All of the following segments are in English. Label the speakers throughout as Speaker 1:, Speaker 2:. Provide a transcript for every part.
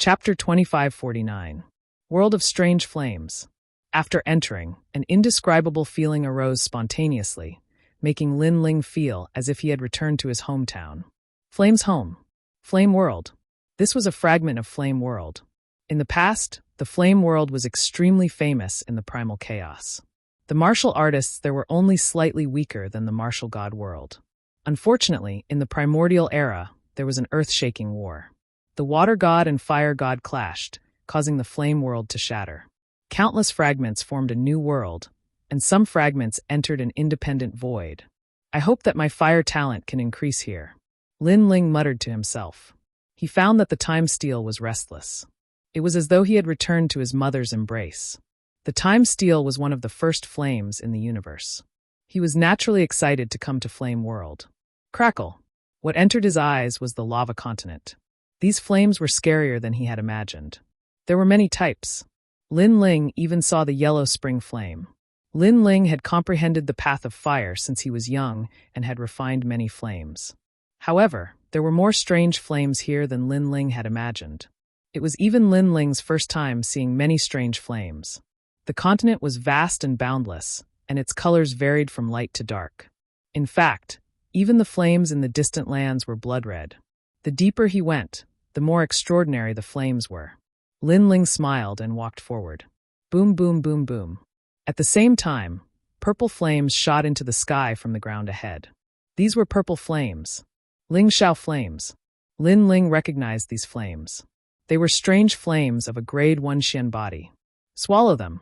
Speaker 1: Chapter 2549. World of Strange Flames. After entering, an indescribable feeling arose spontaneously, making Lin Ling feel as if he had returned to his hometown. Flame's home. Flame World. This was a fragment of Flame World. In the past, the Flame World was extremely famous in the primal chaos. The martial artists there were only slightly weaker than the martial god world. Unfortunately, in the primordial era, there was an earth-shaking war. The water god and fire god clashed, causing the Flame World to shatter. Countless fragments formed a new world, and some fragments entered an independent void. I hope that my fire talent can increase here, Lin Ling muttered to himself. He found that the time steel was restless. It was as though he had returned to his mother's embrace. The time steel was one of the first flames in the universe. He was naturally excited to come to Flame World. Crackle! What entered his eyes was the lava continent. These flames were scarier than he had imagined. There were many types. Lin Ling even saw the yellow spring flame. Lin Ling had comprehended the path of fire since he was young and had refined many flames. However, there were more strange flames here than Lin Ling had imagined. It was even Lin Ling's first time seeing many strange flames. The continent was vast and boundless, and its colors varied from light to dark. In fact, even the flames in the distant lands were blood red. The deeper he went, the more extraordinary the flames were. Lin Ling smiled and walked forward. Boom, boom, boom, boom. At the same time, purple flames shot into the sky from the ground ahead. These were purple flames. Ling Xiao flames. Lin Ling recognized these flames. They were strange flames of a grade 1 Xian body. Swallow them.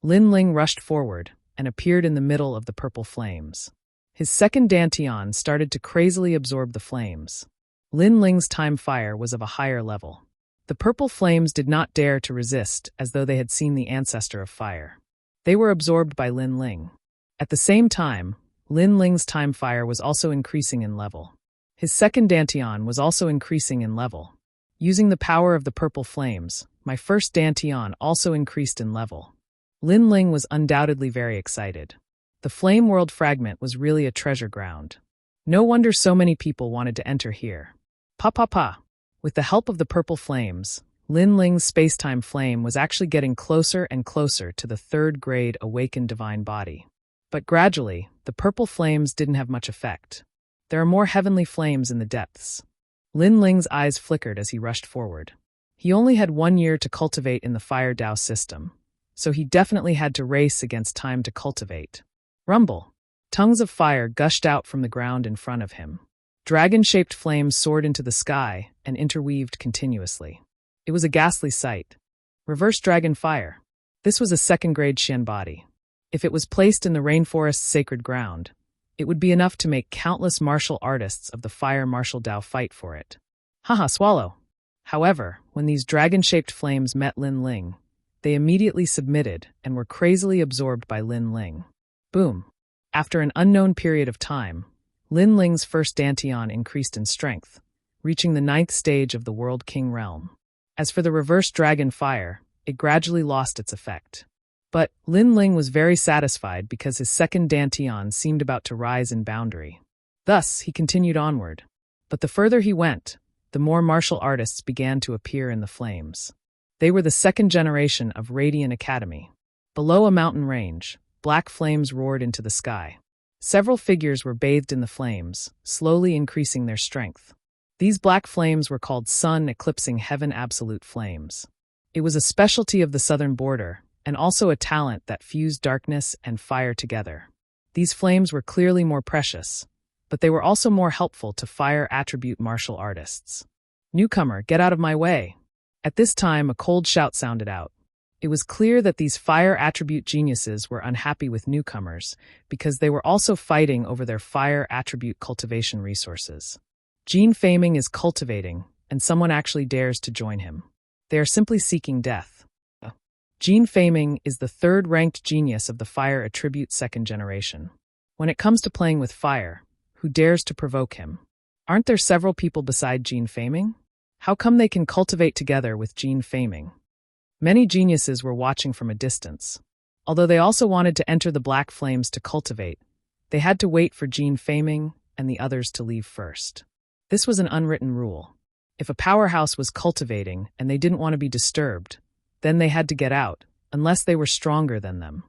Speaker 1: Lin Ling rushed forward and appeared in the middle of the purple flames. His second dantian started to crazily absorb the flames. Lin Ling's time fire was of a higher level. The purple flames did not dare to resist as though they had seen the ancestor of fire. They were absorbed by Lin Ling. At the same time, Lin Ling's time fire was also increasing in level. His second dantian was also increasing in level. Using the power of the purple flames, my first dantian also increased in level. Lin Ling was undoubtedly very excited. The Flame World fragment was really a treasure ground. No wonder so many people wanted to enter here. Pa pa pa. With the help of the purple flames, Lin Ling's space-time flame was actually getting closer and closer to the third-grade awakened divine body. But gradually, the purple flames didn't have much effect. There are more heavenly flames in the depths. Lin Ling's eyes flickered as he rushed forward. He only had 1 year to cultivate in the Fire Dao system, so he definitely had to race against time to cultivate. Rumble! Tongues of fire gushed out from the ground in front of him. Dragon-shaped flames soared into the sky and interweaved continuously. It was a ghastly sight. Reverse dragon fire. This was a second-grade Xian body. If it was placed in the rainforest's sacred ground, it would be enough to make countless martial artists of the fire martial Dao fight for it. Haha, swallow! However, when these dragon-shaped flames met Lin Ling, they immediately submitted and were crazily absorbed by Lin Ling. Boom! After an unknown period of time, Lin Ling's first dantian increased in strength, reaching the 9th stage of the World King realm. As for the reverse dragon fire, it gradually lost its effect. But Lin Ling was very satisfied because his second dantian seemed about to rise in boundary. Thus, he continued onward. But the further he went, the more martial artists began to appear in the flames. They were the second generation of Radiant Academy. Below a mountain range, black flames roared into the sky. Several figures were bathed in the flames, slowly increasing their strength. These black flames were called sun-eclipsing heaven absolute flames. It was a specialty of the southern border, and also a talent that fused darkness and fire together. These flames were clearly more precious, but they were also more helpful to fire attribute martial artists. Newcomer, get out of my way! At this time, a cold shout sounded out. It was clear that these fire attribute geniuses were unhappy with newcomers because they were also fighting over their fire attribute cultivation resources. Gene Faming is cultivating, and someone actually dares to join him. They are simply seeking death. Gene Faming is the third-ranked genius of the fire attribute second generation. When it comes to playing with fire, who dares to provoke him? Aren't there several people beside Gene Faming? How come they can cultivate together with Gene Faming? Many geniuses were watching from a distance. Although they also wanted to enter the black flames to cultivate, they had to wait for Gene Faming and the others to leave first. This was an unwritten rule. If a powerhouse was cultivating and they didn't want to be disturbed, then they had to get out, unless they were stronger than them.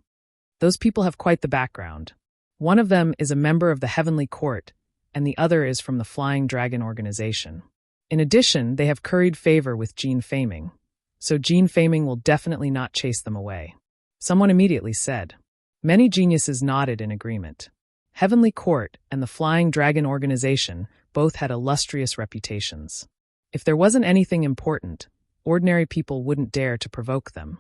Speaker 1: Those people have quite the background. One of them is a member of the Heavenly Court, and the other is from the Flying Dragon organization. In addition, they have curried favor with Jean Faming, so Jean Faming will definitely not chase them away. Someone immediately said. Many geniuses nodded in agreement. Heavenly Court and the Flying Dragon organization both had illustrious reputations. If there wasn't anything important, ordinary people wouldn't dare to provoke them.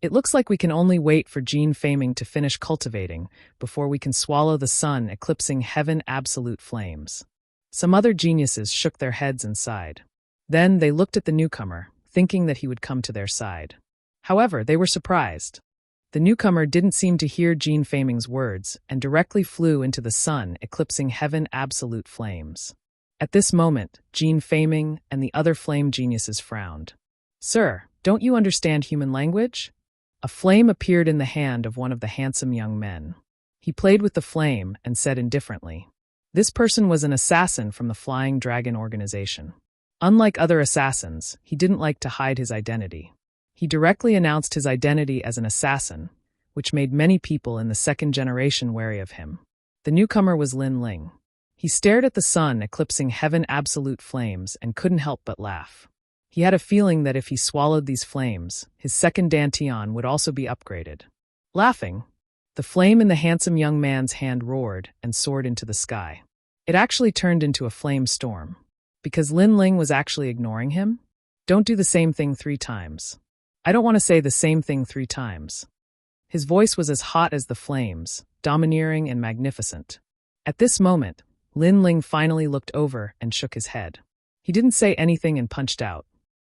Speaker 1: It looks like we can only wait for Jean Faming to finish cultivating before we can swallow the sun eclipsing heaven absolute flames. Some other geniuses shook their heads and sighed. Then they looked at the newcomer, thinking that he would come to their side. However, they were surprised. The newcomer didn't seem to hear Jean Faming's words and directly flew into the sun eclipsing heaven absolute flames. At this moment, Jean Faming and the other flame geniuses frowned. "Sir, don't you understand human language?" A flame appeared in the hand of one of the handsome young men. He played with the flame and said indifferently, "This person was an assassin from the Flying Dragon organization. Unlike other assassins, he didn't like to hide his identity. He directly announced his identity as an assassin, which made many people in the second generation wary of him." The newcomer was Lin Ling. He stared at the sun eclipsing heaven absolute flames and couldn't help but laugh. He had a feeling that if he swallowed these flames, his second dantian would also be upgraded. Laughing, the flame in the handsome young man's hand roared and soared into the sky. It actually turned into a flame storm. Because Lin Ling was actually ignoring him? Don't do the same thing 3 times. I don't want to say the same thing 3 times. His voice was as hot as the flames, domineering and magnificent. At this moment, Lin Ling finally looked over and shook his head. He didn't say anything and punched out.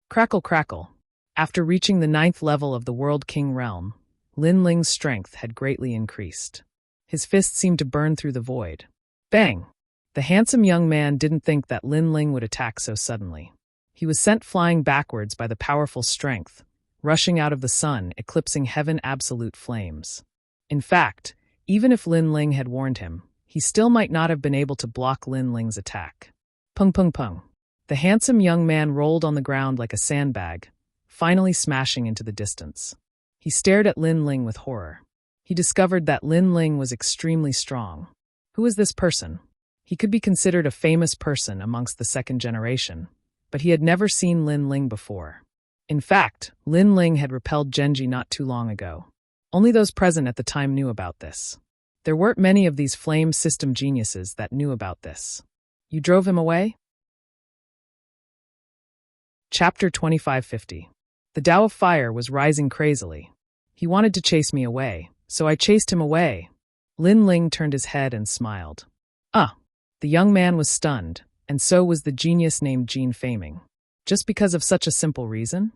Speaker 1: Crackle, crackle. After reaching the 9th level of the World King realm, Lin Ling's strength had greatly increased. His fist seemed to burn through the void. Bang! The handsome young man didn't think that Lin Ling would attack so suddenly. He was sent flying backwards by the powerful strength, rushing out of the sun, eclipsing heaven absolute flames. In fact, even if Lin Ling had warned him, he still might not have been able to block Lin Ling's attack. Pung pung pung. The handsome young man rolled on the ground like a sandbag, finally smashing into the distance. He stared at Lin Ling with horror. He discovered that Lin Ling was extremely strong. Who is this person? He could be considered a famous person amongst the second generation, but he had never seen Lin Ling before. In fact, Lin Ling had repelled Genji not too long ago. Only those present at the time knew about this. There weren't many of these flame system geniuses that knew about this. You drove him away? Chapter 2550. The Tao of Fire was rising crazily. He wanted to chase me away, so I chased him away. Lin Ling turned his head and smiled. The young man was stunned, and so was the genius named Jean Faming. Just because of such a simple reason?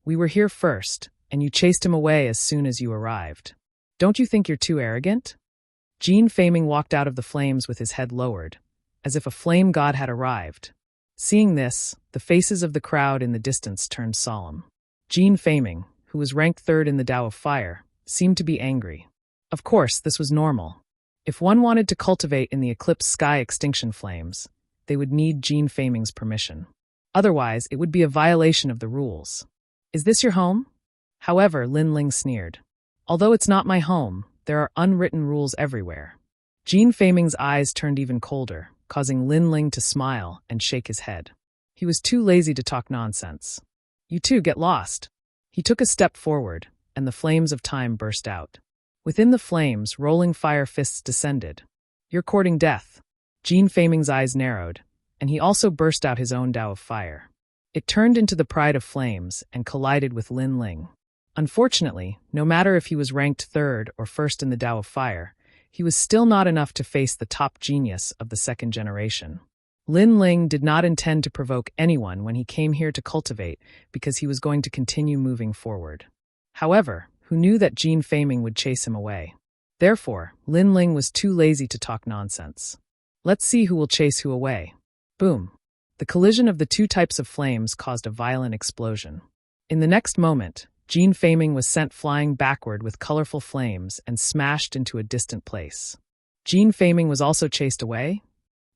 Speaker 1: We were here first, and you chased him away as soon as you arrived. Don't you think you're too arrogant? Jean Faming walked out of the flames with his head lowered, as if a flame god had arrived. Seeing this, the faces of the crowd in the distance turned solemn. Jean Faming, who was ranked 3rd in the Tao of Fire, seemed to be angry. Of course, this was normal. If one wanted to cultivate in the eclipse sky extinction flames, they would need Jean Faming's permission. Otherwise, it would be a violation of the rules. Is this your home? However, Lin Ling sneered. Although it's not my home, there are unwritten rules everywhere. Jean Faming's eyes turned even colder, causing Lin Ling to smile and shake his head. He was too lazy to talk nonsense. You two get lost. He took a step forward, and the flames of time burst out. Within the flames, rolling fire fists descended. You're courting death. Jean Faming's eyes narrowed, and he also burst out his own Tao of Fire. It turned into the Pride of Flames and collided with Lin Ling. Unfortunately, no matter if he was ranked 3rd or 1st in the Tao of Fire, he was still not enough to face the top genius of the second generation. Lin Ling did not intend to provoke anyone when he came here to cultivate because he was going to continue moving forward. However, who knew that Jean Faming would chase him away? Therefore, Lin Ling was too lazy to talk nonsense. Let's see who will chase who away. Boom. The collision of the 2 types of flames caused a violent explosion. In the next moment, Jean Faming was sent flying backward with colorful flames and smashed into a distant place. Jean Faming was also chased away.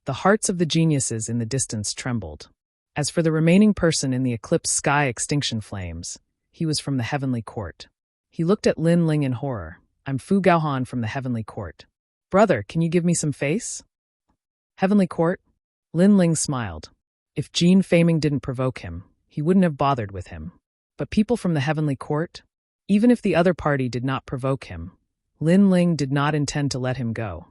Speaker 1: The hearts of the geniuses in the distance trembled. As for the remaining person in the eclipse sky extinction flames, he was from the heavenly court. He looked at Lin Ling in horror. I'm Fu Gaohan from the heavenly court. Brother, can you give me some face? Heavenly court? Lin Ling smiled. If Jean Faming didn't provoke him, he wouldn't have bothered with him. But people from the heavenly court? Even if the other party did not provoke him, Lin Ling did not intend to let him go.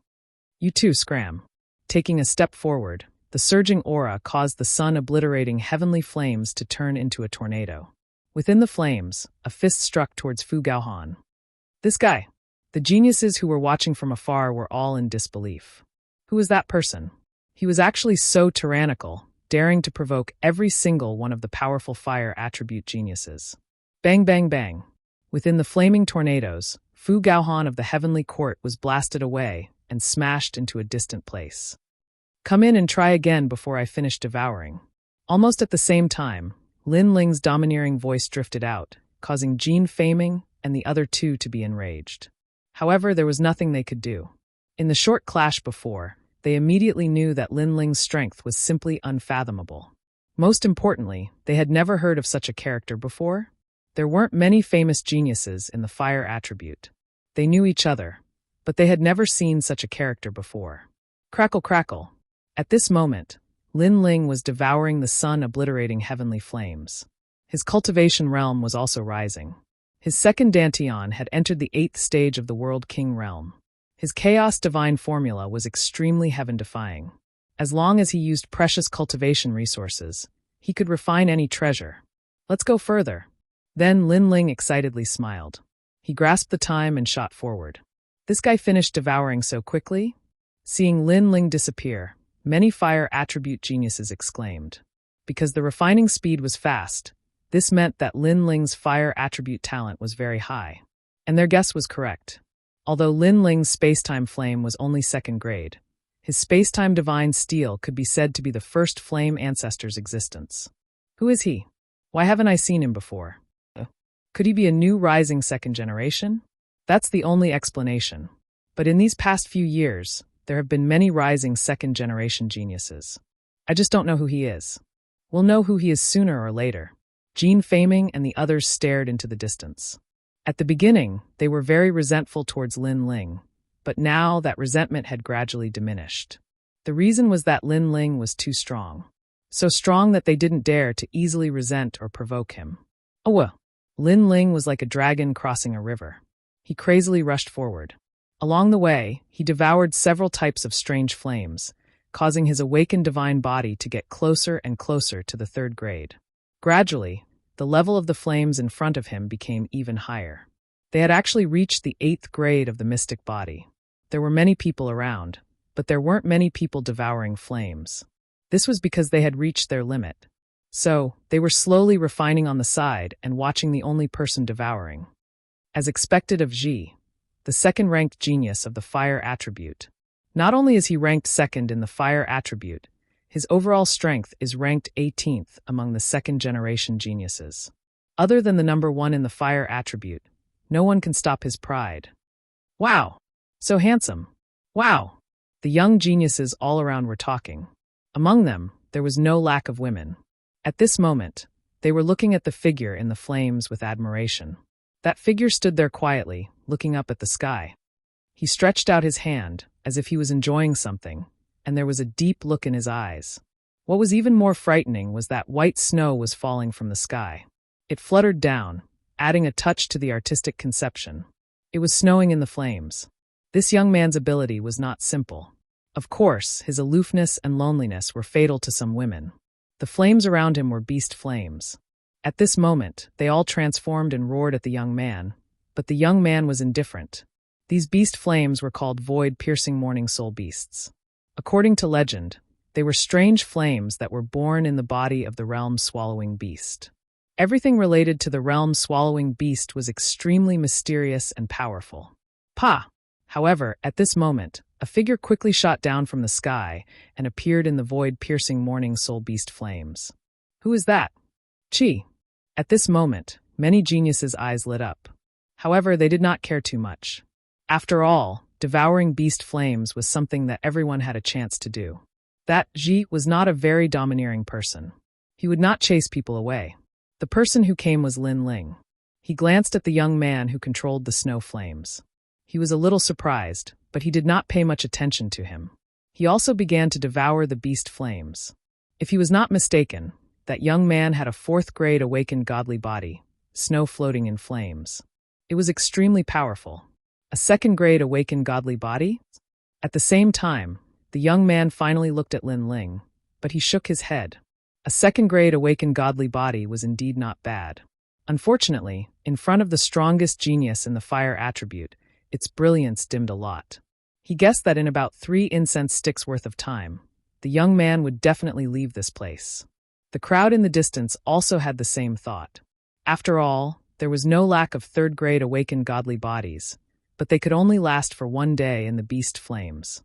Speaker 1: You too, Scram. Taking a step forward, the surging aura caused the sun-obliterating heavenly flames to turn into a tornado. Within the flames, a fist struck towards Fu Gaohan. This guy. The geniuses who were watching from afar were all in disbelief. Who was that person? He was actually so tyrannical, daring to provoke every single one of the powerful fire attribute geniuses. Bang, bang, bang. Within the flaming tornadoes, Fu Gaohan of the heavenly court was blasted away and smashed into a distant place. Come in and try again before I finish devouring. Almost at the same time, Lin Ling's domineering voice drifted out, causing Jean Faming and the other two to be enraged. However, there was nothing they could do. In the short clash before, they immediately knew that Lin Ling's strength was simply unfathomable. Most importantly, they had never heard of such a character before. There weren't many famous geniuses in the fire attribute. They knew each other, but they had never seen such a character before. Crackle, crackle. At this moment, Lin Ling was devouring the sun-obliterating heavenly flames. His cultivation realm was also rising. His second Dantian had entered the 8th stage of the World King realm. His chaos divine formula was extremely heaven-defying. As long as he used precious cultivation resources, he could refine any treasure. Let's go further. Then Lin Ling excitedly smiled. He grasped the time and shot forward. This guy finished devouring so quickly? Seeing Lin Ling disappear, many fire attribute geniuses exclaimed. Because the refining speed was fast, this meant that Lin Ling's fire attribute talent was very high. And their guess was correct. Although Lin Ling's space-time flame was only 2nd grade, his space-time divine steel could be said to be the first flame ancestor's existence. Who is he? Why haven't I seen him before? Could he be a new rising 2nd generation? That's the only explanation. But in these past few years, there have been many rising 2nd generation geniuses. I just don't know who he is. We'll know who he is sooner or later. Jean Faming and the others stared into the distance. At the beginning, they were very resentful towards Lin Ling, but now that resentment had gradually diminished. The reason was that Lin Ling was too strong. So strong that they didn't dare to easily resent or provoke him. Oh well. Lin Ling was like a dragon crossing a river. He crazily rushed forward. Along the way, he devoured several types of strange flames, causing his awakened divine body to get closer and closer to the 3rd grade. Gradually, the level of the flames in front of him became even higher. They had actually reached the 8th grade of the mystic body. There were many people around, but there weren't many people devouring flames. This was because they had reached their limit. So, they were slowly refining on the side and watching the only person devouring. As expected of Ji, the 2nd-ranked genius of the fire attribute. Not only is he ranked 2nd in the fire attribute, his overall strength is ranked 18th among the 2nd-generation geniuses. Other than the number 1 in the fire attribute, no one can stop his pride. Wow! So handsome! Wow! The young geniuses all around were talking. Among them, there was no lack of women. At this moment, they were looking at the figure in the flames with admiration. That figure stood there quietly, looking up at the sky. He stretched out his hand, as if he was enjoying something, and there was a deep look in his eyes. What was even more frightening was that white snow was falling from the sky. It fluttered down, adding a touch to the artistic conception. It was snowing in the flames. This young man's ability was not simple. Of course, his aloofness and loneliness were fatal to some women. The flames around him were beast flames. At this moment, they all transformed and roared at the young man, but the young man was indifferent. These beast flames were called void-piercing morning soul beasts. According to legend, they were strange flames that were born in the body of the realm-swallowing beast. Everything related to the realm-swallowing beast was extremely mysterious and powerful. Pa! However, at this moment, a figure quickly shot down from the sky and appeared in the void-piercing morning soul beast flames. Who is that? Chi. At this moment, many geniuses' eyes lit up. However, they did not care too much. After all, devouring beast flames was something that everyone had a chance to do. That Ji was not a very domineering person. He would not chase people away. The person who came was Lin Ling. He glanced at the young man who controlled the snow flames. He was a little surprised, but he did not pay much attention to him. He also began to devour the beast flames. If he was not mistaken, that young man had a 4th-grade awakened godly body, snow floating in flames. It was extremely powerful. A 2nd-grade awakened godly body? At the same time, the young man finally looked at Lin Ling, but he shook his head. A 2nd-grade awakened godly body was indeed not bad. Unfortunately, in front of the strongest genius in the fire attribute, its brilliance dimmed a lot. He guessed that in about 3 incense sticks worth of time, the young man would definitely leave this place. The crowd in the distance also had the same thought. After all, there was no lack of 3rd-grade awakened godly bodies, but they could only last for 1 day in the beast flames.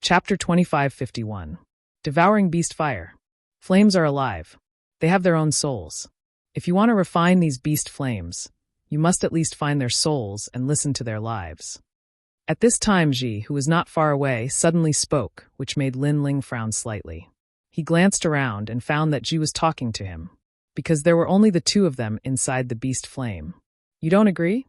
Speaker 1: Chapter 2551. Devouring Beast Fire. Flames are alive. They have their own souls. If you want to refine these beast flames, you must at least find their souls and listen to their lives. At this time, Ji, who was not far away, suddenly spoke, which made Lin Ling frown slightly. He glanced around and found that Ji was talking to him, because there were only the 2 of them inside the beast flame. You don't agree?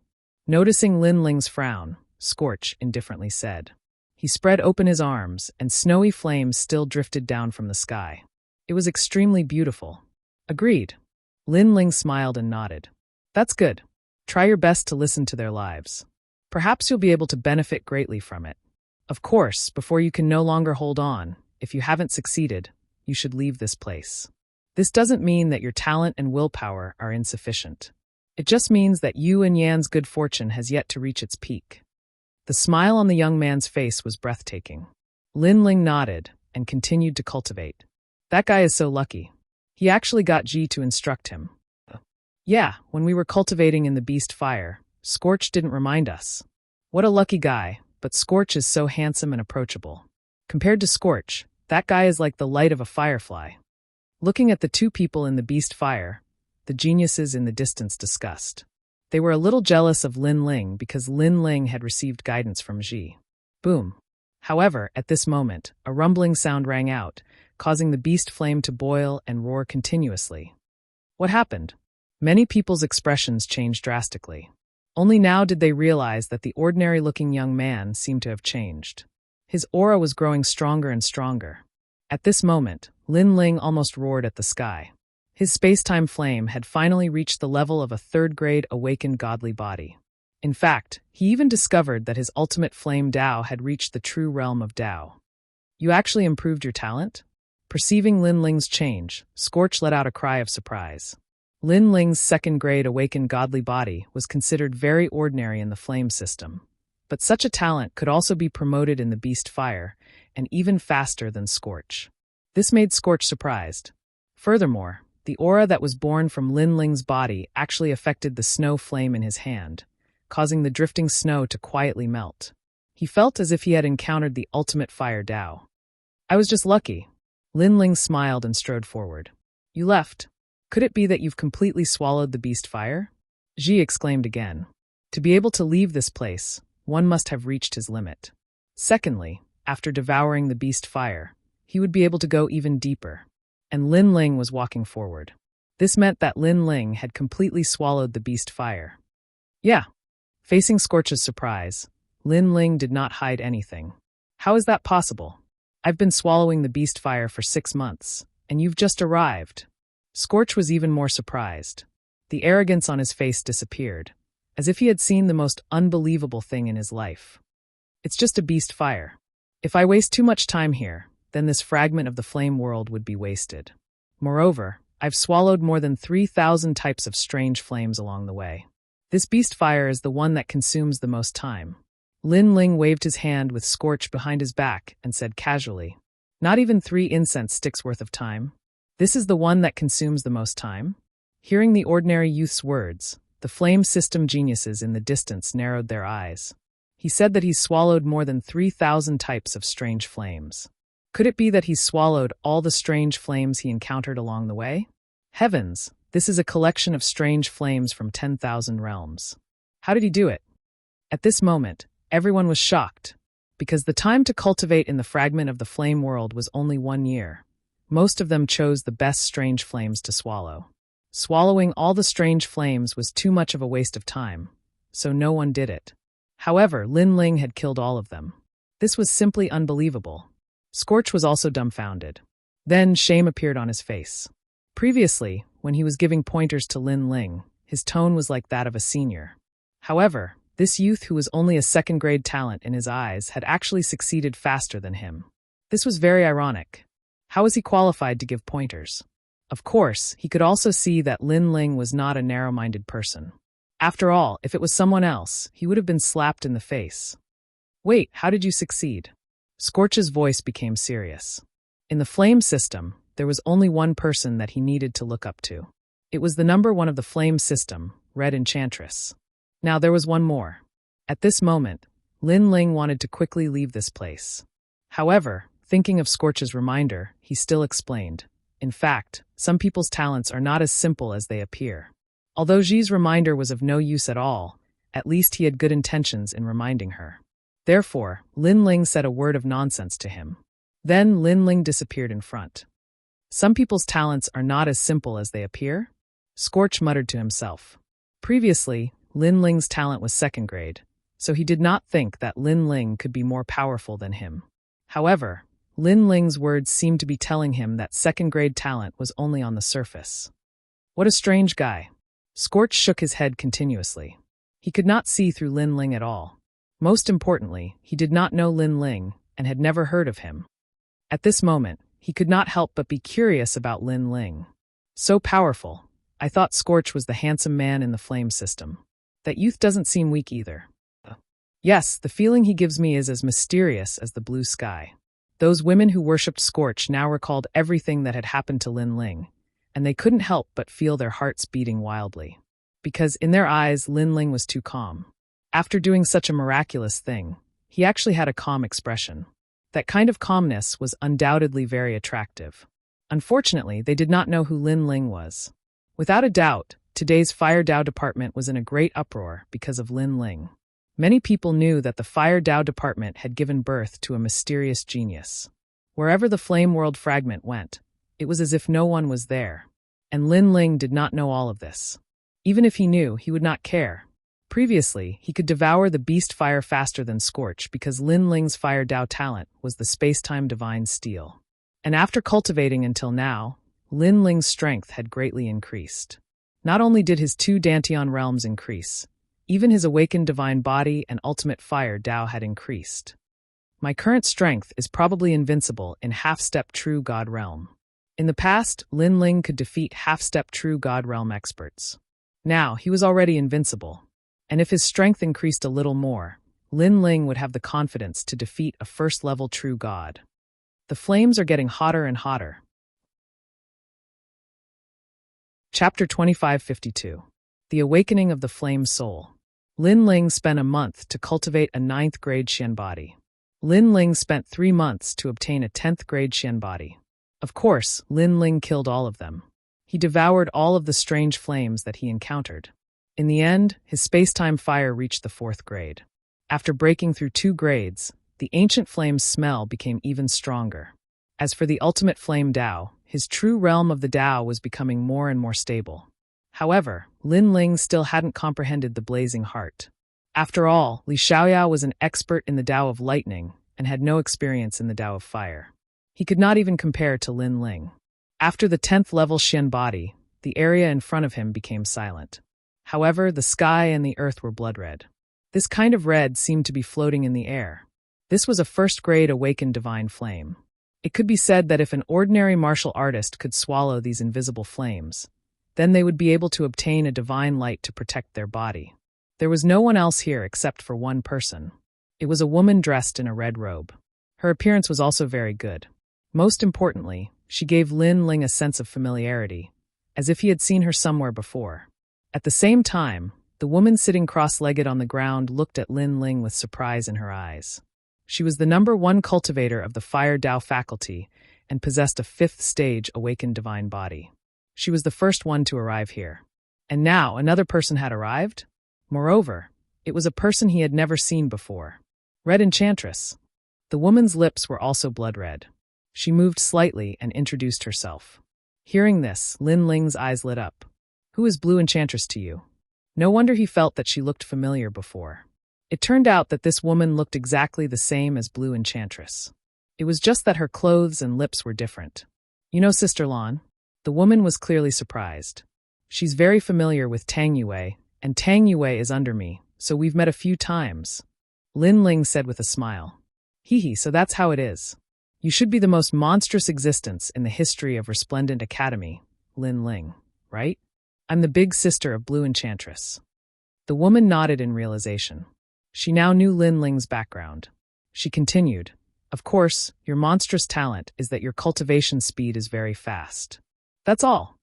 Speaker 1: Noticing Lin Ling's frown, Scorch indifferently said. He spread open his arms, and snowy flames still drifted down from the sky. It was extremely beautiful. Agreed. Lin Ling smiled and nodded. That's good. Try your best to listen to their lives. Perhaps you'll be able to benefit greatly from it. Of course, before you can no longer hold on, if you haven't succeeded, you should leave this place. This doesn't mean that your talent and willpower are insufficient. It just means that you and Yan's good fortune has yet to reach its peak. The smile on the young man's face was breathtaking. Lin Ling nodded and continued to cultivate. That guy is so lucky. He actually got Ji to instruct him. Yeah, when we were cultivating in the beast fire, Scorch didn't remind us. What a lucky guy, but Scorch is so handsome and approachable. Compared to Scorch, that guy is like the light of a firefly. Looking at the 2 people in the beast fire, the geniuses in the distance discussed. They were a little jealous of Lin Ling because Lin Ling had received guidance from Ji. Boom. However, at this moment, a rumbling sound rang out, causing the beast flame to boil and roar continuously. What happened? Many people's expressions changed drastically. Only now did they realize that the ordinary-looking young man seemed to have changed. His aura was growing stronger and stronger. At this moment, Lin Ling almost roared at the sky. His space-time flame had finally reached the level of a 3rd-grade awakened godly body. In fact, he even discovered that his ultimate flame Dao had reached the true realm of Dao. You actually improved your talent? Perceiving Lin Ling's change, Scorch let out a cry of surprise. Lin Ling's 2nd-grade awakened godly body was considered very ordinary in the flame system, but such a talent could also be promoted in the beast fire, and even faster than Scorch. This made Scorch surprised. Furthermore, the aura that was born from Lin Ling's body actually affected the snow flame in his hand, causing the drifting snow to quietly melt. He felt as if he had encountered the ultimate fire Dao. I was just lucky. Lin Ling smiled and strode forward. You left. Could it be that you've completely swallowed the beast fire? Ji exclaimed again. To be able to leave this place, one must have reached his limit. Secondly, after devouring the beast fire, he would be able to go even deeper. And Lin Ling was walking forward. This meant that Lin Ling had completely swallowed the beast fire. Yeah. Facing Scorch's surprise, Lin Ling did not hide anything. How is that possible? I've been swallowing the beast fire for 6 months, and you've just arrived. Scorch was even more surprised. The arrogance on his face disappeared, as if he had seen the most unbelievable thing in his life. It's just a beast fire. If I waste too much time here, then this fragment of the flame world would be wasted. Moreover, I've swallowed more than 3,000 types of strange flames along the way. This beast fire is the one that consumes the most time. Lin Ling waved his hand with Scorch behind his back and said casually, not even 3 incense sticks worth of time. This is the one that consumes the most time? Hearing the ordinary youth's words, the flame system geniuses in the distance narrowed their eyes. He said that he's swallowed more than 3,000 types of strange flames. Could it be that he's swallowed all the strange flames he encountered along the way? Heavens, this is a collection of strange flames from 10,000 realms. How did he do it? At this moment, everyone was shocked, because the time to cultivate in the fragment of the flame world was only 1 year. Most of them chose the best strange flames to swallow. Swallowing all the strange flames was too much of a waste of time, so no one did it. However, Lin Ling had killed all of them. This was simply unbelievable. Scorch was also dumbfounded. Then shame appeared on his face. Previously, when he was giving pointers to Lin Ling, his tone was like that of a senior. However, this youth who was only a second-grade talent in his eyes had actually succeeded faster than him. This was very ironic. How was he qualified to give pointers? Of course, he could also see that Lin Ling was not a narrow-minded person. After all, if it was someone else, he would have been slapped in the face. Wait, how did you succeed? Scorch's voice became serious. In the flame system, there was only one person that he needed to look up to. It was the number 1 of the flame system, Red Enchantress. Now there was one more. At this moment, Lin Ling wanted to quickly leave this place. However, thinking of Scorch's reminder, he still explained. In fact, some people's talents are not as simple as they appear. Although Ji's reminder was of no use at all, at least he had good intentions in reminding her. Therefore, Lin Ling said a word of nonsense to him. Then Lin Ling disappeared in front. Some people's talents are not as simple as they appear? Scorch muttered to himself. Previously, Lin Ling's talent was second grade, so he did not think that Lin Ling could be more powerful than him. However, Lin Ling's words seemed to be telling him that second-grade talent was only on the surface. What a strange guy. Scorch shook his head continuously. He could not see through Lin Ling at all. Most importantly, he did not know Lin Ling and had never heard of him. At this moment, he could not help but be curious about Lin Ling. So powerful. I thought Scorch was the handsome man in the flame system. That youth doesn't seem weak either. Yes, the feeling he gives me is as mysterious as the blue sky. Those women who worshipped Scorch now recalled everything that had happened to Lin Ling, and they couldn't help but feel their hearts beating wildly. Because in their eyes, Lin Ling was too calm. After doing such a miraculous thing, he actually had a calm expression. That kind of calmness was undoubtedly very attractive. Unfortunately, they did not know who Lin Ling was. Without a doubt, today's Fire Dao department was in a great uproar because of Lin Ling. Many people knew that the Fire Dao department had given birth to a mysterious genius. Wherever the Flame World fragment went, it was as if no one was there. And Lin Ling did not know all of this. Even if he knew, he would not care. Previously, he could devour the beast fire faster than Scorch because Lin Ling's Fire Dao talent was the space-time divine steel. And after cultivating until now, Lin Ling's strength had greatly increased. Not only did his 2 Dantian realms increase, even his awakened divine body and ultimate fire Dao had increased. My current strength is probably invincible in half-step true God realm. In the past, Lin Ling could defeat half-step true God realm experts. Now, he was already invincible. And if his strength increased a little more, Lin Ling would have the confidence to defeat a first-level true God. The flames are getting hotter and hotter. Chapter 2552. The Awakening of the Flame Soul. Lin Ling spent a month to cultivate a 9th-grade Xian body. Lin Ling spent 3 months to obtain a 10th-grade Xian body. Of course, Lin Ling killed all of them. He devoured all of the strange flames that he encountered. In the end, his space-time fire reached the 4th grade. After breaking through 2 grades, the ancient flame's smell became even stronger. As for the ultimate flame Dao, his true realm of the Dao was becoming more and more stable. However, Lin Ling still hadn't comprehended the blazing heart. After all, Li Xiaoyao was an expert in the Dao of lightning and had no experience in the Dao of fire. He could not even compare to Lin Ling. After the 10th level Xian body, the area in front of him became silent. However, the sky and the earth were blood red. This kind of red seemed to be floating in the air. This was a first-grade awakened divine flame. It could be said that if an ordinary martial artist could swallow these invisible flames, then they would be able to obtain a divine light to protect their body. There was no one else here except for one person. It was a woman dressed in a red robe. Her appearance was also very good. Most importantly, she gave Lin Ling a sense of familiarity, as if he had seen her somewhere before. At the same time, the woman sitting cross-legged on the ground looked at Lin Ling with surprise in her eyes. She was the number 1 cultivator of the Fire Dao faculty and possessed a 5th stage awakened divine body. She was the first one to arrive here. And now another person had arrived? Moreover, it was a person he had never seen before. Red Enchantress. The woman's lips were also blood red. She moved slightly and introduced herself. Hearing this, Lin Ling's eyes lit up. Who is Blue Enchantress to you? No wonder he felt that she looked familiar before. It turned out that this woman looked exactly the same as Blue Enchantress. It was just that her clothes and lips were different. You know Sister Lan? The woman was clearly surprised. She's very familiar with Tang Yue, and Tang Yue is under me, so we've met a few times. Lin Ling said with a smile. Hee, so that's how it is. You should be the most monstrous existence in the history of Resplendent Academy, Lin Ling, right? I'm the big sister of Blue Enchantress. The woman nodded in realization. She now knew Lin Ling's background. She continued, Of course, your monstrous talent is that your cultivation speed is very fast. That's all.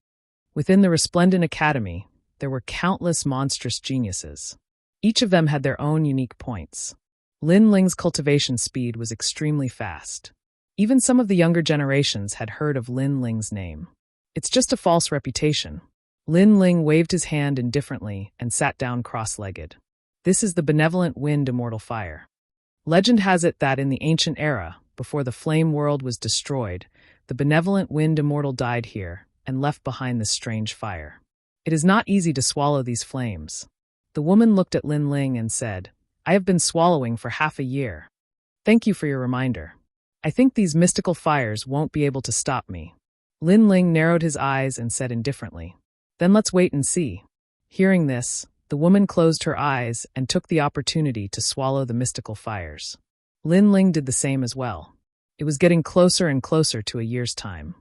Speaker 1: Within the Resplendent Academy, there were countless monstrous geniuses. Each of them had their own unique points. Lin Ling's cultivation speed was extremely fast. Even some of the younger generations had heard of Lin Ling's name. It's just a false reputation. Lin Ling waved his hand indifferently and sat down cross-legged. This is the benevolent wind immortal fire. Legend has it that in the ancient era, before the flame world was destroyed, the benevolent wind immortal died here and left behind this strange fire. It is not easy to swallow these flames. The woman looked at Lin Ling and said, I have been swallowing for half a year. Thank you for your reminder. I think these mystical fires won't be able to stop me. Lin Ling narrowed his eyes and said indifferently, Then let's wait and see. Hearing this, the woman closed her eyes and took the opportunity to swallow the mystical fires. Lin Ling did the same as well. It was getting closer and closer to a year's time.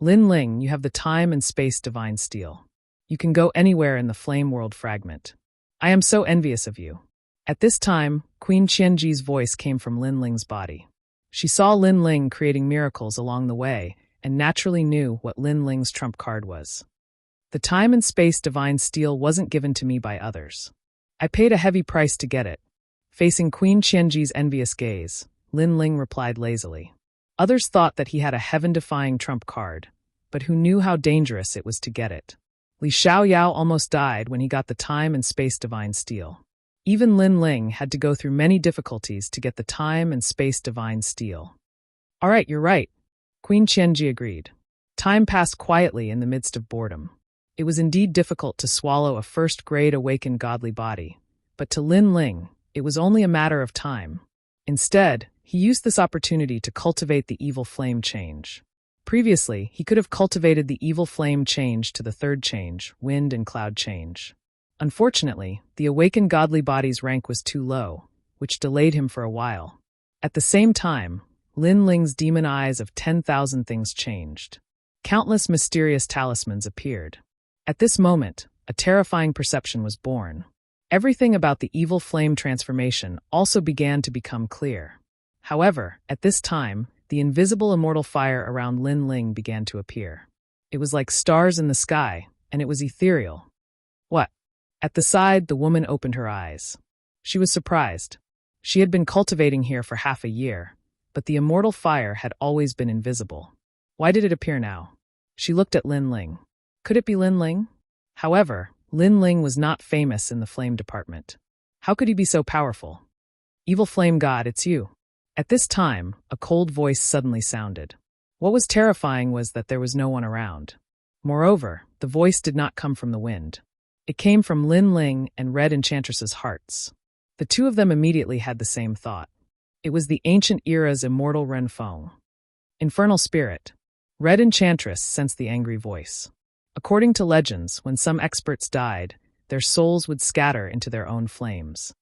Speaker 1: Lin Ling, you have the time and space divine steel. You can go anywhere in the flame world fragment. I am so envious of you. At this time, Queen Qianji's voice came from Lin Ling's body. She saw Lin Ling creating miracles along the way and naturally knew what Lin Ling's trump card was. The time and space divine steel wasn't given to me by others. I paid a heavy price to get it. Facing Queen Qianji's envious gaze, Lin Ling replied lazily. Others thought that he had a heaven-defying trump card, but who knew how dangerous it was to get it. Li Xiaoyao almost died when he got the time and space divine steel. Even Lin Ling had to go through many difficulties to get the time and space divine steel. All right, you're right. Queen Qianji agreed. Time passed quietly in the midst of boredom. It was indeed difficult to swallow a first-grade awakened godly body, but to Lin Ling, it was only a matter of time. Instead, he used this opportunity to cultivate the evil flame change. Previously, he could have cultivated the evil flame change to the third change, wind and cloud change. Unfortunately, the awakened godly body's rank was too low, which delayed him for a while. At the same time, Lin Ling's demon eyes of 10,000 things changed. Countless mysterious talismans appeared. At this moment, a terrifying perception was born. Everything about the evil flame transformation also began to become clear. However, at this time, the invisible immortal fire around Lin Ling began to appear. It was like stars in the sky, and it was ethereal. What? At the side, the woman opened her eyes. She was surprised. She had been cultivating here for half a year, but the immortal fire had always been invisible. Why did it appear now? She looked at Lin Ling. Could it be Lin Ling? However, Lin Ling was not famous in the flame department. How could he be so powerful? Evil flame god, it's you. At this time, a cold voice suddenly sounded. What was terrifying was that there was no one around. Moreover, the voice did not come from the wind. It came from Lin Ling and Red Enchantress's hearts. The two of them immediately had the same thought. It was the ancient era's immortal Renfeng. Infernal spirit. Red Enchantress sensed the angry voice. According to legends, when some experts died, their souls would scatter into their own flames.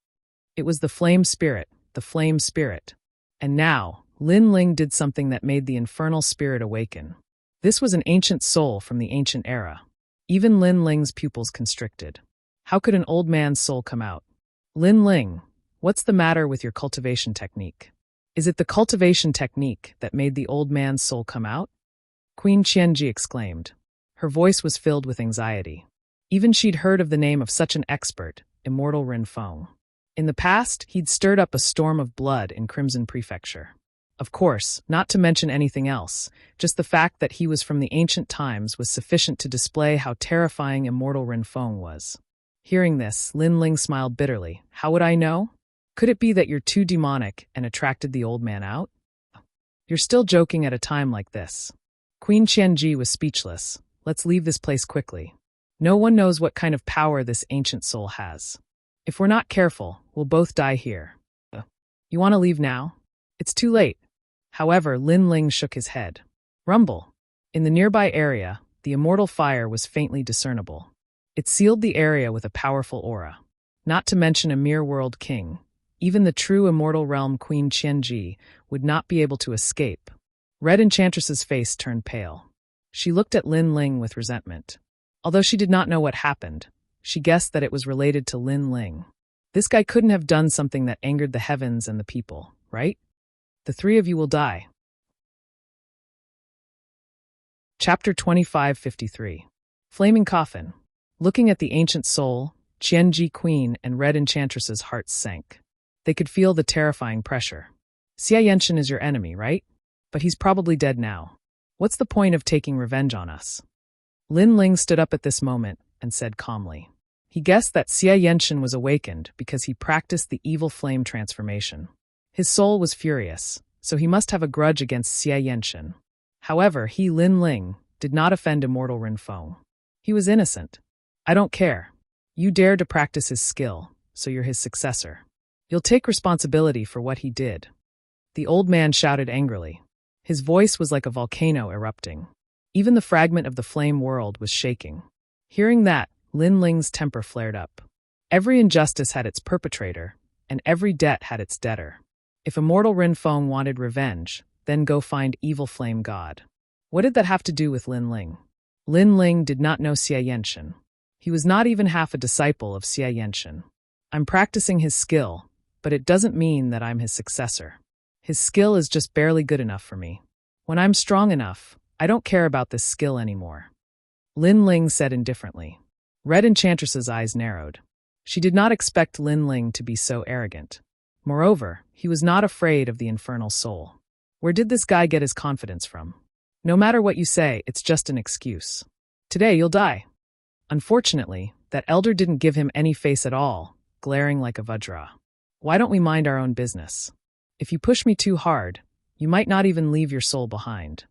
Speaker 1: It was the flame spirit, the flame spirit. And now, Lin Ling did something that made the infernal spirit awaken. This was an ancient soul from the ancient era. Even Lin Ling's pupils constricted. How could an old man's soul come out? Lin Ling, what's the matter with your cultivation technique? Is it the cultivation technique that made the old man's soul come out? Queen Qianji exclaimed. Her voice was filled with anxiety. Even she'd heard of the name of such an expert, Immortal Renfeng. In the past, he'd stirred up a storm of blood in Crimson Prefecture. Of course, not to mention anything else, just the fact that he was from the ancient times was sufficient to display how terrifying Immortal Renfeng was. Hearing this, Lin Ling smiled bitterly. How would I know? Could it be that you're too demonic and attracted the old man out? You're still joking at a time like this. Queen Qianji was speechless. Let's leave this place quickly. No one knows what kind of power this ancient soul has. If we're not careful, we'll both die here. You want to leave now? It's too late. However, Lin Ling shook his head. Rumble. In the nearby area, the immortal fire was faintly discernible. It sealed the area with a powerful aura. Not to mention a mere world king. Even the true immortal realm Queen Qianji would not be able to escape. Red Enchantress's face turned pale. She looked at Lin Ling with resentment. Although she did not know what happened, she guessed that it was related to Lin Ling. This guy couldn't have done something that angered the heavens and the people, right? The three of you will die. Chapter 2553. Flaming Coffin. Looking at the ancient soul, Qianji Queen and Red Enchantress's hearts sank. They could feel the terrifying pressure. Xia Yenshin is your enemy, right? But he's probably dead now. What's the point of taking revenge on us? Lin Ling stood up at this moment and said calmly. He guessed that Xia Yenshin was awakened because he practiced the evil flame transformation. His soul was furious, so he must have a grudge against Xia Yenshin. However, he, Lin Ling, did not offend immortal Rinfeng. He was innocent. I don't care. You dared to practice his skill, so you're his successor. You'll take responsibility for what he did. The old man shouted angrily. His voice was like a volcano erupting. Even the fragment of the flame world was shaking. Hearing that, Lin Ling's temper flared up. Every injustice had its perpetrator, and every debt had its debtor. If immortal Rinfeng wanted revenge, then go find evil flame god. What did that have to do with Lin Ling? Lin Ling did not know Xia Yenshin. He was not even half a disciple of Xia Yenshin. I'm practicing his skill, but it doesn't mean that I'm his successor. His skill is just barely good enough for me. When I'm strong enough, I don't care about this skill anymore. Lin Ling said indifferently. Red Enchantress's eyes narrowed. She did not expect Lin Ling to be so arrogant. Moreover, he was not afraid of the infernal soul. Where did this guy get his confidence from? No matter what you say, it's just an excuse. Today you'll die. Unfortunately, that elder didn't give him any face at all, glaring like a Vajra. Why don't we mind our own business? If you push me too hard, you might not even leave your soul behind.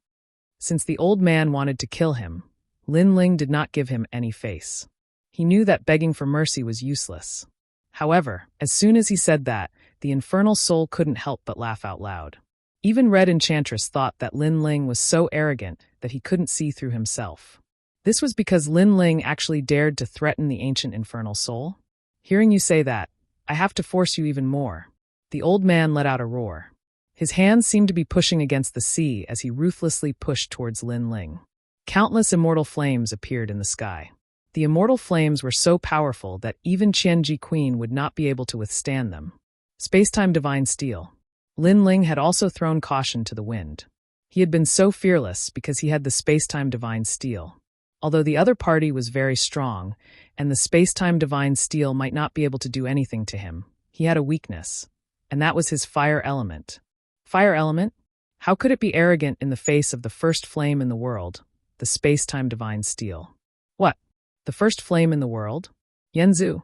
Speaker 1: Since the old man wanted to kill him, Lin Ling did not give him any face. He knew that begging for mercy was useless. However, as soon as he said that, the infernal soul couldn't help but laugh out loud. Even Red Enchantress thought that Lin Ling was so arrogant that he couldn't see through himself. This was because Lin Ling actually dared to threaten the ancient infernal soul. Hearing you say that, I have to force you even more. The old man let out a roar. His hands seemed to be pushing against the sea as he ruthlessly pushed towards Lin Ling. Countless immortal flames appeared in the sky. The immortal flames were so powerful that even Qianji Queen would not be able to withstand them. Spacetime Divine Steel. Lin Ling had also thrown caution to the wind. He had been so fearless because he had the Spacetime Divine Steel. Although the other party was very strong, and the Spacetime Divine Steel might not be able to do anything to him, he had a weakness, and that was his fire element. Fire element? How could it be arrogant in the face of the first flame in the world, the Spacetime Divine Steel? What? The first flame in the world? Yanzu.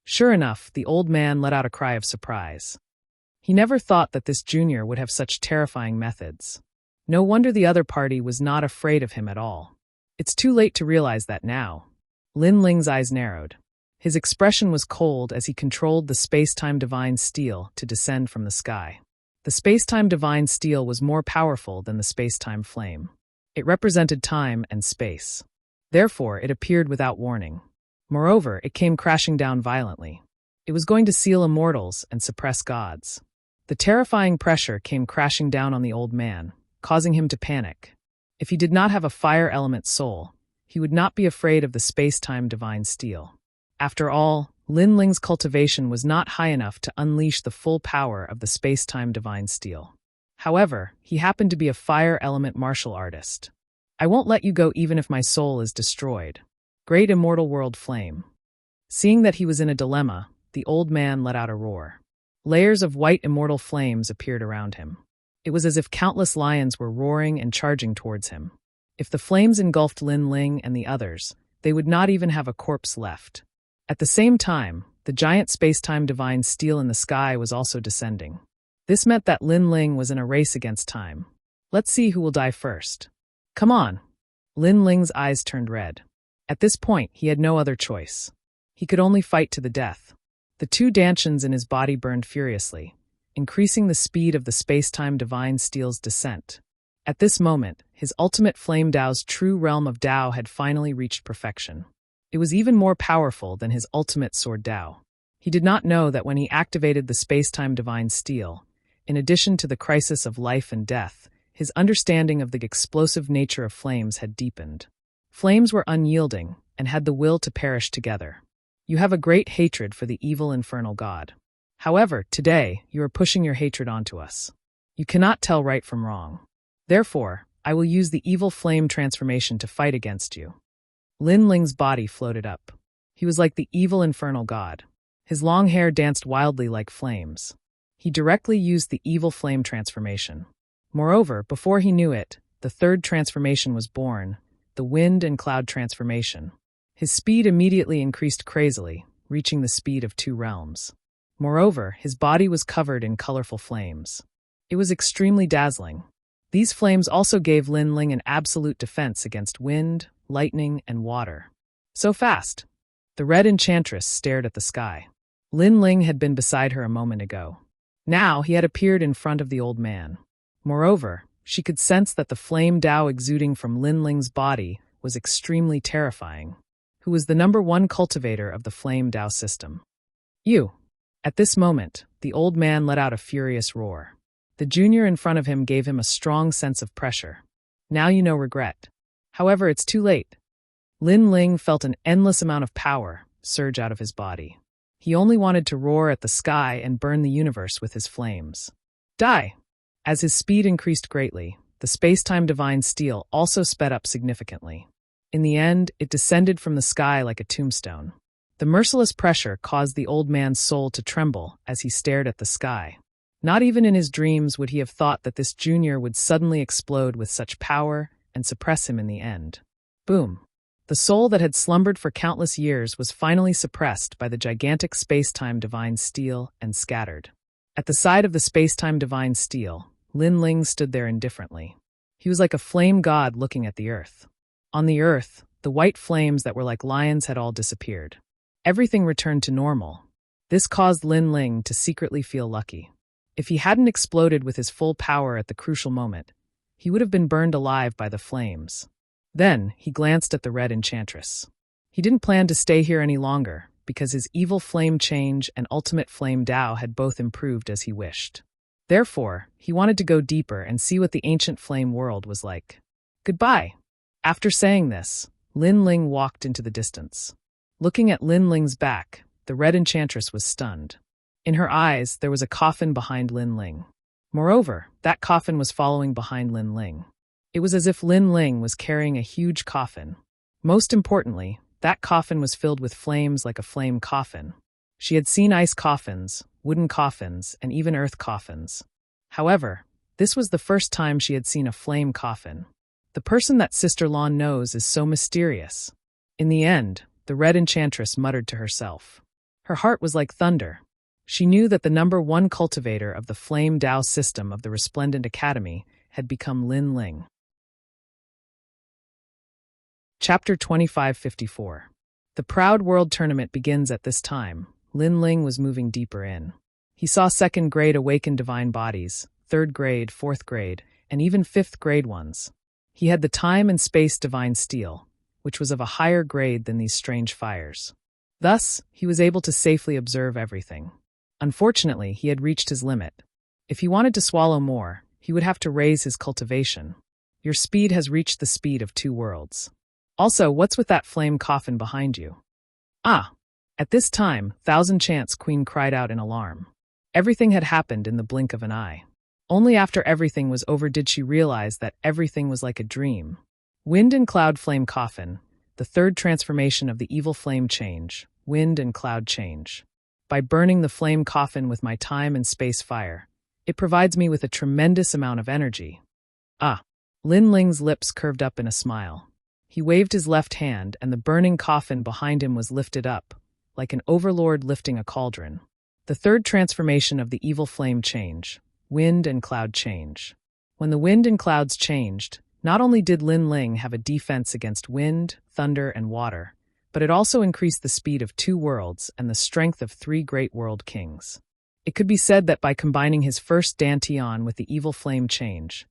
Speaker 1: Sure enough, the old man let out a cry of surprise. He never thought that this junior would have such terrifying methods. No wonder the other party was not afraid of him at all. It's too late to realize that now. Lin Ling's eyes narrowed. His expression was cold as he controlled the Spacetime Divine Steel to descend from the sky. The Spacetime Divine Steel was more powerful than the Spacetime Flame. It represented time and space. Therefore, it appeared without warning. Moreover, it came crashing down violently. It was going to seal immortals and suppress gods. The terrifying pressure came crashing down on the old man, causing him to panic. If he did not have a fire element soul, he would not be afraid of the Spacetime Divine Steel. After all, Lin Ling's cultivation was not high enough to unleash the full power of the Spacetime Divine Steel. However, he happened to be a fire element martial artist. I won't let you go even if my soul is destroyed. Great immortal world flame. Seeing that he was in a dilemma, the old man let out a roar. Layers of white immortal flames appeared around him. It was as if countless lions were roaring and charging towards him. If the flames engulfed Lin Ling and the others, they would not even have a corpse left. At the same time, the giant Spacetime Divine Steel in the sky was also descending. This meant that Lin Ling was in a race against time. Let's see who will die first. Come on. Lin Ling's eyes turned red. At this point, he had no other choice. He could only fight to the death. The two dantians in his body burned furiously, increasing the speed of the space-time divine steel's descent. At this moment, his ultimate flame Dao's true realm of Dao had finally reached perfection. It was even more powerful than his ultimate sword Dao. He did not know that when he activated the space-time divine steel, in addition to the crisis of life and death, his understanding of the explosive nature of flames had deepened. Flames were unyielding and had the will to perish together. You have a great hatred for the evil infernal god. However, today, you are pushing your hatred onto us. You cannot tell right from wrong. Therefore, I will use the evil flame transformation to fight against you. Lin Ling's body floated up. He was like the evil infernal god. His long hair danced wildly like flames. He directly used the evil flame transformation. Moreover, before he knew it, the third transformation was born, the wind and cloud transformation. His speed immediately increased crazily, reaching the speed of 2 realms. Moreover, his body was covered in colorful flames. It was extremely dazzling. These flames also gave Lin Ling an absolute defense against wind, lightning, and water. So fast! The red enchantress stared at the sky. Lin Ling had been beside her a moment ago. Now he had appeared in front of the old man. Moreover, she could sense that the flame Dao exuding from Lin Ling's body was extremely terrifying. Who was the #1 cultivator of the flame Dao system? You! At this moment, the old man let out a furious roar. The junior in front of him gave him a strong sense of pressure. Now you know regret. However, it's too late. Lin Ling felt an endless amount of power surge out of his body. He only wanted to roar at the sky and burn the universe with his flames. Die! As his speed increased greatly, the space-time divine steel also sped up significantly. In the end, it descended from the sky like a tombstone. The merciless pressure caused the old man's soul to tremble as he stared at the sky. Not even in his dreams would he have thought that this junior would suddenly explode with such power and suppress him in the end. Boom! The soul that had slumbered for countless years was finally suppressed by the gigantic space-time divine steel and scattered. At the side of the space-time divine steel, Lin Ling stood there indifferently. He was like a flame god looking at the earth. On the earth, the white flames that were like lions had all disappeared. Everything returned to normal. This caused Lin Ling to secretly feel lucky. If he hadn't exploded with his full power at the crucial moment, he would have been burned alive by the flames. Then, he glanced at the red enchantress. He didn't plan to stay here any longer, because his evil flame change and ultimate flame Dao had both improved as he wished. Therefore, he wanted to go deeper and see what the ancient flame world was like. Goodbye! After saying this, Lin Ling walked into the distance. Looking at Lin Ling's back, the red enchantress was stunned. In her eyes, there was a coffin behind Lin Ling. Moreover, that coffin was following behind Lin Ling. It was as if Lin Ling was carrying a huge coffin. Most importantly, that coffin was filled with flames like a flame coffin. She had seen ice coffins, wooden coffins, and even earth coffins. However, this was the first time she had seen a flame coffin. The person that Sister Lan knows is so mysterious. In the end, the red enchantress muttered to herself. Her heart was like thunder. She knew that the #1 cultivator of the flame Dao system of the Resplendent Academy had become Lin Ling. Chapter 2554. The Proud World Tournament begins at this time. Lin Ling was moving deeper in. He saw 2nd grade awakened divine bodies, 3rd grade, 4th grade, and even 5th grade ones. He had the time and space divine steel, which was of a higher grade than these strange fires. Thus, he was able to safely observe everything. Unfortunately, he had reached his limit. If he wanted to swallow more, he would have to raise his cultivation. Your speed has reached the speed of 2 worlds. Also, what's with that flame coffin behind you? Ah! At this time, Thousand Chance Queen cried out in alarm. Everything had happened in the blink of an eye. Only after everything was over did she realize that everything was like a dream. Wind and Cloud Flame Coffin, the 3rd transformation of the evil flame change, wind and cloud change. By burning the flame coffin with my time and space fire, it provides me with a tremendous amount of energy. Ah! Lin Ling's lips curved up in a smile. He waved his left hand and the burning coffin behind him was lifted up, like an overlord lifting a cauldron. The 3rd transformation of the evil flame change, wind and cloud change. When the wind and clouds changed, not only did Lin Ling have a defense against wind, thunder, and water, but it also increased the speed of 2 worlds and the strength of 3 great world kings. It could be said that by combining his first Dantian with the evil flame change,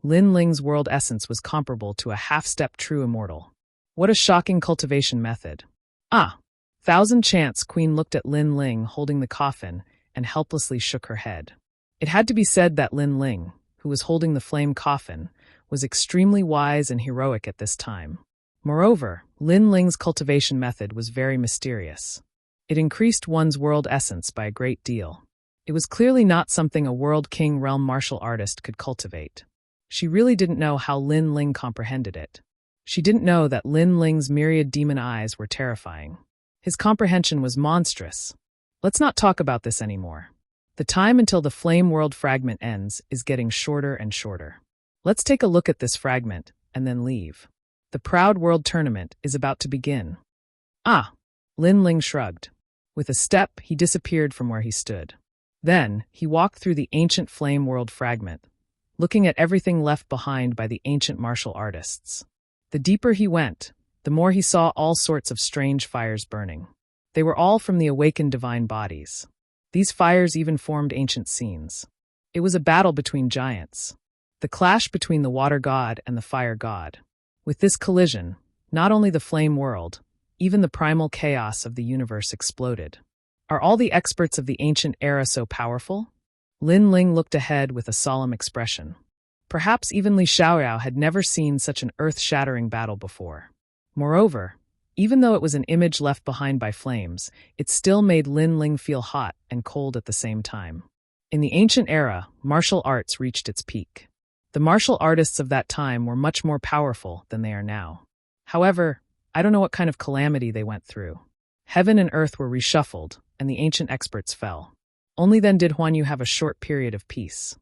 Speaker 1: Lin Ling's world essence was comparable to a half-step true immortal. What a shocking cultivation method. Ah! Thousand Chance Queen looked at Lin Ling holding the coffin and helplessly shook her head. It had to be said that Lin Ling, who was holding the flame coffin, was extremely wise and heroic at this time. Moreover, Lin Ling's cultivation method was very mysterious. It increased one's world essence by a great deal. It was clearly not something a World King realm martial artist could cultivate. She really didn't know how Lin Ling comprehended it. She didn't know that Lin Ling's myriad demon eyes were terrifying. His comprehension was monstrous. Let's not talk about this anymore. The time until the Flame World fragment ends is getting shorter and shorter. Let's take a look at this fragment and then leave. The Proud World Tournament is about to begin. Ah! Lin Ling shrugged. With a step, he disappeared from where he stood. Then, he walked through the ancient Flame World fragment, looking at everything left behind by the ancient martial artists. The deeper he went, the more he saw all sorts of strange fires burning. They were all from the awakened divine bodies. These fires even formed ancient scenes. It was a battle between giants. The clash between the water god and the fire god. With this collision, not only the flame world, even the primal chaos of the universe exploded. Are all the experts of the ancient era so powerful? Lin Ling looked ahead with a solemn expression. Perhaps even Li Xiaoyao had never seen such an earth-shattering battle before. Moreover, even though it was an image left behind by flames, it still made Lin Ling feel hot and cold at the same time. In the ancient era, martial arts reached its peak. The martial artists of that time were much more powerful than they are now. However, I don't know what kind of calamity they went through. Heaven and earth were reshuffled, and the ancient experts fell. Only then did Huan Yu have a short period of peace.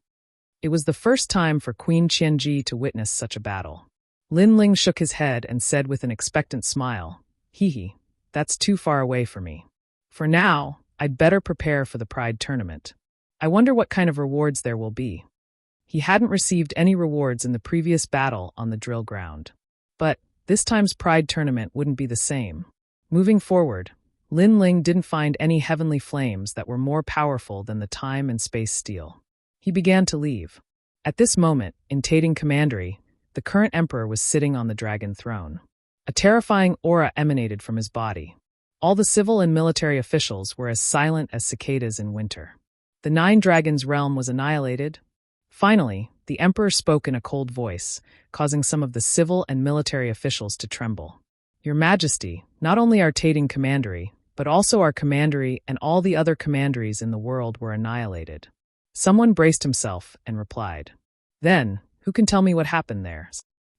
Speaker 1: It was the first time for Queen Qianji to witness such a battle. Lin Ling shook his head and said with an expectant smile, "Hee, that's too far away for me. For now, I'd better prepare for the Pride Tournament. I wonder what kind of rewards there will be." He hadn't received any rewards in the previous battle on the drill ground. But this time's Pride Tournament wouldn't be the same. Moving forward, Lin Ling didn't find any heavenly flames that were more powerful than the time and space steel. He began to leave. At this moment, in Tating Commandery, the current emperor was sitting on the dragon throne. A terrifying aura emanated from his body. All the civil and military officials were as silent as cicadas in winter. The 9 Dragons realm was annihilated. Finally, the emperor spoke in a cold voice, causing some of the civil and military officials to tremble. "Your Majesty, not only our Tating Commandery, but also our commandery and all the other commanderies in the world were annihilated." Someone braced himself and replied, "Then, who can tell me what happened there?"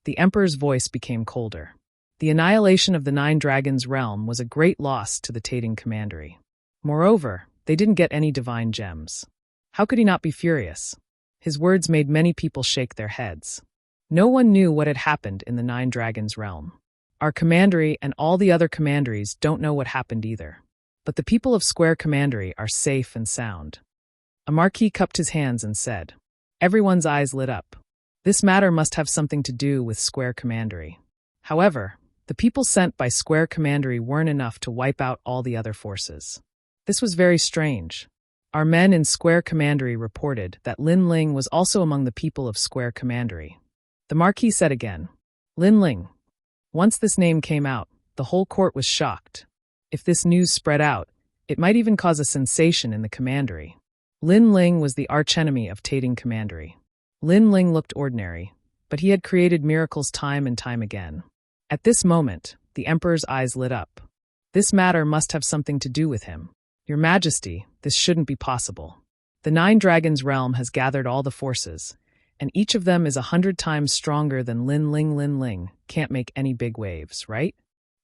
Speaker 1: The emperor's voice became colder. The annihilation of the 9 Dragons realm was a great loss to the Tating Commandery. Moreover, they didn't get any divine gems. How could he not be furious? His words made many people shake their heads. No one knew what had happened in the 9 Dragons realm. Our commandery and all the other commanderies don't know what happened either. But the people of Square Commandery are safe and sound. A marquis cupped his hands and said. Everyone's eyes lit up. This matter must have something to do with Square Commandery. However, the people sent by Square Commandery weren't enough to wipe out all the other forces. This was very strange. Our men in Square Commandery reported that Lin Ling was also among the people of Square Commandery. The marquis said again, Lin Ling. Once this name came out, the whole court was shocked. If this news spread out, it might even cause a sensation in the commandery. Lin Ling was the archenemy of Tating Commandery. Lin Ling looked ordinary, but he had created miracles time and time again. At this moment, the emperor's eyes lit up. This matter must have something to do with him. Your Majesty, this shouldn't be possible. The 9 Dragons realm has gathered all the forces, and each of them is 100 times stronger than Lin Ling. Lin Ling can't make any big waves, right?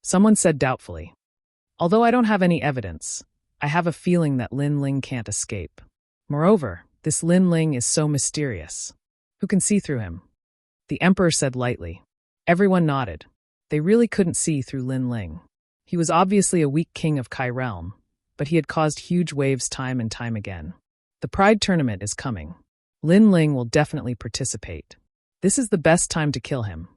Speaker 1: Someone said doubtfully. Although I don't have any evidence, I have a feeling that Lin Ling can't escape. Moreover, this Lin Ling is so mysterious. Who can see through him? The emperor said lightly. Everyone nodded. They really couldn't see through Lin Ling. He was obviously a weak king of Kai realm, but he had caused huge waves time and time again. The Pride Tournament is coming. Lin Ling will definitely participate. This is the best time to kill him,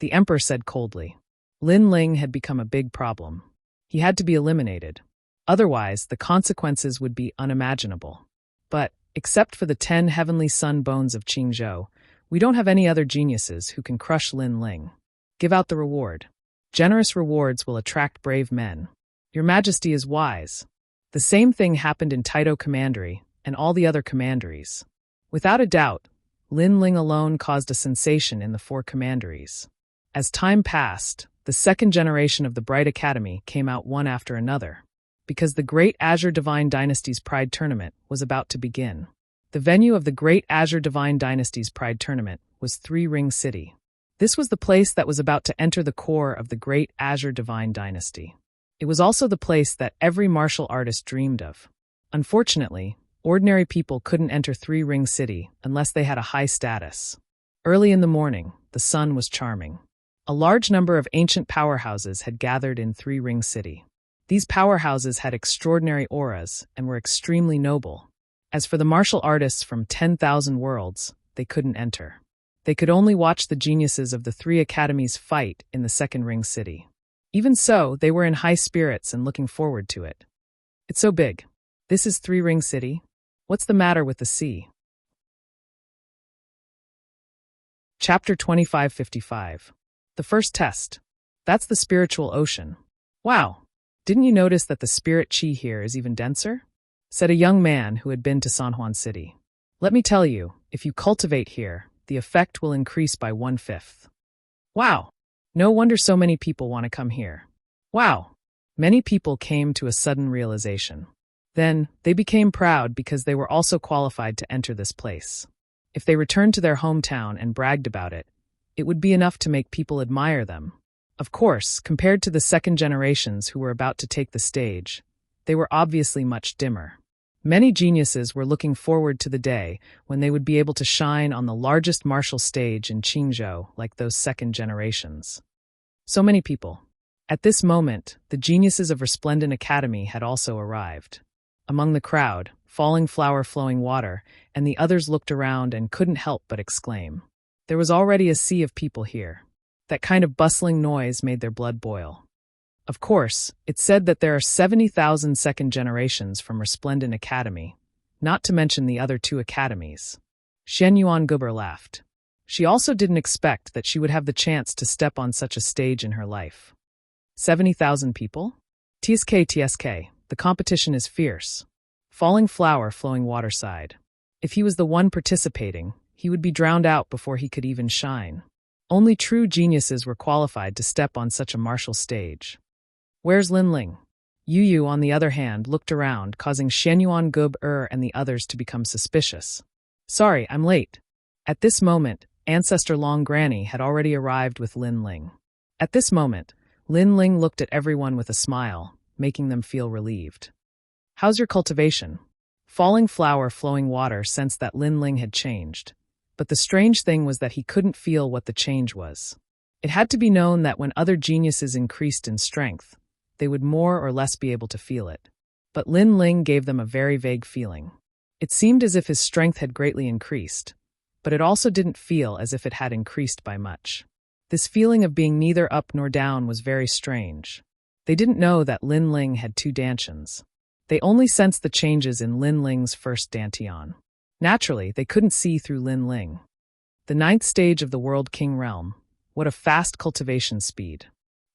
Speaker 1: the emperor said coldly. Lin Ling had become a big problem. He had to be eliminated. Otherwise, the consequences would be unimaginable. But, except for the 10 heavenly sun bones of Qingzhou, we don't have any other geniuses who can crush Lin Ling. Give out the reward. Generous rewards will attract brave men. Your Majesty is wise. The same thing happened in Taito Commandery and all the other commanderies. Without a doubt, Lin Ling alone caused a sensation in the 4 commanderies. As time passed, the second generation of the Bright Academy came out one after another, because the Great Azure Divine Dynasty's Pride Tournament was about to begin. The venue of the Great Azure Divine Dynasty's Pride Tournament was Three Ring City. This was the place that was about to enter the core of the Great Azure Divine Dynasty. It was also the place that every martial artist dreamed of. Unfortunately, ordinary people couldn't enter Three Ring City unless they had a high status. Early in the morning, the sun was charming. A large number of ancient powerhouses had gathered in Three Ring City. These powerhouses had extraordinary auras and were extremely noble. As for the martial artists from 10,000 worlds, they couldn't enter. They could only watch the geniuses of the 3 academies fight in the Second Ring City. Even so, they were in high spirits and looking forward to it. It's so big. This is Three Ring City? What's the matter with the sea? Chapter 2555. The first test. That's the spiritual ocean. Wow, didn't you notice that the spirit chi here is even denser? Said a young man who had been to San Juan City. Let me tell you, if you cultivate here, the effect will increase by 1/5. Wow, no wonder so many people want to come here. Wow, many people came to a sudden realization. Then, they became proud because they were also qualified to enter this place. If they returned to their hometown and bragged about it, it would be enough to make people admire them. Of course, compared to the second generations who were about to take the stage, they were obviously much dimmer. Many geniuses were looking forward to the day when they would be able to shine on the largest martial stage in Qingzhou like those second generations. So many people. At this moment, the geniuses of Resplendent Academy had also arrived. Among the crowd, Falling Flower Flowing Water, and the others looked around and couldn't help but exclaim. There was already a sea of people here. That kind of bustling noise made their blood boil. Of course, it said that there are 70,000 second generations from Resplendent Academy, not to mention the other 2 academies. Shen Yuan Guber laughed. She also didn't expect that she would have the chance to step on such a stage in her life. 70,000 people? TSK, the competition is fierce. Falling Flower Flowing Water sighed. If he was the one participating, he would be drowned out before he could even shine. Only true geniuses were qualified to step on such a martial stage. Where's Lin Ling? Yu Yu, on the other hand, looked around, causing Shenyuan Gub and the others to become suspicious. Sorry, I'm late. At this moment, Ancestor Long Granny had already arrived with Lin Ling. At this moment, Lin Ling looked at everyone with a smile, making them feel relieved. How's your cultivation? Falling Flower Flowing Water sensed that Lin Ling had changed. But the strange thing was that he couldn't feel what the change was. It had to be known that when other geniuses increased in strength, they would more or less be able to feel it. But Lin Ling gave them a very vague feeling. It seemed as if his strength had greatly increased, but it also didn't feel as if it had increased by much. This feeling of being neither up nor down was very strange. They didn't know that Lin Ling had 2 dantians. They only sensed the changes in Lin Ling's first dantian. Naturally, they couldn't see through Lin Ling. The 9th stage of the World King realm. What a fast cultivation speed.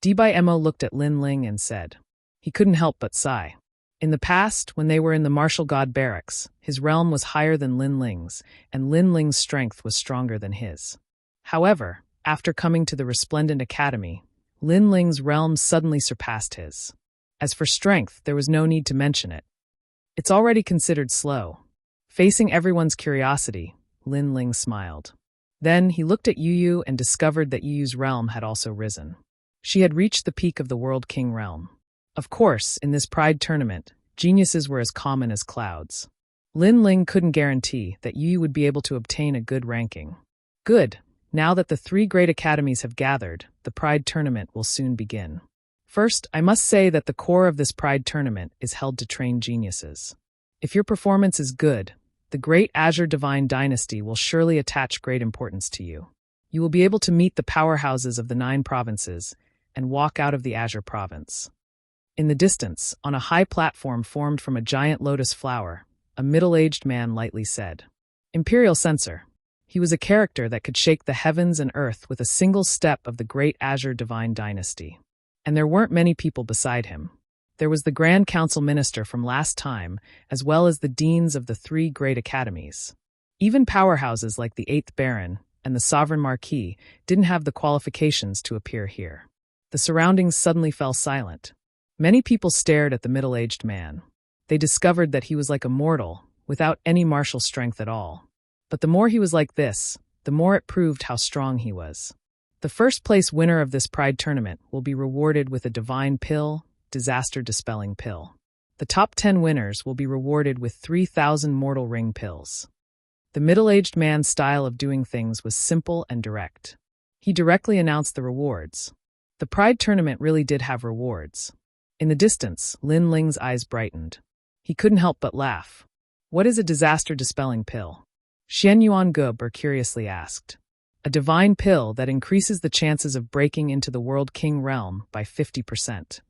Speaker 1: Mo looked at Lin Ling and said. He couldn't help but sigh. In the past, when they were in the martial god barracks, his realm was higher than Lin Ling's, and Lin Ling's strength was stronger than his. However, after coming to the Resplendent Academy, Lin Ling's realm suddenly surpassed his. As for strength, there was no need to mention it. It's already considered slow. Facing everyone's curiosity, Lin Ling smiled. Then he looked at Yu Yu and discovered that Yu Yu's realm had also risen. She had reached the peak of the World King realm. Of course, in this Pride tournament, geniuses were as common as clouds. Lin Ling couldn't guarantee that Yu Yu would be able to obtain a good ranking. Good. Now that the 3 great academies have gathered, the Pride tournament will soon begin. First, I must say that the core of this Pride tournament is held to train geniuses. If your performance is good, The great Azure Divine Dynasty will surely attach great importance to you. You will be able to meet the powerhouses of the 9 provinces and walk out of the Azure province. In the distance, on a high platform formed from a giant lotus flower, a middle-aged man lightly said, "Imperial Censor." He was a character that could shake the heavens and earth with a single step of the great Azure Divine Dynasty. And there weren't many people beside him. There was the Grand Council Minister from last time, as well as the deans of the 3 great academies. Even powerhouses like the 8th Baron and the Sovereign Marquis didn't have the qualifications to appear here. The surroundings suddenly fell silent. Many people stared at the middle-aged man. They discovered that he was like a mortal, without any martial strength at all. But the more he was like this, the more it proved how strong he was. The first-place winner of this Pride tournament will be rewarded with a divine pill, disaster-dispelling pill. The top 10 winners will be rewarded with 3,000 mortal ring pills. The middle-aged man's style of doing things was simple and direct. He directly announced the rewards. The Pride tournament really did have rewards. In the distance, Lin Ling's eyes brightened. He couldn't help but laugh. "What is a disaster-dispelling pill?" Xian Yuan Guber curiously asked. "A divine pill that increases the chances of breaking into the World King realm by 50%.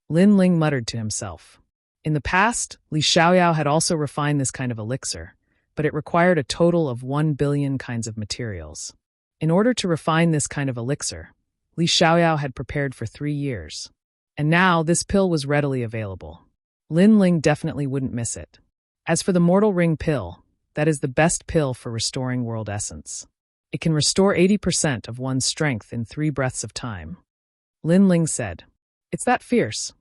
Speaker 1: Lin Ling muttered to himself. In the past, Li Xiaoyao had also refined this kind of elixir, but it required a total of 1 billion kinds of materials. In order to refine this kind of elixir, Li Xiaoyao had prepared for 3 years. And now this pill was readily available. Lin Ling definitely wouldn't miss it. As for the Mortal Ring pill, that is the best pill for restoring world essence. It can restore 80% of one's strength in 3 breaths of time. Lin Ling said, "It's that fierce."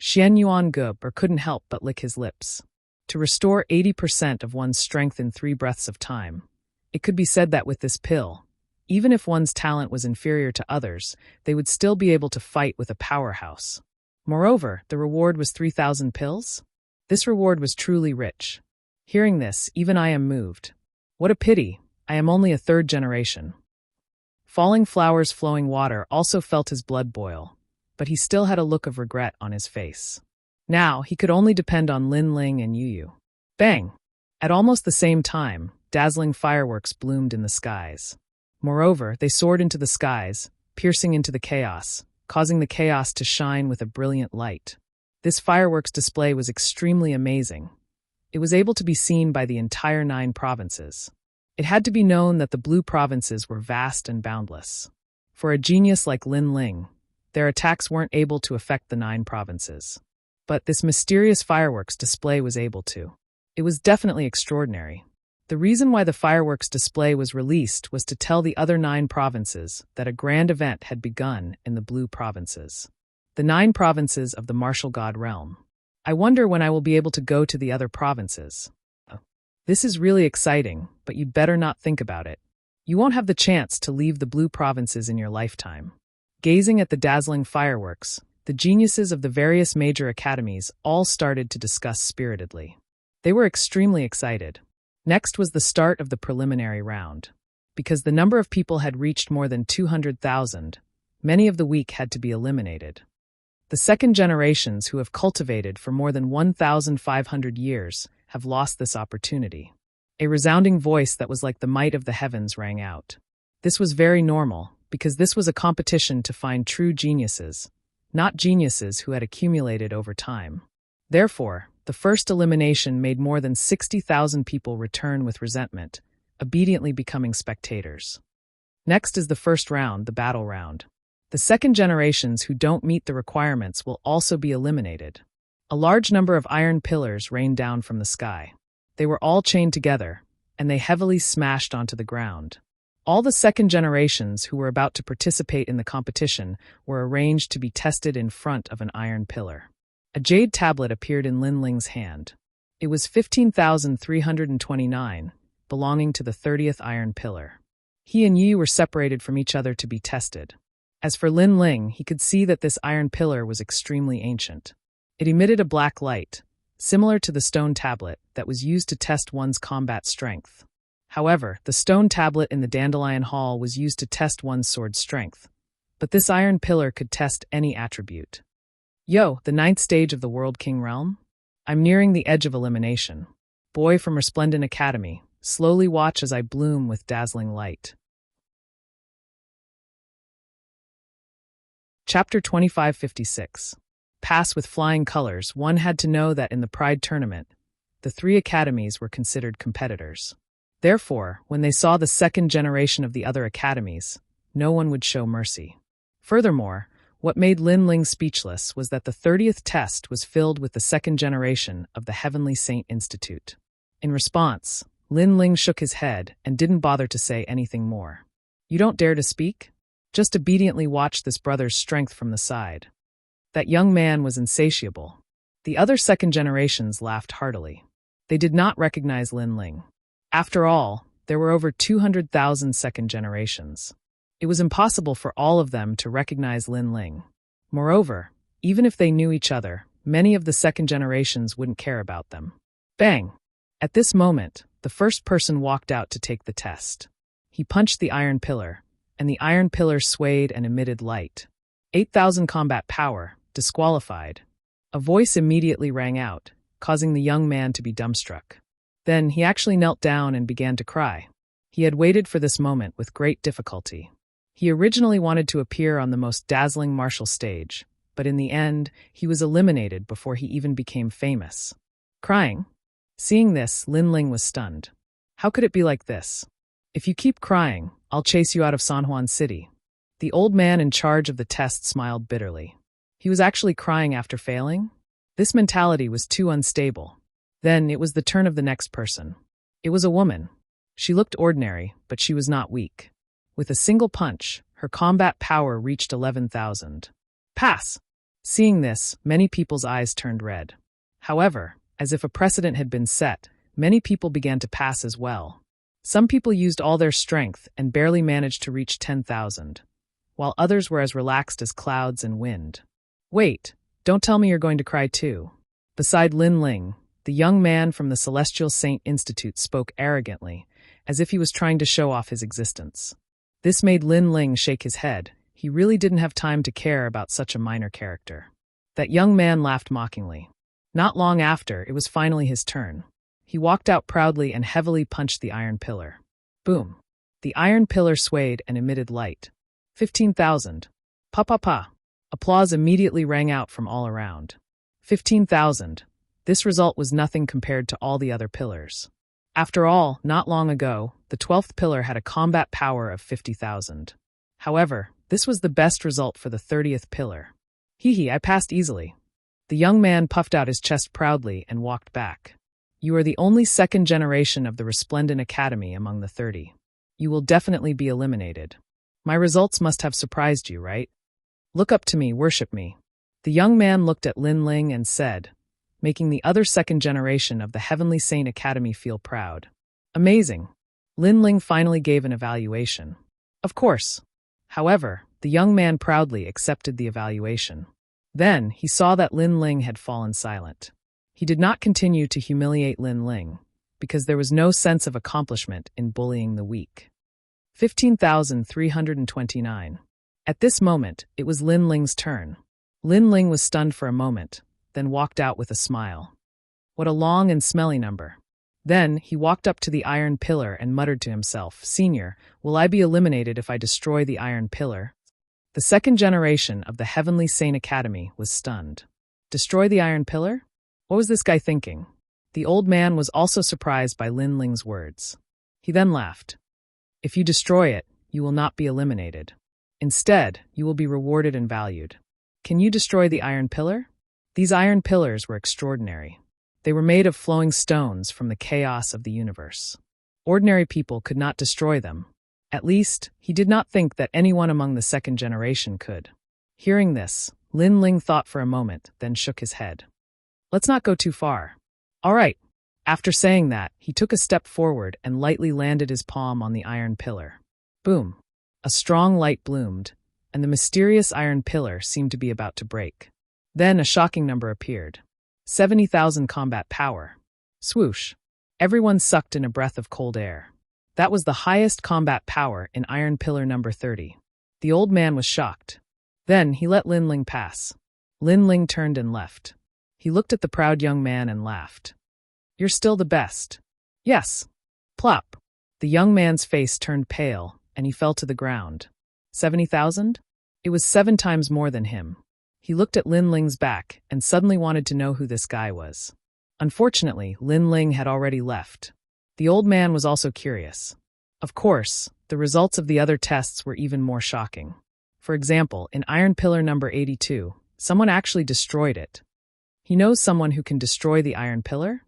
Speaker 1: Xian Yuan Guber couldn't help but lick his lips. To restore 80% of one's strength in 3 breaths of time. It could be said that with this pill, even if one's talent was inferior to others, they would still be able to fight with a powerhouse. Moreover, the reward was 3,000 pills? This reward was truly rich. Hearing this, even I am moved. What a pity, I am only a 3rd generation. Falling Flowers Flowing Water also felt his blood boil, but he still had a look of regret on his face. Now, he could only depend on Lin Ling and Yu. Bang! At almost the same time, dazzling fireworks bloomed in the skies. Moreover, they soared into the skies, piercing into the chaos, causing the chaos to shine with a brilliant light. This fireworks display was extremely amazing. It was able to be seen by the entire 9 provinces. It had to be known that the blue provinces were vast and boundless. For a genius like Lin Ling, their attacks weren't able to affect the 9 provinces. But this mysterious fireworks display was able to. It was definitely extraordinary. The reason why the fireworks display was released was to tell the other 9 provinces that a grand event had begun in the blue provinces. The 9 provinces of the martial god realm. I wonder when I will be able to go to the other provinces. This is really exciting, but you'd better not think about it. You won't have the chance to leave the blue provinces in your lifetime. Gazing at the dazzling fireworks, the geniuses of the various major academies all started to discuss spiritedly. They were extremely excited. Next was the start of the preliminary round. Because the number of people had reached more than 200,000, many of the weak had to be eliminated. The 2nd generations who have cultivated for more than 1,500 years have lost this opportunity. A resounding voice that was like the might of the heavens rang out. This was very normal, because this was a competition to find true geniuses, not geniuses who had accumulated over time. Therefore, the first elimination made more than 60,000 people return with resentment, obediently becoming spectators. Next is the first round, the battle round. The 2nd generations who don't meet the requirements will also be eliminated. A large number of iron pillars rained down from the sky. They were all chained together, and they heavily smashed onto the ground. All the 2nd generations who were about to participate in the competition were arranged to be tested in front of an iron pillar. A jade tablet appeared in Lin Ling's hand. It was 15,329, belonging to the 30th iron pillar. He and Yi were separated from each other to be tested. As for Lin Ling, he could see that this iron pillar was extremely ancient. It emitted a black light, similar to the stone tablet that was used to test one's combat strength. However, the stone tablet in the Dandelion Hall was used to test one's sword strength. But this iron pillar could test any attribute. Yo, the 9th stage of the World King realm? I'm nearing the edge of elimination. boy from Resplendent Academy, slowly watch as I bloom with dazzling light. Chapter 2556. Pass with flying colors. One had to know that in the Pride tournament, the three academies were considered competitors. Therefore, when they saw the second generation of the other academies, no one would show mercy. Furthermore, what made Lin Ling speechless was that the 30th test was filled with the second generation of the Heavenly Saint Institute. In response, Lin Ling shook his head and didn't bother to say anything more. You don't dare to speak? Just obediently watched this brother's strength from the side. That young man was insatiable. The other second generations laughed heartily. They did not recognize Lin Ling. After all, there were over 200,000 second generations. It was impossible for all of them to recognize Lin Ling. Moreover, even if they knew each other, many of the second generations wouldn't care about them. Bang! At this moment, the first person walked out to take the test. He punched the iron pillar, and the iron pillar swayed and emitted light. 8,000 combat power, disqualified. A voice immediately rang out, causing the young man to be dumbstruck. Then he actually knelt down and began to cry. He had waited for this moment with great difficulty. He originally wanted to appear on the most dazzling martial stage, but in the end, he was eliminated before he even became famous. Crying? Seeing this, Lin Ling was stunned. How could it be like this? If you keep crying, I'll chase you out of San Juan City. The old man in charge of the test smiled bitterly. He was actually crying after failing? This mentality was too unstable. Then it was the turn of the next person. It was a woman. She looked ordinary, but she was not weak. With a single punch, her combat power reached 11,000. Pass! Seeing this, many people's eyes turned red. However, as if a precedent had been set, many people began to pass as well. Some people used all their strength and barely managed to reach 10,000, while others were as relaxed as clouds and wind. Wait, don't tell me you're going to cry too. Beside Lin Ling, the young man from the Celestial Saint Institute spoke arrogantly, as if he was trying to show off his existence. This made Lin Ling shake his head. He really didn't have time to care about such a minor character. That young man laughed mockingly. Not long after, it was finally his turn. He walked out proudly and heavily punched the iron pillar. Boom! The iron pillar swayed and emitted light. 15,000. Pa pa pa. Applause immediately rang out from all around. 15,000. This result was nothing compared to all the other pillars. After all, not long ago, the 12th pillar had a combat power of 50,000. However, this was the best result for the 30th pillar. Hee, I passed easily. The young man puffed out his chest proudly and walked back. You are the only second generation of the Resplendent Academy among the 30. You will definitely be eliminated. My results must have surprised you, right? Look up to me, worship me. The young man looked at Lin Ling and said, making the other second generation of the Heavenly Saint Academy feel proud. Amazing. Lin Ling finally gave an evaluation. Of course. However, the young man proudly accepted the evaluation. Then he saw that Lin Ling had fallen silent. He did not continue to humiliate Lin Ling, because there was no sense of accomplishment in bullying the weak. 15,329. At this moment, it was Lin Ling's turn. Lin Ling was stunned for a moment, then walked out with a smile. What a long and smelly number. Then he walked up to the iron pillar and muttered to himself, Senior, will I be eliminated if I destroy the iron pillar? The second generation of the Heavenly Saint Academy was stunned. Destroy the iron pillar? What was this guy thinking? The old man was also surprised by Lin Ling's words. He then laughed. If you destroy it, you will not be eliminated. Instead, you will be rewarded and valued. Can you destroy the iron pillar? These iron pillars were extraordinary. They were made of flowing stones from the chaos of the universe. Ordinary people could not destroy them. At least, he did not think that anyone among the second generation could. Hearing this, Lin Ling thought for a moment, then shook his head. Let's not go too far. All right. After saying that, he took a step forward and lightly landed his palm on the iron pillar. Boom. A strong light bloomed, and the mysterious iron pillar seemed to be about to break. Then a shocking number appeared. 70,000 combat power. Swoosh. Everyone sucked in a breath of cold air. That was the highest combat power in iron pillar number 30. The old man was shocked. Then he let Lin Ling pass. Lin Ling turned and left. He looked at the proud young man and laughed. You're still the best. Yes. Plop. The young man's face turned pale, and he fell to the ground. 70,000? It was 7 times more than him. He looked at Lin Ling's back and suddenly wanted to know who this guy was. Unfortunately, Lin Ling had already left. The old man was also curious. Of course, the results of the other tests were even more shocking. For example, in iron pillar number 82, someone actually destroyed it. He knows someone who can destroy the iron pillar?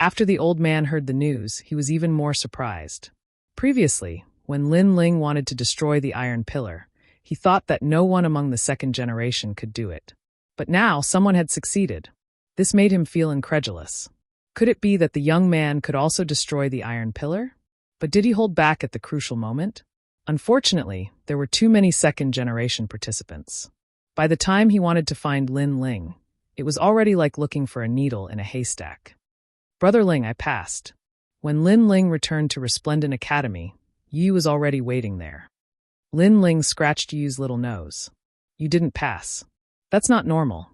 Speaker 1: After the old man heard the news, he was even more surprised. Previously, when Lin Ling wanted to destroy the iron pillar, he thought that no one among the second generation could do it. But now someone had succeeded. This made him feel incredulous. Could it be that the young man could also destroy the iron pillar? But did he hold back at the crucial moment? Unfortunately, there were too many second-generation participants. By the time he wanted to find Lin Ling, it was already like looking for a needle in a haystack. Brother Ling, I passed. When Lin Ling returned to Resplendent Academy, Yi was already waiting there. Lin Ling scratched Yi's little nose. You didn't pass. That's not normal.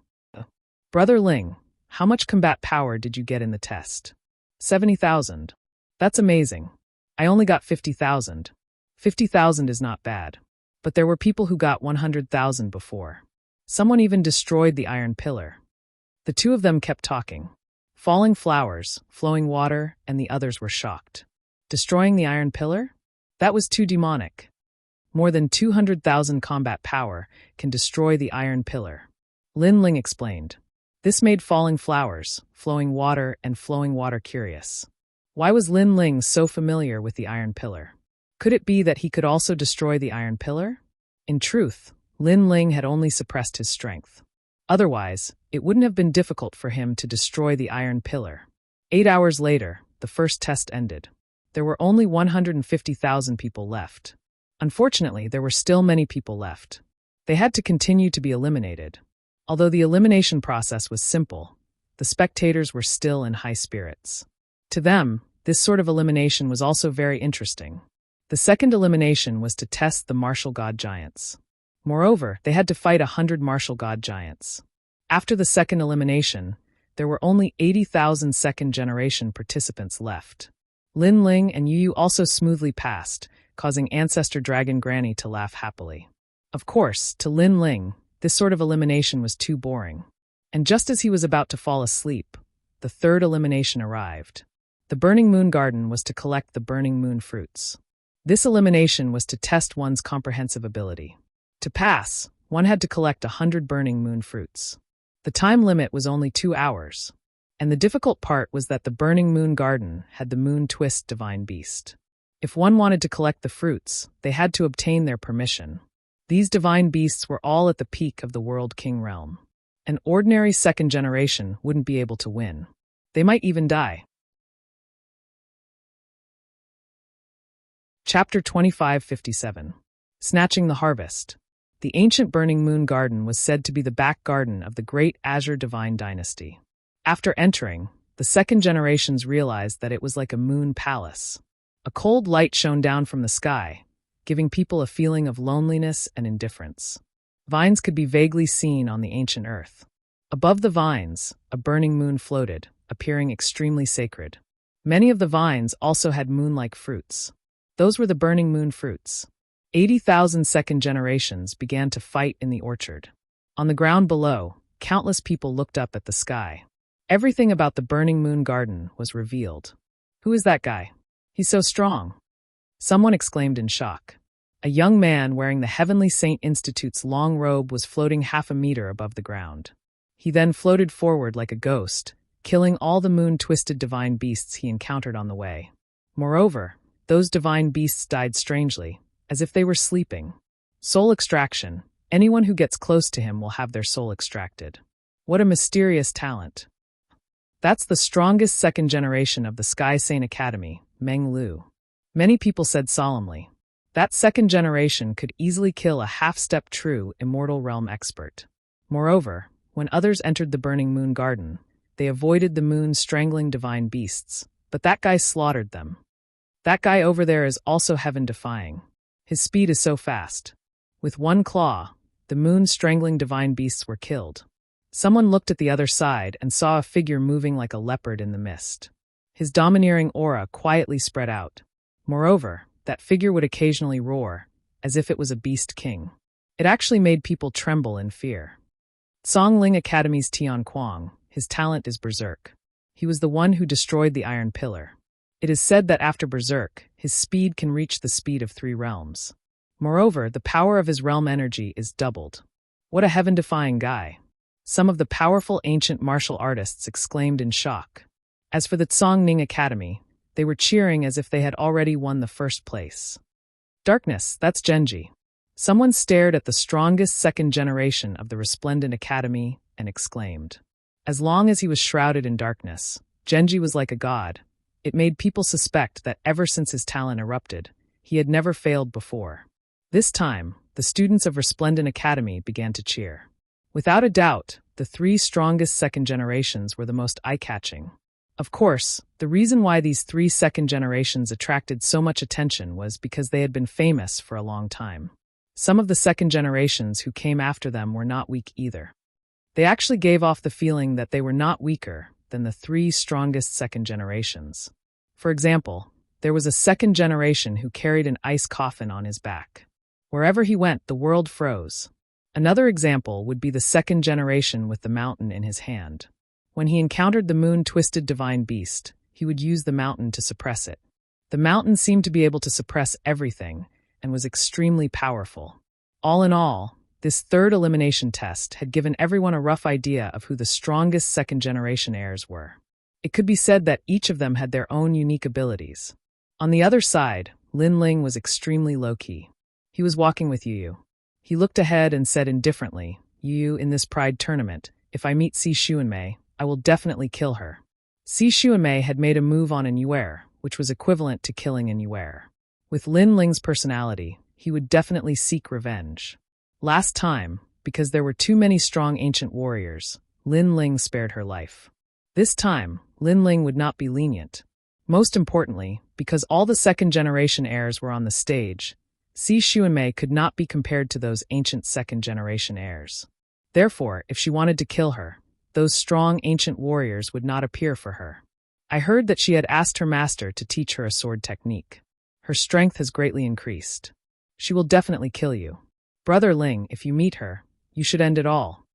Speaker 1: Brother Ling, how much combat power did you get in the test? 70,000. That's amazing. I only got 50,000. 50,000 is not bad. But there were people who got 100,000 before. Someone even destroyed the iron pillar. The two of them kept talking. Falling flowers, flowing water, and the others were shocked. Destroying the iron pillar? That was too demonic. More than 200,000 combat power can destroy the iron pillar. Lin Ling explained. This made falling flowers, flowing water, and flowing water curious. Why was Lin Ling so familiar with the iron pillar? Could it be that he could also destroy the iron pillar? In truth, Lin Ling had only suppressed his strength. Otherwise, it wouldn't have been difficult for him to destroy the iron pillar. 8 hours later, the first test ended. There were only 150,000 people left. Unfortunately, there were still many people left. They had to continue to be eliminated. Although the elimination process was simple, the spectators were still in high spirits. To them, this sort of elimination was also very interesting. The second elimination was to test the martial god giants. Moreover, they had to fight 100 martial god giants. After the second elimination, there were only 80,000 second-generation participants left. Lin Ling and Yu also smoothly passed, causing Ancestor Dragon Granny to laugh happily. Of course, to Lin Ling, this sort of elimination was too boring. And just as he was about to fall asleep, the third elimination arrived. The Burning Moon Garden was to collect the Burning Moon fruits. This elimination was to test one's comprehensive ability. To pass, one had to collect 100 Burning Moon fruits. The time limit was only 2 hours. And the difficult part was that the Burning Moon Garden had the Moon Twist Divine Beast. If one wanted to collect the fruits, they had to obtain their permission. These divine beasts were all at the peak of the World King realm. An ordinary second generation wouldn't be able to win. They might even die. Chapter 2557. Snatching the Harvest. The ancient Burning Moon Garden was said to be the back garden of the great Azure Divine Dynasty. After entering, the second generations realized that it was like a moon palace. A cold light shone down from the sky, giving people a feeling of loneliness and indifference. Vines could be vaguely seen on the ancient earth. Above the vines, a burning moon floated, appearing extremely sacred. Many of the vines also had moon-like fruits. Those were the burning moon fruits. 80,000 second generations began to fight in the orchard. On the ground below, countless people looked up at the sky. Everything about the Burning Moon Garden was revealed. Who is that guy? He's so strong. Someone exclaimed in shock. A young man wearing the Heavenly Saint Institute's long robe was floating 0.5 meter above the ground. He then floated forward like a ghost, killing all the moon-twisted divine beasts he encountered on the way. Moreover, those divine beasts died strangely, as if they were sleeping. Soul extraction. Anyone who gets close to him will have their soul extracted. What a mysterious talent. That's the strongest second generation of the Sky Saint Academy, Meng Lu. Many people said solemnly. That second generation could easily kill a half-step true immortal realm expert. Moreover, when others entered the Burning Moon Garden, they avoided the moon's strangling divine beasts, but that guy slaughtered them. That guy over there is also heaven-defying. His speed is so fast. With one claw, the moon's strangling divine beasts were killed. Someone looked at the other side and saw a figure moving like a leopard in the mist. His domineering aura quietly spread out. Moreover, that figure would occasionally roar, as if it was a beast king. It actually made people tremble in fear. Songling Academy's Tian Kuang, his talent is Berserk. He was the one who destroyed the Iron Pillar. It is said that after Berserk, his speed can reach the speed of 3 realms. Moreover, the power of his realm energy is doubled. What a heaven-defying guy. Some of the powerful ancient martial artists exclaimed in shock. As for the Tsongning Academy, they were cheering as if they had already won the first place. Darkness, that's Genji. Someone stared at the strongest second generation of the resplendent academy and exclaimed. As long as he was shrouded in darkness, Genji was like a god. It made people suspect that ever since his talent erupted, he had never failed before. This time, the students of Resplendent Academy began to cheer. Without a doubt, the 3 strongest second generations were the most eye-catching. Of course, the reason why these 3 second generations attracted so much attention was because they had been famous for a long time. Some of the second generations who came after them were not weak either. They actually gave off the feeling that they were not weaker than the 3 strongest second generations. For example, there was a second generation who carried an ice coffin on his back. Wherever he went, the world froze. Another example would be the second generation with the mountain in his hand. When he encountered the moon-twisted divine beast, he would use the mountain to suppress it. The mountain seemed to be able to suppress everything and was extremely powerful. All in all, this third elimination test had given everyone a rough idea of who the strongest second-generation heirs were. It could be said that each of them had their own unique abilities. On the other side, Lin Ling was extremely low-key. He was walking with Yu. He looked ahead and said indifferently, "Yu, in this Pride tournament, if I meet Si Xuanmei, I will definitely kill her." Si Xuanmei had made a move on an Yuer, which was equivalent to killing an Yuer. With Lin Ling's personality, he would definitely seek revenge. Last time, because there were too many strong ancient warriors, Lin Ling spared her life. This time, Lin Ling would not be lenient. Most importantly, because all the second-generation heirs were on the stage, Si Xuanmei could not be compared to those ancient second-generation heirs. Therefore, if she wanted to kill her, those strong ancient warriors would not appear for her. I heard that she had asked her master to teach her a sword technique. Her strength has greatly increased. She will definitely kill you. Brother Ling, if you meet her, you should end it all.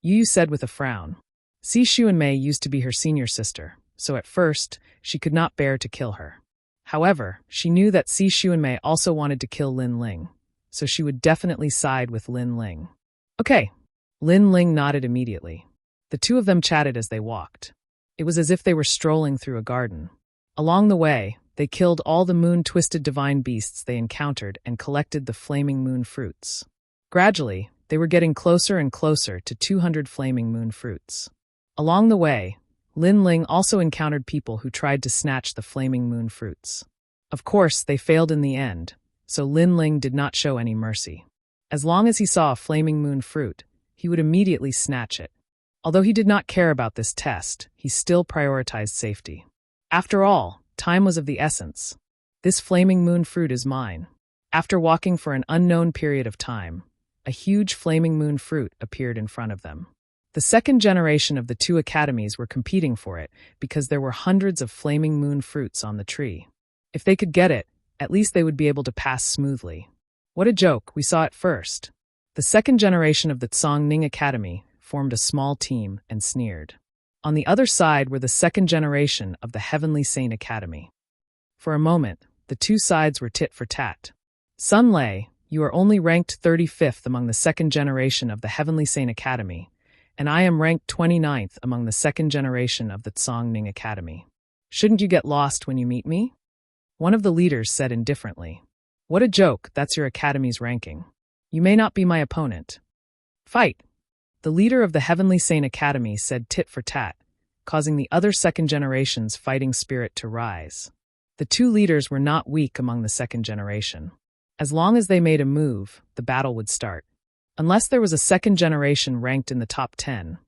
Speaker 1: Yu said with a frown. Si Xuanmei used to be her senior sister, so at first, she could not bear to kill her. However, she knew that Si Xuanmei also wanted to kill Lin Ling, so she would definitely side with Lin Ling. Okay. Lin Ling nodded immediately. The two of them chatted as they walked. It was as if they were strolling through a garden. Along the way, they killed all the moon-twisted divine beasts they encountered and collected the flaming moon fruits. Gradually, they were getting closer and closer to 200 flaming moon fruits. Along the way, Lin Ling also encountered people who tried to snatch the flaming moon fruits. Of course, they failed in the end, so Lin Ling did not show any mercy. As long as he saw a flaming moon fruit, he would immediately snatch it. Although he did not care about this test, he still prioritized safety. After all, time was of the essence. This flaming moon fruit is mine. After walking for an unknown period of time, a huge flaming moon fruit appeared in front of them. The second generation of the 2 academies were competing for it because there were hundreds of flaming moon fruits on the tree. If they could get it, at least they would be able to pass smoothly. What a joke, we saw it first. The second generation of the Tsongning Academy formed a small team and sneered. On the other side were the second generation of the Heavenly Saint Academy. For a moment, the 2 sides were tit for tat. Sun Lei, you are only ranked 35th among the second generation of the Heavenly Saint Academy, and I am ranked 29th among the second generation of the Tsongning Academy. Shouldn't you get lost when you meet me? One of the leaders said indifferently. What a joke, that's your academy's ranking. You may not be my opponent. Fight! The leader of the Heavenly Saint Academy said tit for tat, causing the other second generation's fighting spirit to rise. The 2 leaders were not weak among the second generation. As long as they made a move, the battle would start. Unless there was a second generation ranked in the top 10,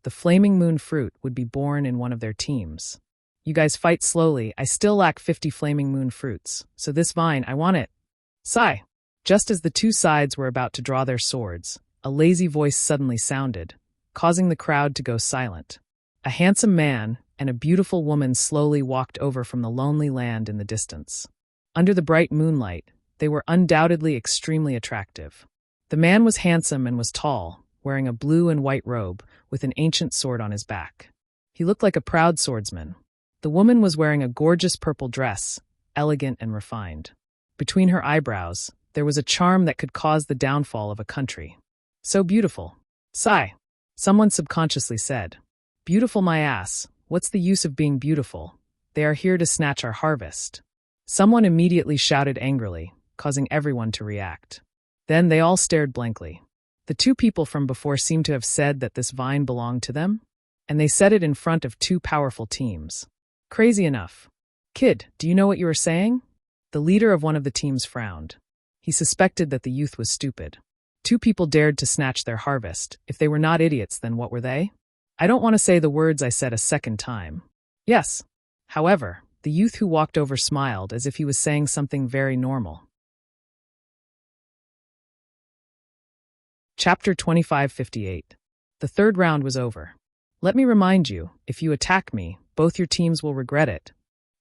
Speaker 1: the flaming moon fruit would be born in one of their teams. You guys fight slowly, I still lack 50 flaming moon fruits, so this vine, I want it. Sigh. Just as the 2 sides were about to draw their swords, a lazy voice suddenly sounded, causing the crowd to go silent. A handsome man, and a beautiful woman slowly walked over from the lonely land in the distance. Under the bright moonlight, they were undoubtedly extremely attractive. The man was handsome and was tall, wearing a blue and white robe with an ancient sword on his back. He looked like a proud swordsman. The woman was wearing a gorgeous purple dress, elegant and refined. Between her eyebrows, there was a charm that could cause the downfall of a country. So beautiful. Sigh. Someone subconsciously said. Beautiful my ass, what's the use of being beautiful? They are here to snatch our harvest. Someone immediately shouted angrily, causing everyone to react. Then they all stared blankly. The two people from before seemed to have said that this vine belonged to them, and they said it in front of two powerful teams. Crazy enough. Kid, do you know what you are saying? The leader of one of the teams frowned. He suspected that the youth was stupid. Two people dared to snatch their harvest. If they were not idiots, then what were they? I don't want to say the words I said a second time. Yes. However, the youth who walked over smiled as if he was saying something very normal. Chapter 2558. The third round was over. Let me remind you, if you attack me, both your teams will regret it.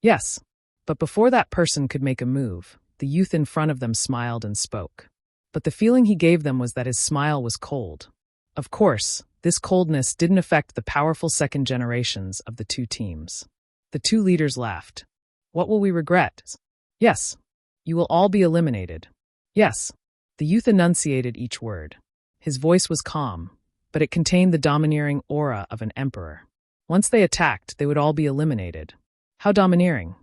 Speaker 1: Yes. But before that person could make a move, the youth in front of them smiled and spoke. But the feeling he gave them was that his smile was cold. Of course, this coldness didn't affect the powerful second generations of the two teams. The two leaders laughed. What will we regret? Yes. You will all be eliminated. Yes. The youth enunciated each word. His voice was calm, but it contained the domineering aura of an emperor. Once they attacked, they would all be eliminated. How domineering.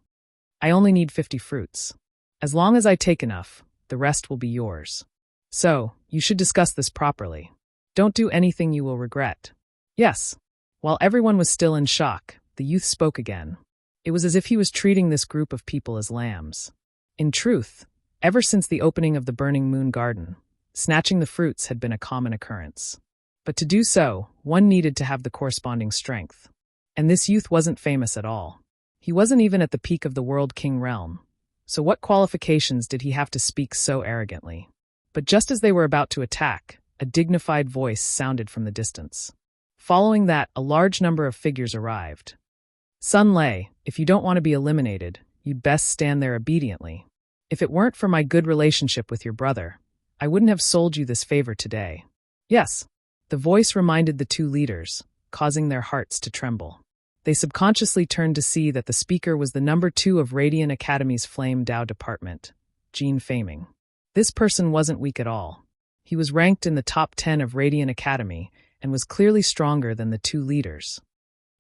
Speaker 1: I only need 50 fruits. As long as I take enough, the rest will be yours. So, you should discuss this properly. Don't do anything you will regret. Yes. While everyone was still in shock, the youth spoke again. It was as if he was treating this group of people as lambs. In truth, ever since the opening of the Burning Moon Garden, snatching the fruits had been a common occurrence. But to do so, one needed to have the corresponding strength. And this youth wasn't famous at all. He wasn't even at the peak of the World King realm. So what qualifications did he have to speak so arrogantly? But just as they were about to attack, a dignified voice sounded from the distance. Following that, a large number of figures arrived. Sun Lei, if you don't want to be eliminated, you'd best stand there obediently. If it weren't for my good relationship with your brother, I wouldn't have sold you this favor today. Yes. The voice reminded the two leaders, causing their hearts to tremble. They subconsciously turned to see that the speaker was the number 2 of Radiant Academy's Flame Dao department, Jean Faming. This person wasn't weak at all. He was ranked in the top 10 of Radiant Academy and was clearly stronger than the two leaders.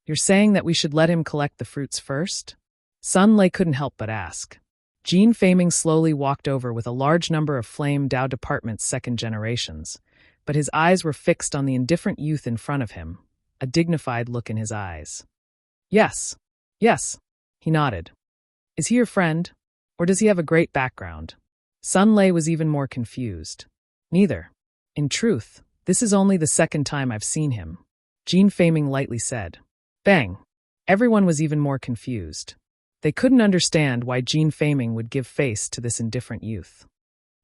Speaker 1: You're saying that we should let him collect the fruits first? Sun Lei couldn't help but ask. Jean Faming slowly walked over with a large number of Flame Dao department's second generations, but his eyes were fixed on the indifferent youth in front of him, a dignified look in his eyes. Yes. Yes. He nodded. Is he your friend? Or does he have a great background? Sun Lei was even more confused. Neither. In truth, this is only the second time I've seen him, Jean Faming lightly said. Bang. Everyone was even more confused. They couldn't understand why Jean Faming would give face to this indifferent youth.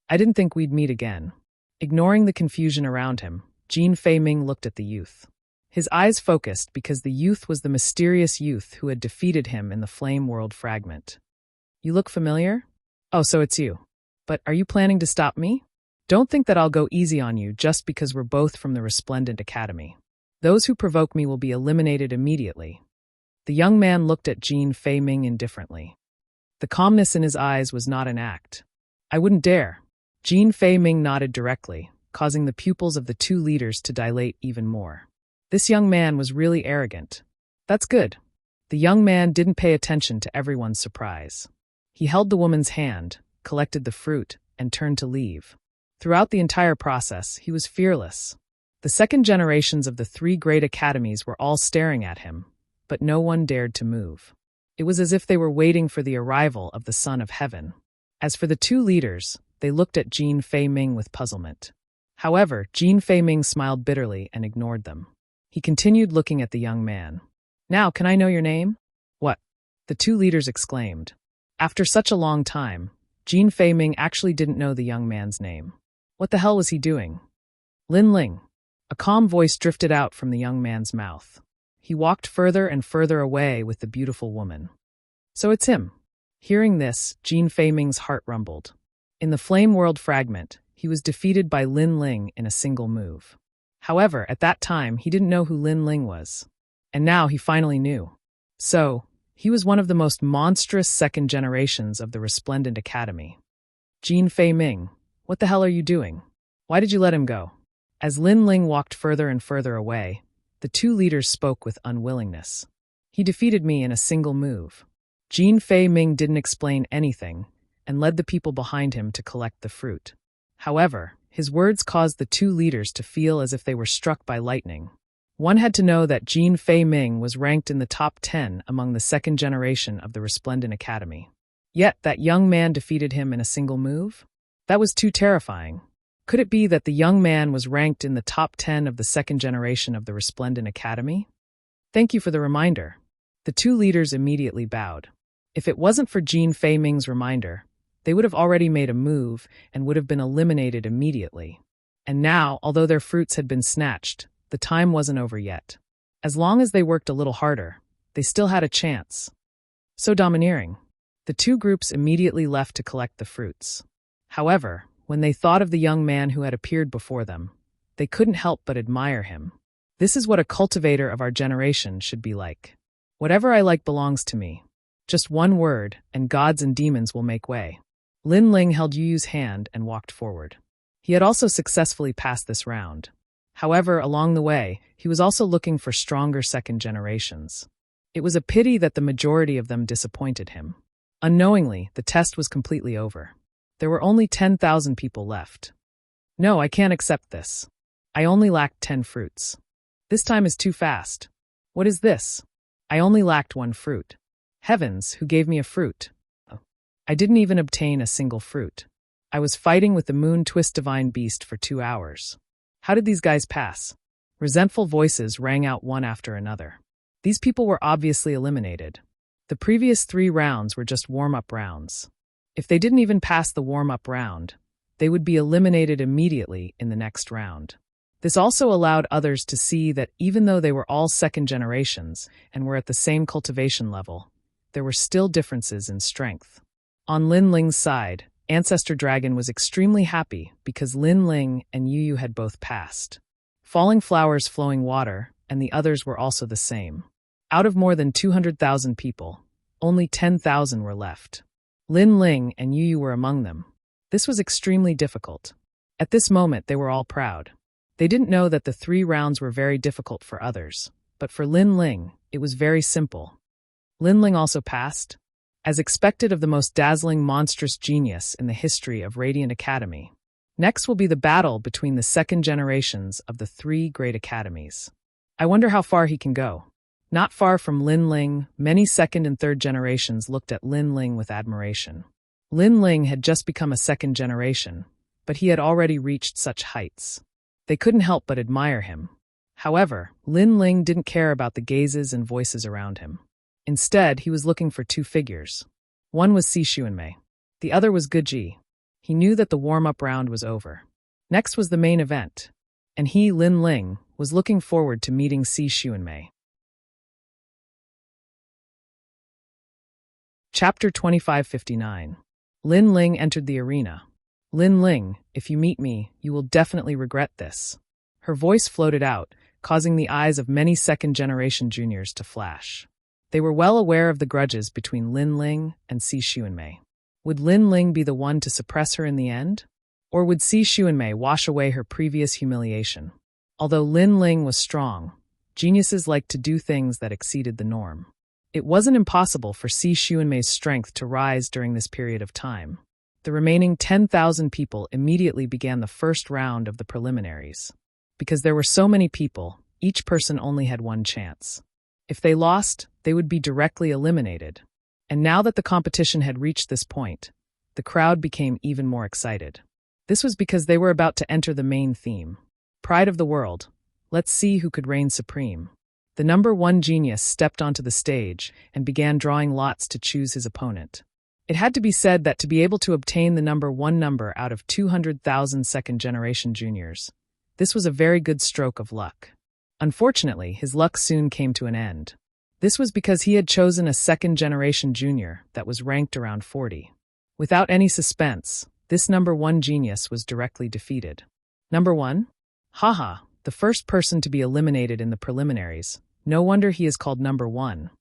Speaker 1: I didn't think we'd meet again. Ignoring the confusion around him, Jean Faming looked at the youth. His eyes focused because the youth was the mysterious youth who had defeated him in the Flame World fragment. You look familiar? Oh, so it's you. But are you planning to stop me? Don't think that I'll go easy on you just because we're both from the Resplendent Academy. Those who provoke me will be eliminated immediately. The young man looked at Jean Faming indifferently. The calmness in his eyes was not an act. I wouldn't dare. Jean Faming nodded directly, causing the pupils of the two leaders to dilate even more. This young man was really arrogant. That's good. The young man didn't pay attention to everyone's surprise. He held the woman's hand, collected the fruit, and turned to leave. Throughout the entire process, he was fearless. The second generations of the 3 great academies were all staring at him, but no one dared to move. It was as if they were waiting for the arrival of the Son of Heaven. As for the two leaders, they looked at Jean Faming with puzzlement. However, Jean Faming smiled bitterly and ignored them. He continued looking at the young man. Now, can I know your name? What? The two leaders exclaimed. After such a long time, Jean Faming actually didn't know the young man's name. What the hell was he doing? Lin Ling. A calm voice drifted out from the young man's mouth. He walked further and further away with the beautiful woman. So it's him. Hearing this, Jin Fei Ming's heart rumbled. In the Flame World fragment, he was defeated by Lin Ling in a single move. However, at that time, he didn't know who Lin Ling was. And now he finally knew. So, he was one of the most monstrous second generations of the Resplendent Academy. Jin Fei Ming, what the hell are you doing? Why did you let him go? As Lin Ling walked further and further away, the two leaders spoke with unwillingness. He defeated me in a single move. Jin Fei Ming didn't explain anything and led the people behind him to collect the fruit. However, his words caused the two leaders to feel as if they were struck by lightning. One had to know that Jin Fei Ming was ranked in the top 10 among the second generation of the Resplendent Academy. Yet that young man defeated him in a single move? That was too terrifying. Could it be that the young man was ranked in the top 10 of the second generation of the Resplendent Academy? Thank you for the reminder. The two leaders immediately bowed. If it wasn't for Jin Fei Ming's reminder, they would have already made a move and would have been eliminated immediately. And now, although their fruits had been snatched, the time wasn't over yet. As long as they worked a little harder, they still had a chance. So domineering. The two groups immediately left to collect the fruits. However, when they thought of the young man who had appeared before them, they couldn't help but admire him. This is what a cultivator of our generation should be like. Whatever I like belongs to me. Just one word, and gods and demons will make way. Lin Ling held Yu Yu's hand and walked forward. He had also successfully passed this round. However, along the way, he was also looking for stronger second generations. It was a pity that the majority of them disappointed him. Unknowingly, the test was completely over. There were only 10,000 people left. No, I can't accept this. I only lacked 10 fruits. This time is too fast. What is this? I only lacked one fruit. Heavens, who gave me a fruit? I didn't even obtain a single fruit. I was fighting with the Moon Twist Divine Beast for 2 hours. How did these guys pass? Resentful voices rang out one after another. These people were obviously eliminated. The previous 3 rounds were just warm-up rounds. If they didn't even pass the warm-up round, they would be eliminated immediately in the next round. This also allowed others to see that even though they were all second generations and were at the same cultivation level, there were still differences in strength. On Lin Ling's side, Ancestor Dragon was extremely happy because Lin Ling and Yu Yu had both passed. Falling Flowers, Flowing Water, and the others were also the same. Out of more than 200,000 people, only 10,000 were left. Lin Ling and Yu Yu were among them. This was extremely difficult. At this moment, they were all proud. They didn't know that the 3 rounds were very difficult for others, but for Lin Ling, it was very simple. Lin Ling also passed, as expected of the most dazzling monstrous genius in the history of Radiant Academy. Next will be the battle between the second generations of the 3 great academies. I wonder how far he can go. Not far from Lin Ling, many second and third generations looked at Lin Ling with admiration. Lin Ling had just become a second generation, but he had already reached such heights. They couldn't help but admire him. However, Lin Ling didn't care about the gazes and voices around him. Instead, he was looking for 2 figures. One was Si Xuanmei. The other was Guji. He knew that the warm-up round was over. Next was the main event, and he, Lin Ling, was looking forward to meeting Si Xuanmei. Chapter 2559. Lin Ling entered the arena. Lin Ling, if you meet me, you will definitely regret this. Her voice floated out, causing the eyes of many second-generation juniors to flash. They were well aware of the grudges between Lin Ling and Si Xuanmei. Would Lin Ling be the one to suppress her in the end? Or would Si Xuanmei wash away her previous humiliation? Although Lin Ling was strong, geniuses liked to do things that exceeded the norm. It wasn't impossible for Si Xuanmei's strength to rise during this period of time. The remaining 10,000 people immediately began the first round of the preliminaries. Because there were so many people, each person only had one chance. If they lost, they would be directly eliminated. And now that the competition had reached this point, the crowd became even more excited. This was because they were about to enter the main theme. Pride of the world. Let's see who could reign supreme. The number 1 genius stepped onto the stage and began drawing lots to choose his opponent. It had to be said that to be able to obtain the number 1 number out of 200,000 second-generation juniors, this was a very good stroke of luck. Unfortunately, his luck soon came to an end. This was because he had chosen a second-generation junior that was ranked around 40. Without any suspense, this number 1 genius was directly defeated. Number 1? Haha, the first person to be eliminated in the preliminaries. No wonder he is called number 1.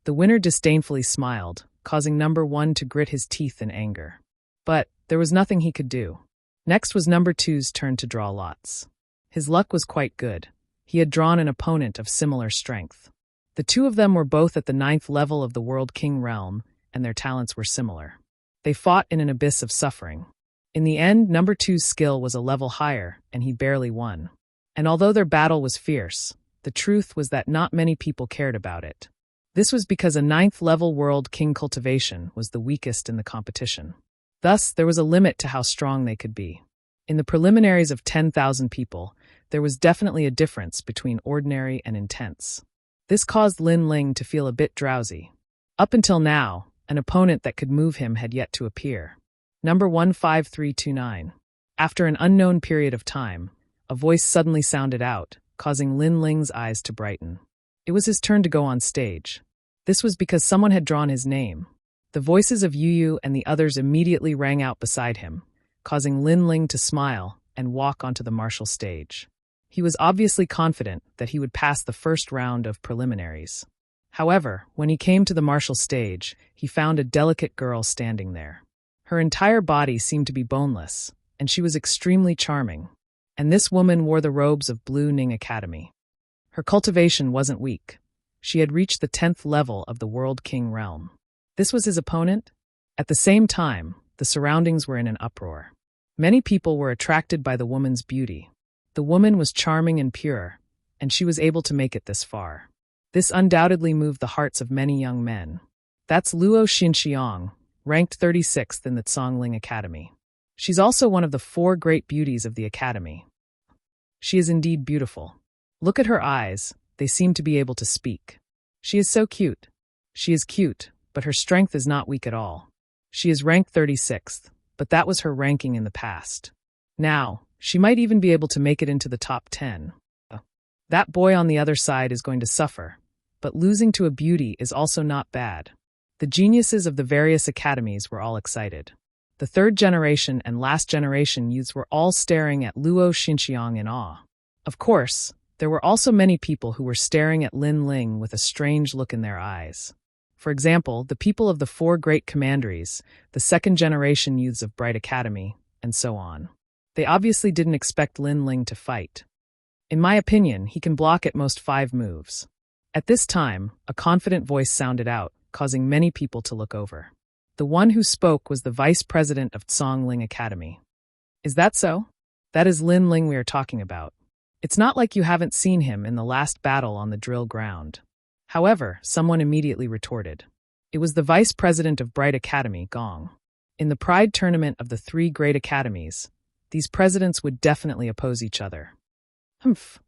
Speaker 1: The winner disdainfully smiled, causing number 1 to grit his teeth in anger. But there was nothing he could do. Next was number 2's turn to draw lots. His luck was quite good. He had drawn an opponent of similar strength. The two of them were both at the 9th level of the World King realm, and their talents were similar. They fought in an abyss of suffering. In the end, number 2's skill was a level higher, and he barely won. And although their battle was fierce, the truth was that not many people cared about it. This was because a 9th level World King cultivation was the weakest in the competition. Thus, there was a limit to how strong they could be. In the preliminaries of 10,000 people, there was definitely a difference between ordinary and intense. This caused Lin Ling to feel a bit drowsy. Up until now, an opponent that could move him had yet to appear. Number 15329. After an unknown period of time, a voice suddenly sounded out, causing Lin Ling's eyes to brighten. It was his turn to go on stage. This was because someone had drawn his name. The voices of Yu Yu and the others immediately rang out beside him, causing Lin Ling to smile and walk onto the martial stage. He was obviously confident that he would pass the first round of preliminaries. However, when he came to the martial stage, he found a delicate girl standing there. Her entire body seemed to be boneless, and she was extremely charming. And this woman wore the robes of Blue Ning Academy. Her cultivation wasn't weak. She had reached the 10th level of the World King realm. This was his opponent? At the same time, the surroundings were in an uproar. Many people were attracted by the woman's beauty. The woman was charming and pure, and she was able to make it this far. This undoubtedly moved the hearts of many young men. That's Luo Xinxiang, ranked 36th in the Zongling Academy. She's also one of the 4 great beauties of the academy. She is indeed beautiful. Look at her eyes, they seem to be able to speak. She is so cute. She is cute, but her strength is not weak at all. She is ranked 36th, but that was her ranking in the past. Now, she might even be able to make it into the top 10. That boy on the other side is going to suffer, but losing to a beauty is also not bad. The geniuses of the various academies were all excited. The 3rd generation and last generation youths were all staring at Luo Xinxiang in awe. Of course, there were also many people who were staring at Lin Ling with a strange look in their eyes. For example, the people of the 4 great commanderies, the 2nd generation youths of Bright Academy, and so on. They obviously didn't expect Lin Ling to fight. In my opinion, he can block at most 5 moves. At this time, a confident voice sounded out, causing many people to look over. The one who spoke was the vice president of Zongling Academy. Is that so? That is Lin Ling we are talking about. It's not like you haven't seen him in the last battle on the drill ground. However, someone immediately retorted. It was the vice president of Bright Academy, Gong. In the Pride tournament of the 3 great academies, these presidents would definitely oppose each other.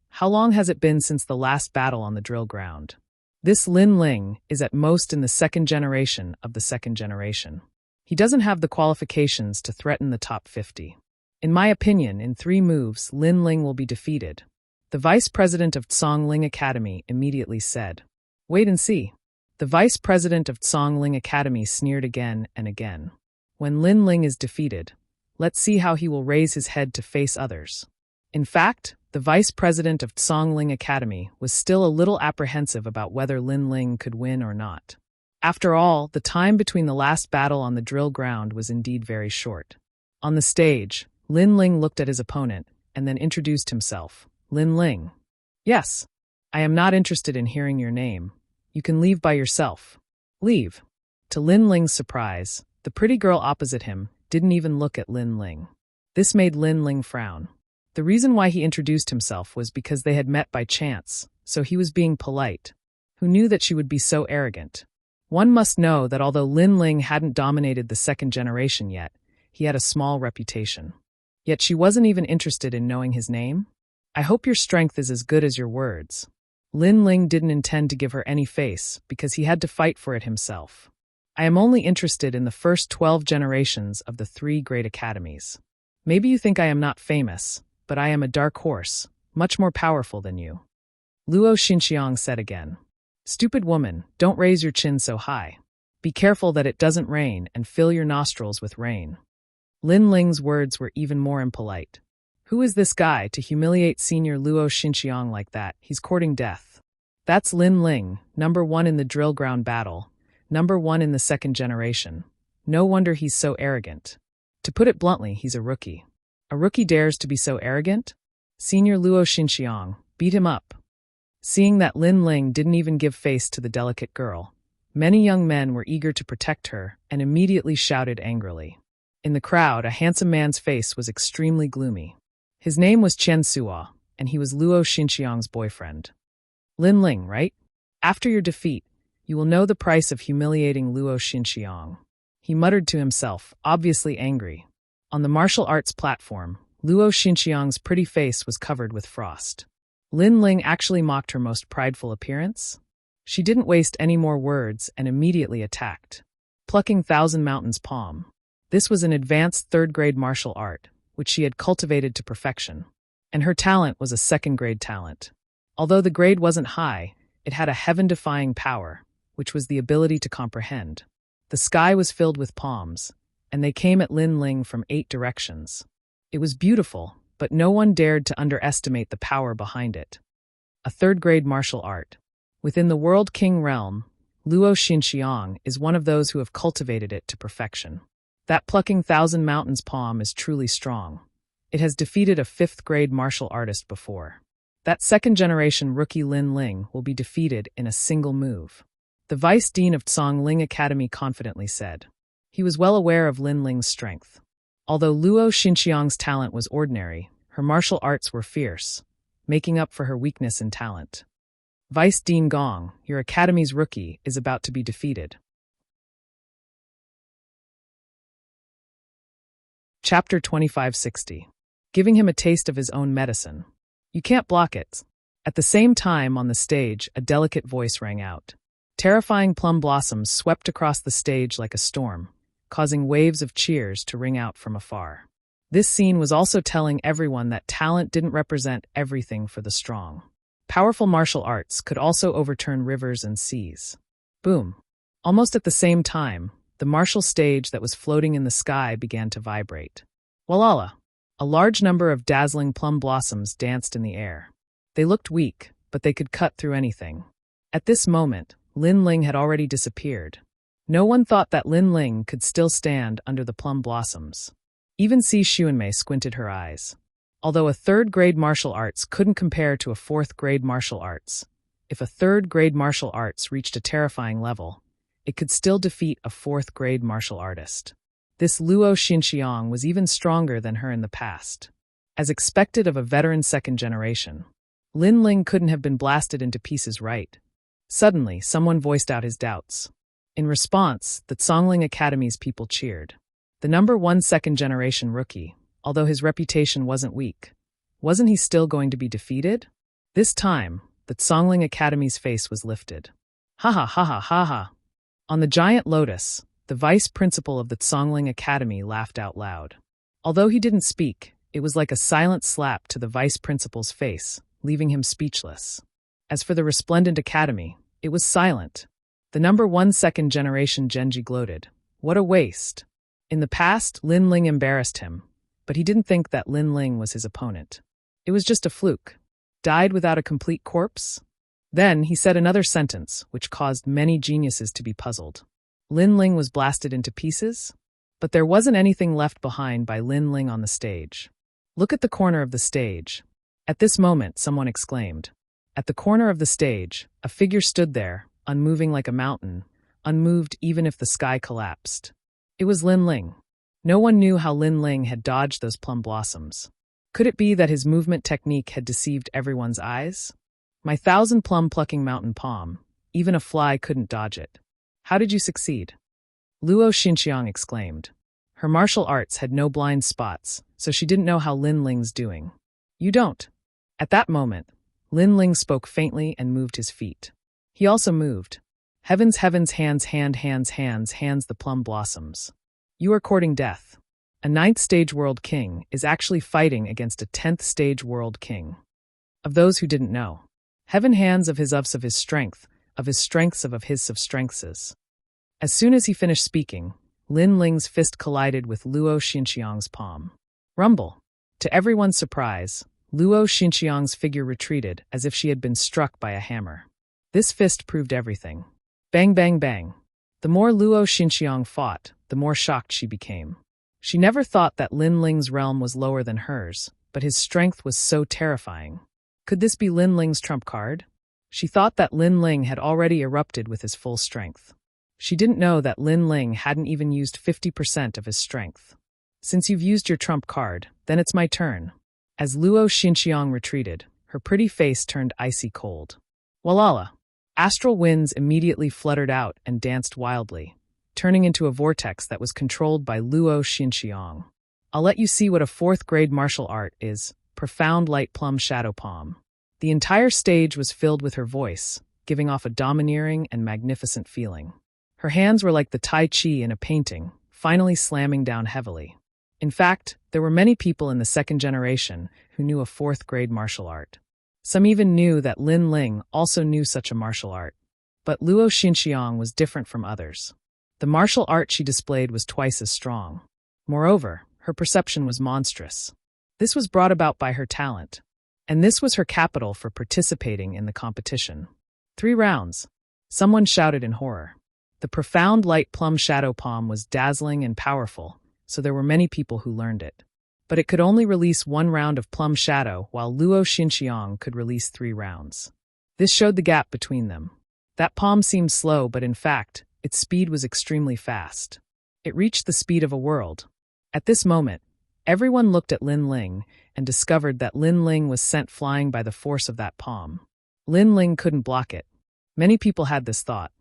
Speaker 1: How long has it been since the last battle on the drill ground? This Lin Ling is at most in the 2nd generation of the 2nd generation. He doesn't have the qualifications to threaten the top 50. In my opinion, in 3 moves, Lin Ling will be defeated. The vice president of Zongling Academy immediately said. Wait and see. The vice president of Zongling Academy sneered again and again. When Lin Ling is defeated, let's see how he will raise his head to face others. In fact, the vice president of Zongling Academy was still a little apprehensive about whether Lin Ling could win or not. After all, the time between the last battle on the drill ground was indeed very short. On the stage, Lin Ling looked at his opponent and then introduced himself. Lin Ling. Yes. I am not interested in hearing your name. You can leave by yourself. Leave. To Lin Ling's surprise, the pretty girl opposite him didn't even look at Lin Ling. This made Lin Ling frown. The reason why he introduced himself was because they had met by chance, so he was being polite. Who knew that she would be so arrogant? One must know that although Lin Ling hadn't dominated the 2nd generation yet, he had a small reputation. Yet she wasn't even interested in knowing his name? I hope your strength is as good as your words. Lin Ling didn't intend to give her any face because he had to fight for it himself. I am only interested in the first 12 generations of the 3 great academies. Maybe you think I am not famous, but I am a dark horse, much more powerful than you. Luo Xinxiang said again. Stupid woman, don't raise your chin so high. Be careful that it doesn't rain and fill your nostrils with rain. Lin Ling's words were even more impolite. Who is this guy to humiliate Senior Luo Xinxiang like that? He's courting death. That's Lin Ling, #1 in the drill ground battle, #1 in the second generation. No wonder he's so arrogant. To put it bluntly, he's a rookie. A rookie dares to be so arrogant? Senior Luo Xinxiang, beat him up. Seeing that Lin Ling didn't even give face to the delicate girl, many young men were eager to protect her and immediately shouted angrily. In the crowd, a handsome man's face was extremely gloomy. His name was Chen Suo, and he was Luo Xinxiang's boyfriend. Lin Ling, right? After your defeat, you will know the price of humiliating Luo Xinxiang. He muttered to himself, obviously angry. On the martial arts platform, Luo Xinxiang's pretty face was covered with frost. Lin Ling actually mocked her most prideful appearance. She didn't waste any more words and immediately attacked, plucking Thousand Mountains palm. This was an advanced third-grade martial art, which she had cultivated to perfection, and her talent was a second-grade talent. Although the grade wasn't high, it had a heaven-defying power, which was the ability to comprehend. The sky was filled with palms, and they came at Lin Ling from 8 directions. It was beautiful, but no one dared to underestimate the power behind it. A third-grade martial art. Within the World King realm, Luo Xinxiang is one of those who have cultivated it to perfection. That plucking Thousand Mountains palm is truly strong. It has defeated a 5th-grade martial artist before. That second-generation rookie Lin Ling will be defeated in a single move. The Vice Dean of Tsong Ling Academy confidently said. He was well aware of Lin Ling's strength. Although Luo Xinxiang's talent was ordinary, her martial arts were fierce, making up for her weakness in talent. Vice Dean Gong, your academy's rookie, is about to be defeated. Chapter 2560. Giving him a taste of his own medicine. You can't block it. At the same time on the stage, a delicate voice rang out. Terrifying plum blossoms swept across the stage like a storm, causing waves of cheers to ring out from afar. This scene was also telling everyone that talent didn't represent everything for the strong. Powerful martial arts could also overturn rivers and seas. Boom. Almost at the same time, the martial stage that was floating in the sky began to vibrate. Walala! A large number of dazzling plum blossoms danced in the air. They looked weak, but they could cut through anything. At this moment, Lin Ling had already disappeared. No one thought that Lin Ling could still stand under the plum blossoms. Even Si Xuanmei squinted her eyes. Although a third-grade martial arts couldn't compare to a fourth-grade martial arts, if a third-grade martial arts reached a terrifying level, it could still defeat a fourth-grade martial artist. This Luo Xinxiang was even stronger than her in the past. As expected of a veteran second generation, Lin Ling couldn't have been blasted into pieces right. Suddenly, someone voiced out his doubts. In response, the Tsongling Academy's people cheered. The #1 second-generation rookie, although his reputation wasn't weak, wasn't he still going to be defeated? This time, the Tsongling Academy's face was lifted. Ha ha ha ha ha ha. On the giant lotus, the vice principal of the Tsongling Academy laughed out loud. Although he didn't speak, it was like a silent slap to the vice principal's face, leaving him speechless. As for the resplendent academy, it was silent. The #1 second-generation Genji gloated. What a waste. In the past, Lin Ling embarrassed him, but he didn't think that Lin Ling was his opponent. It was just a fluke. Died without a complete corpse? Then he said another sentence, which caused many geniuses to be puzzled. Lin Ling was blasted into pieces? But there wasn't anything left behind by Lin Ling on the stage. Look at the corner of the stage. At this moment, someone exclaimed. At the corner of the stage, a figure stood there, unmoving like a mountain, unmoved even if the sky collapsed. It was Lin Ling. No one knew how Lin Ling had dodged those plum blossoms. Could it be that his movement technique had deceived everyone's eyes? My 1,000 plum plucking mountain palm, even a fly couldn't dodge it. How did you succeed? Luo Xinxiang exclaimed. Her martial arts had no blind spots, so she didn't know how Lin Ling's doing. You don't. At that moment, Lin Ling spoke faintly and moved his feet. He also moved. Heavens, heavens, hands, hands the plum blossoms. You are courting death. A 9th stage world king is actually fighting against a 10th stage world king. Of those who didn't know, Heaven hands of his strength, of his strengths of his of strengths. As soon as he finished speaking, Lin Ling's fist collided with Luo Xinxiang's palm. Rumble. To everyone's surprise, Luo Xinxiang's figure retreated as if she had been struck by a hammer. This fist proved everything. Bang bang bang. The more Luo Xinxiang fought, the more shocked she became. She never thought that Lin Ling's realm was lower than hers, but his strength was so terrifying. Could this be Lin Ling's trump card? She thought that Lin Ling had already erupted with his full strength. She didn't know that Lin Ling hadn't even used 50% of his strength. Since you've used your trump card, then it's my turn. As Luo Xinxiang retreated, her pretty face turned icy cold. Walala! Astral winds immediately fluttered out and danced wildly, turning into a vortex that was controlled by Luo Xinxiang. I'll let you see what a 4th grade martial art is, Profound Light Plum Shadow Palm. The entire stage was filled with her voice, giving off a domineering and magnificent feeling. Her hands were like the Tai Chi in a painting, finally slamming down heavily. In fact, there were many people in the 2nd generation who knew a 4th grade martial art. Some even knew that Lin Ling also knew such a martial art. But Luo Xinxiang was different from others. The martial art she displayed was twice as strong. Moreover, her perception was monstrous. This was brought about by her talent. And this was her capital for participating in the competition. 3 rounds. Someone shouted in horror. The Profound Light Plum Shadow Palm was dazzling and powerful, so there were many people who learned it. But it could only release 1 round of Plum Shadow, while Luo Xinxiang could release 3 rounds. This showed the gap between them. That palm seemed slow, but in fact, its speed was extremely fast. It reached the speed of a world. At this moment, everyone looked at Lin Ling and discovered that Lin Ling was sent flying by the force of that palm. Lin Ling couldn't block it. Many people had this thought.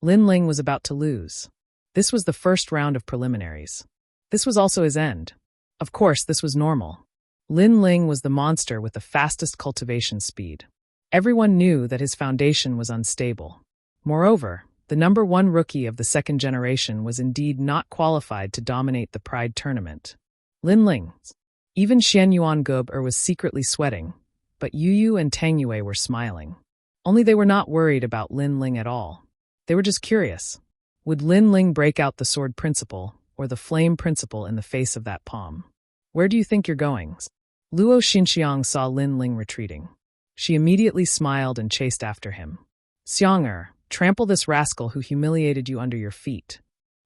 Speaker 1: Lin Ling was about to lose. This was the first round of preliminaries. This was also his end. Of course, this was normal. Lin Ling was the monster with the fastest cultivation speed. Everyone knew that his foundation was unstable. Moreover, the number 1 rookie of the 2nd generation was indeed not qualified to dominate the Pride tournament. Lin Ling. Even Xian Yuan Gub was secretly sweating, but Yu Yu and Tang Yue were smiling. Only they were not worried about Lin Ling at all. They were just curious. Would Lin Ling break out the sword principle or the flame principle in the face of that palm? Where do you think you're going? Luo Xinxiang saw Lin Ling retreating. She immediately smiled and chased after him. Xiang trample this rascal who humiliated you under your feet.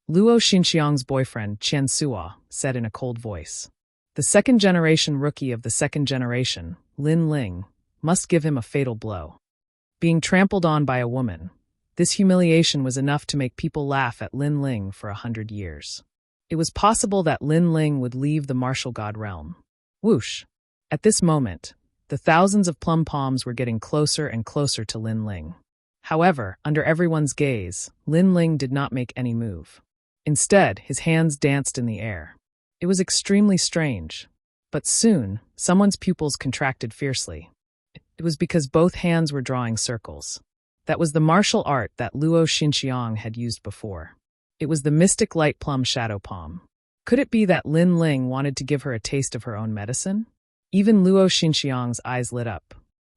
Speaker 1: Luo Xinxiang's boyfriend, Qian Suo, said in a cold voice. The 2nd generation rookie of the 2nd generation, Lin Ling, must give him a fatal blow. Being trampled on by a woman, this humiliation was enough to make people laugh at Lin Ling for 100 years. It was possible that Lin Ling would leave the martial god realm. Whoosh! At this moment, the thousands of plum palms were getting closer and closer to Lin Ling. However, under everyone's gaze, Lin Ling did not make any move. Instead, his hands danced in the air. It was extremely strange. But soon, someone's pupils contracted fiercely. It was because both hands were drawing circles. That was the martial art that Luo Xinxiang had used before. It was the mystic light plum shadow palm. Could it be that Lin Ling wanted to give her a taste of her own medicine? Even Luo Xinxiang's eyes lit up.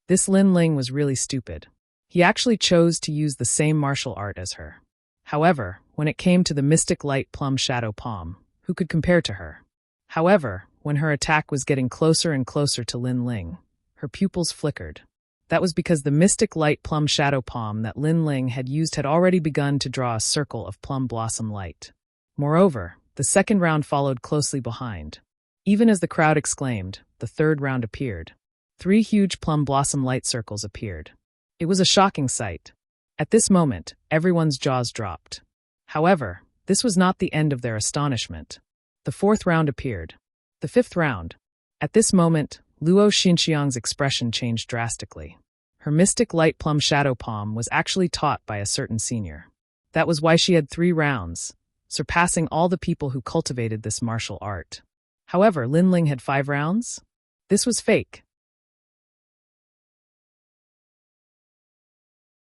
Speaker 1: This Lin Ling was really stupid. He actually chose to use the same martial art as her. However, when it came to the mystic light plum shadow palm, who could compare to her? However, when her attack was getting closer and closer to Lin Ling, her pupils flickered. That was because the mystic light plum shadow palm that Lin Ling had used had already begun to draw a circle of plum blossom light. Moreover, the 2nd round followed closely behind. Even as the crowd exclaimed, the 3rd round appeared. 3 huge plum blossom light circles appeared. It was a shocking sight. At this moment, everyone's jaws dropped. However, this was not the end of their astonishment. The 4th round appeared. The 5th round. At this moment, Luo Xinxiang's expression changed drastically. Her mystic light plum shadow palm was actually taught by a certain senior. That was why she had 3 rounds, surpassing all the people who cultivated this martial art. However, Lin Ling had 5 rounds? This was fake.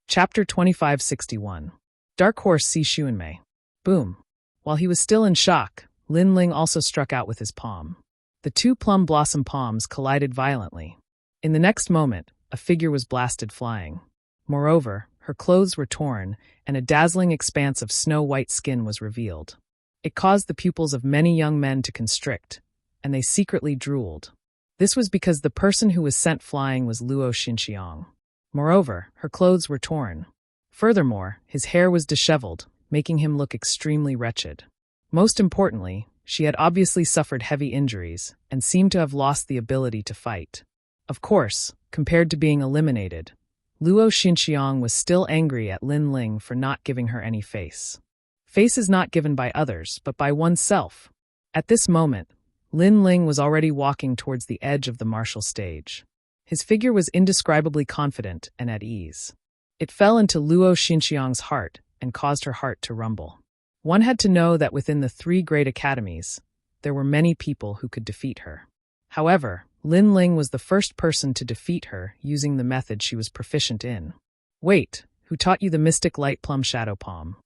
Speaker 1: Chapter 2561. Dark Horse sees Xuanmei. Boom. While he was still in shock, Lin Ling also struck out with his palm. The 2 plum blossom palms collided violently. In the next moment, a figure was blasted flying. Moreover, her clothes were torn, and a dazzling expanse of snow-white skin was revealed. It caused the pupils of many young men to constrict, and they secretly drooled. This was because the person who was sent flying was Luo Xinxiang. Moreover, her clothes were torn. Furthermore, his hair was disheveled, making him look extremely wretched. Most importantly, she had obviously suffered heavy injuries and seemed to have lost the ability to fight. Of course, compared to being eliminated, Luo Xinxiang was still angry at Lin Ling for not giving her any face. Face is not given by others, but by oneself. At this moment, Lin Ling was already walking towards the edge of the martial stage. His figure was indescribably confident and at ease. It fell into Luo Xinxiang's heart and caused her heart to rumble. One had to know that within the 3 great academies, there were many people who could defeat her. However, Lin Ling was the first person to defeat her using the method she was proficient in. "Wait, who taught you the mystic light plum shadow palm?"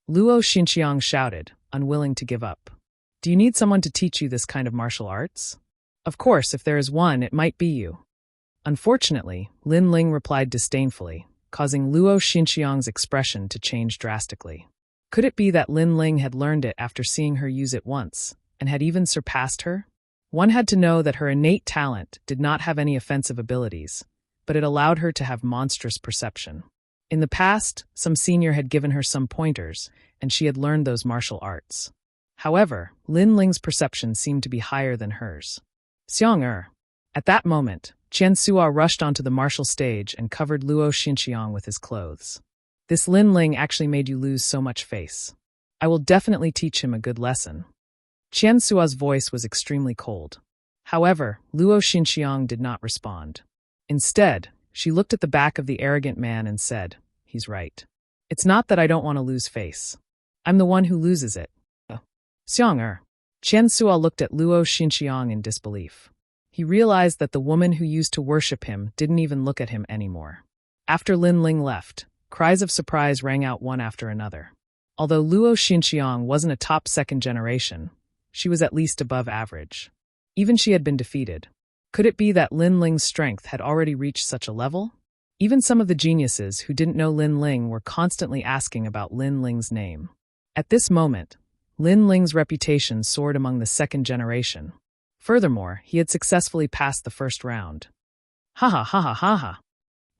Speaker 1: Luo Xinxiang shouted, unwilling to give up. "Do you need someone to teach you this kind of martial arts? Of course, if there is one, it might be you." Unfortunately, Lin Ling replied disdainfully, causing Luo Xinxiang's expression to change drastically. Could it be that Lin Ling had learned it after seeing her use it once, and had even surpassed her? One had to know that her innate talent did not have any offensive abilities, but it allowed her to have monstrous perception. In the past, some senior had given her some pointers, and she had learned those martial arts. However, Lin Ling's perception seemed to be higher than hers. Xiang. At that moment, Qian Sua rushed onto the martial stage and covered Luo Xinxiang with his clothes. "This Lin Ling actually made you lose so much face. I will definitely teach him a good lesson." Qian Sua's voice was extremely cold. However, Luo Xinxiang did not respond. Instead, she looked at the back of the arrogant man and said, "He's right. It's not that I don't want to lose face. I'm the one who loses it." Xiang. Qian Sua looked at Luo Xinxiang in disbelief. He realized that the woman who used to worship him didn't even look at him anymore. After Lin Ling left, cries of surprise rang out one after another. Although Luo Xinxiang wasn't a top 2nd generation, she was at least above average. Even she had been defeated. Could it be that Lin Ling's strength had already reached such a level? Even some of the geniuses who didn't know Lin Ling were constantly asking about Lin Ling's name. At this moment, Lin Ling's reputation soared among the 2nd generation. Furthermore, he had successfully passed the 1st round. Ha ha ha ha ha ha.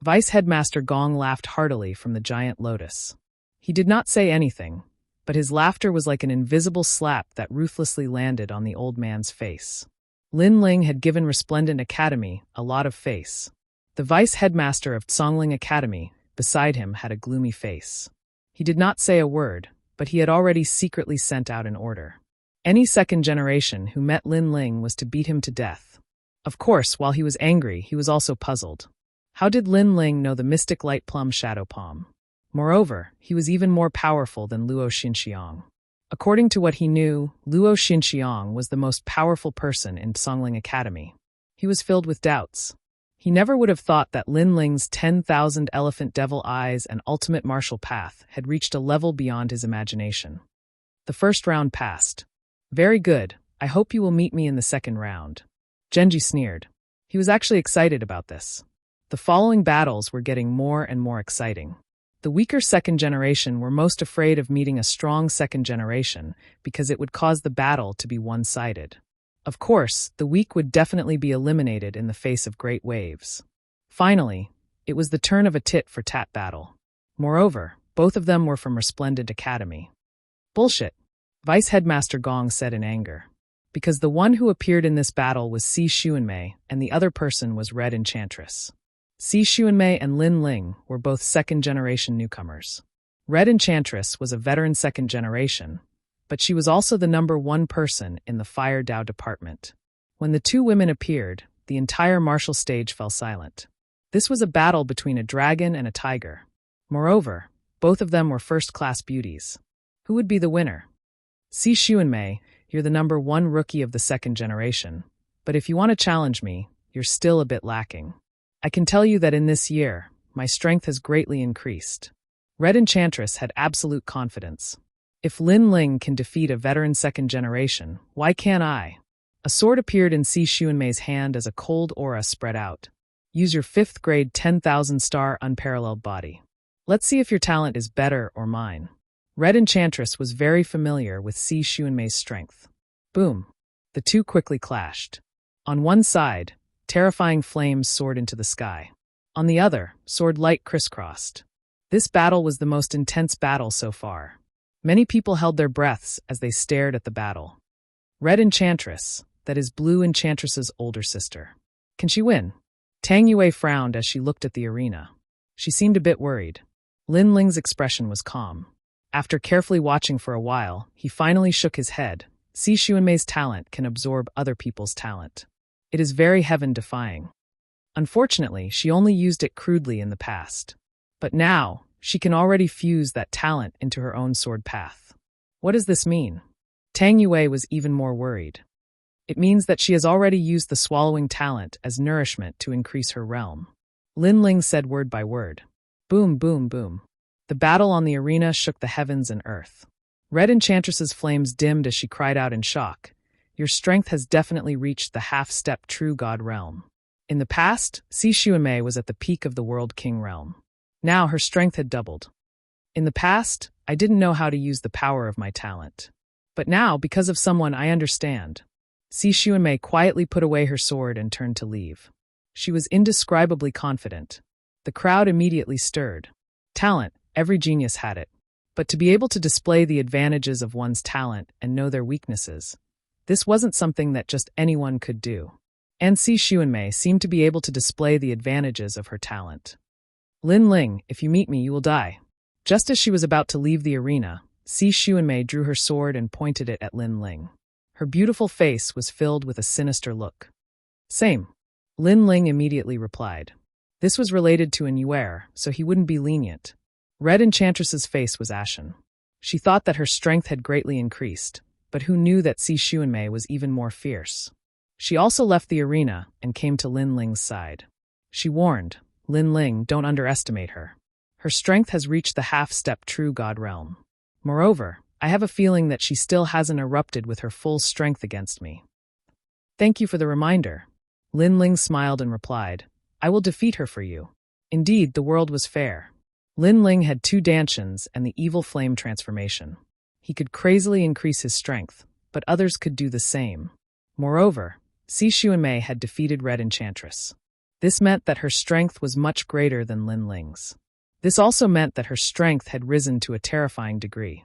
Speaker 1: Vice Headmaster Gong laughed heartily from the giant lotus. He did not say anything, but his laughter was like an invisible slap that ruthlessly landed on the old man's face. Lin Ling had given Resplendent Academy a lot of face. The vice headmaster of Songling Academy, beside him, had a gloomy face. He did not say a word, but he had already secretly sent out an order. Any 2nd generation who met Lin Ling was to beat him to death. Of course, while he was angry, he was also puzzled. How did Lin Ling know the mystic light plum shadow palm? Moreover, he was even more powerful than Luo Xinxiang. According to what he knew, Luo Xinxiang was the most powerful person in Songling Academy. He was filled with doubts. He never would have thought that Lin Ling's 10,000 elephant devil eyes and ultimate martial path had reached a level beyond his imagination. The 1st round passed. "Very good, I hope you will meet me in the 2nd round." Genji sneered. He was actually excited about this. The following battles were getting more and more exciting. The weaker 2nd generation were most afraid of meeting a strong 2nd generation because it would cause the battle to be one-sided. Of course, the weak would definitely be eliminated in the face of great waves. Finally, it was the turn of a tit-for-tat battle. Moreover, both of them were from Resplendent Academy. "Bullshit," Vice Headmaster Gong said in anger. Because the one who appeared in this battle was Si Xuanmei and the other person was Red Enchantress. Si Xuanmei and Lin Ling were both 2nd generation newcomers. Red Enchantress was a veteran 2nd generation, but she was also the number 1 person in the Fire Dao department. When the 2 women appeared, the entire martial stage fell silent. This was a battle between a dragon and a tiger. Moreover, both of them were 1st-class beauties. Who would be the winner? Si Xuanmei, you're the number 1 rookie of the 2nd generation, but if you want to challenge me, you're still a bit lacking. I can tell you that in this year, my strength has greatly increased. Red Enchantress had absolute confidence. If Lin Ling can defeat a veteran 2nd generation, why can't I? A sword appeared in Si Xuanmei's hand as a cold aura spread out. Use your 5th grade 10,000 star unparalleled body. Let's see if your talent is better or mine. Red Enchantress was very familiar with Si Xuanmei's strength. Boom! The two quickly clashed. On one side, terrifying flames soared into the sky. On the other, sword light crisscrossed. This battle was the most intense battle so far. Many people held their breaths as they stared at the battle. Red Enchantress, that is Blue Enchantress's older sister. Can she win? Tang Yue frowned as she looked at the arena. She seemed a bit worried. Lin Ling's expression was calm. After carefully watching for a while, he finally shook his head. Si Xuanmei's talent can absorb other people's talent. It is very heaven-defying. Unfortunately, she only used it crudely in the past. But now, she can already fuse that talent into her own sword path. What does this mean? Tang Yue was even more worried. It means that she has already used the swallowing talent as nourishment to increase her realm. Lin Ling said word by word. Boom, boom, boom. The battle on the arena shook the heavens and earth. Red Enchantress's flames dimmed as she cried out in shock. Your strength has definitely reached the half-step true god realm. In the past, Si Xuanmei was at the peak of the world king realm. Now her strength had doubled. In the past, I didn't know how to use the power of my talent. But now, because of someone, I understand. Si Xuanmei quietly put away her sword and turned to leave. She was indescribably confident. The crowd immediately stirred. Talent, every genius had it. But to be able to display the advantages of one's talent and know their weaknesses, this wasn't something that just anyone could do. And Si Xuanmei seemed to be able to display the advantages of her talent. Lin Ling, if you meet me, you will die. Just as she was about to leave the arena, Si Xuanmei drew her sword and pointed it at Lin Ling. Her beautiful face was filled with a sinister look. Same. Lin Ling immediately replied. This was related to an Yuer, so he wouldn't be lenient. Red Enchantress's face was ashen. She thought that her strength had greatly increased, but who knew that Si Xuanmei was even more fierce? She also left the arena and came to Lin Ling's side. She warned, Lin Ling, don't underestimate her. Her strength has reached the half-step true god realm. Moreover, I have a feeling that she still hasn't erupted with her full strength against me. Thank you for the reminder. Lin Ling smiled and replied, I will defeat her for you. Indeed, the world was fair. Lin Ling had 2 dantians and the evil flame transformation. He could crazily increase his strength, but others could do the same. Moreover, Si Xuanmei had defeated Red Enchantress. This meant that her strength was much greater than Lin Ling's. This also meant that her strength had risen to a terrifying degree.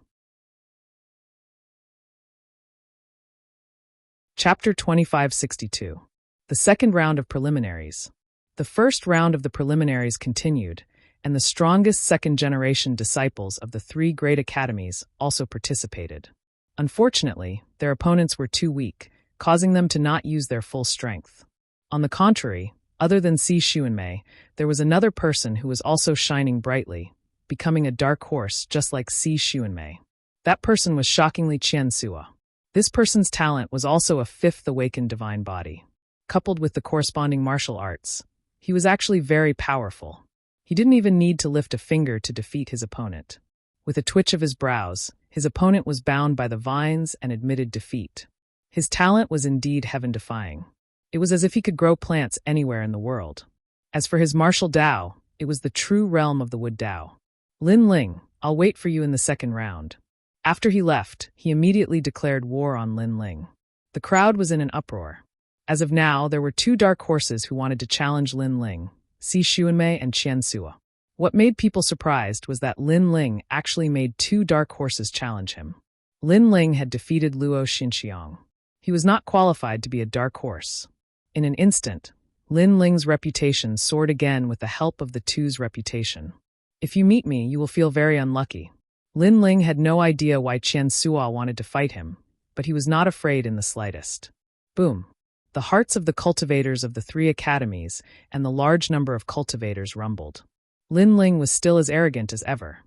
Speaker 1: Chapter 2562. The second round of preliminaries. The first round of the preliminaries continued, and the strongest second-generation disciples of the 3 great academies also participated. Unfortunately, their opponents were too weak, causing them to not use their full strength. On the contrary, other than Si Xuanmei, there was another person who was also shining brightly, becoming a dark horse just like Si Xuanmei. That person was shockingly Qian Sua. This person's talent was also a 5th awakened divine body. Coupled with the corresponding martial arts, he was actually very powerful. He didn't even need to lift a finger to defeat his opponent. With a twitch of his brows, his opponent was bound by the vines and admitted defeat. His talent was indeed heaven-defying. It was as if he could grow plants anywhere in the world. As for his martial Dao, it was the true realm of the wood Dao. Lin Ling, I'll wait for you in the second round. After he left, he immediately declared war on Lin Ling. The crowd was in an uproar. As of now, there were 2 dark horses who wanted to challenge Lin Ling, Si Xuanmei and Qian Sua. What made people surprised was that Lin Ling actually made 2 dark horses challenge him. Lin Ling had defeated Luo Xinxiang. He was not qualified to be a dark horse. In an instant, Lin Ling's reputation soared again with the help of the 2's reputation. If you meet me, you will feel very unlucky. Lin Ling had no idea why Qian Sua wanted to fight him, but he was not afraid in the slightest. Boom. The hearts of the cultivators of the 3 academies and the large number of cultivators rumbled. Lin Ling was still as arrogant as ever,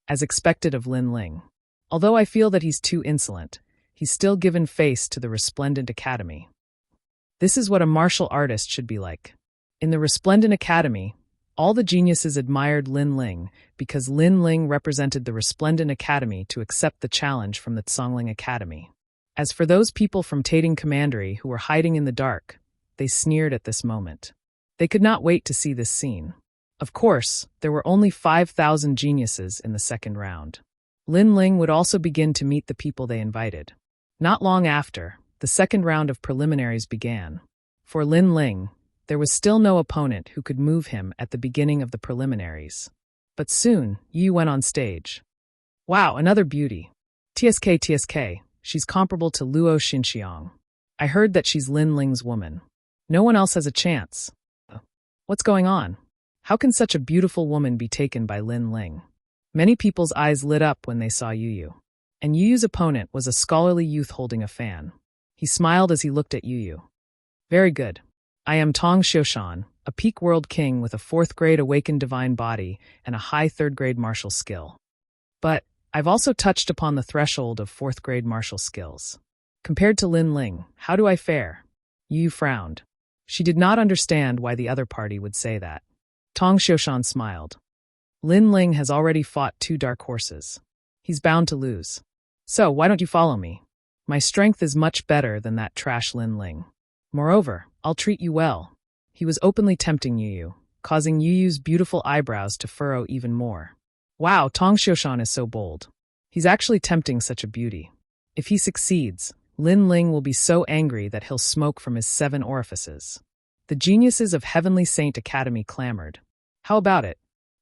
Speaker 1: as expected of Lin Ling. Although I feel that he's too insolent, he's still given face to the Resplendent Academy. This is what a martial artist should be like. In the Resplendent Academy, all the geniuses admired Lin Ling because Lin Ling represented the Resplendent Academy to accept the challenge from the Tsongling Academy. As for those people from Tating Commandery who were hiding in the dark, they sneered at this moment. They could not wait to see this scene. Of course, there were only 5,000 geniuses in the second round. Lin Ling would also begin to meet the people they invited. Not long after, the second round of preliminaries began. For Lin Ling, there was still no opponent who could move him at the beginning of the preliminaries. But soon, Yu went on stage. Wow, another beauty. TSK, she's comparable to Luo Xinxiang. I heard that she's Lin Ling's woman. No one else has a chance. What's going on? How can such a beautiful woman be taken by Lin Ling? Many people's eyes lit up when they saw Yu. And Yu's opponent was a scholarly youth holding a fan. He smiled as he looked at Yu. Very good. I am Tong Xiushan, a peak world king with a 4th grade awakened divine body and a high 3rd grade martial skill. But I've also touched upon the threshold of 4th grade martial skills. Compared to Lin Ling, how do I fare? Yu frowned. She did not understand why the other party would say that. Tong Xiushan smiled. Lin Ling has already fought 2 dark horses. He's bound to lose. So why don't you follow me? My strength is much better than that trash Lin Ling. Moreover, I'll treat you well. He was openly tempting Yu, causing Yu's beautiful eyebrows to furrow even more. Wow, Tong Xiushan is so bold. He's actually tempting such a beauty. If he succeeds, Lin Ling will be so angry that he'll smoke from his 7 orifices. The geniuses of Heavenly Saint Academy clamored. How about it?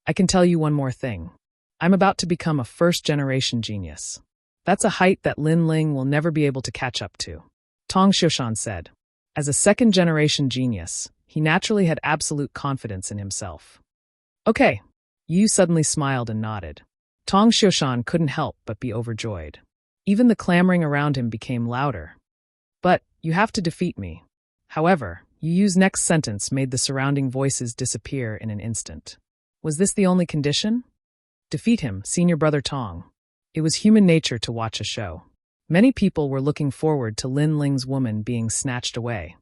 Speaker 1: I can tell you one more thing. I'm about to become a 1st-generation genius. That's a height that Lin Ling will never be able to catch up to. Tong Xiushan said. As a 2nd-generation genius, he naturally had absolute confidence in himself. Okay. Yu suddenly smiled and nodded. Tong Xiushan couldn't help but be overjoyed. Even the clamoring around him became louder. But, you have to defeat me. However, Yu's next sentence made the surrounding voices disappear in an instant. Was this the only condition? Defeat him, senior brother Tong. It was human nature to watch a show. Many people were looking forward to Lin Ling's woman being snatched away.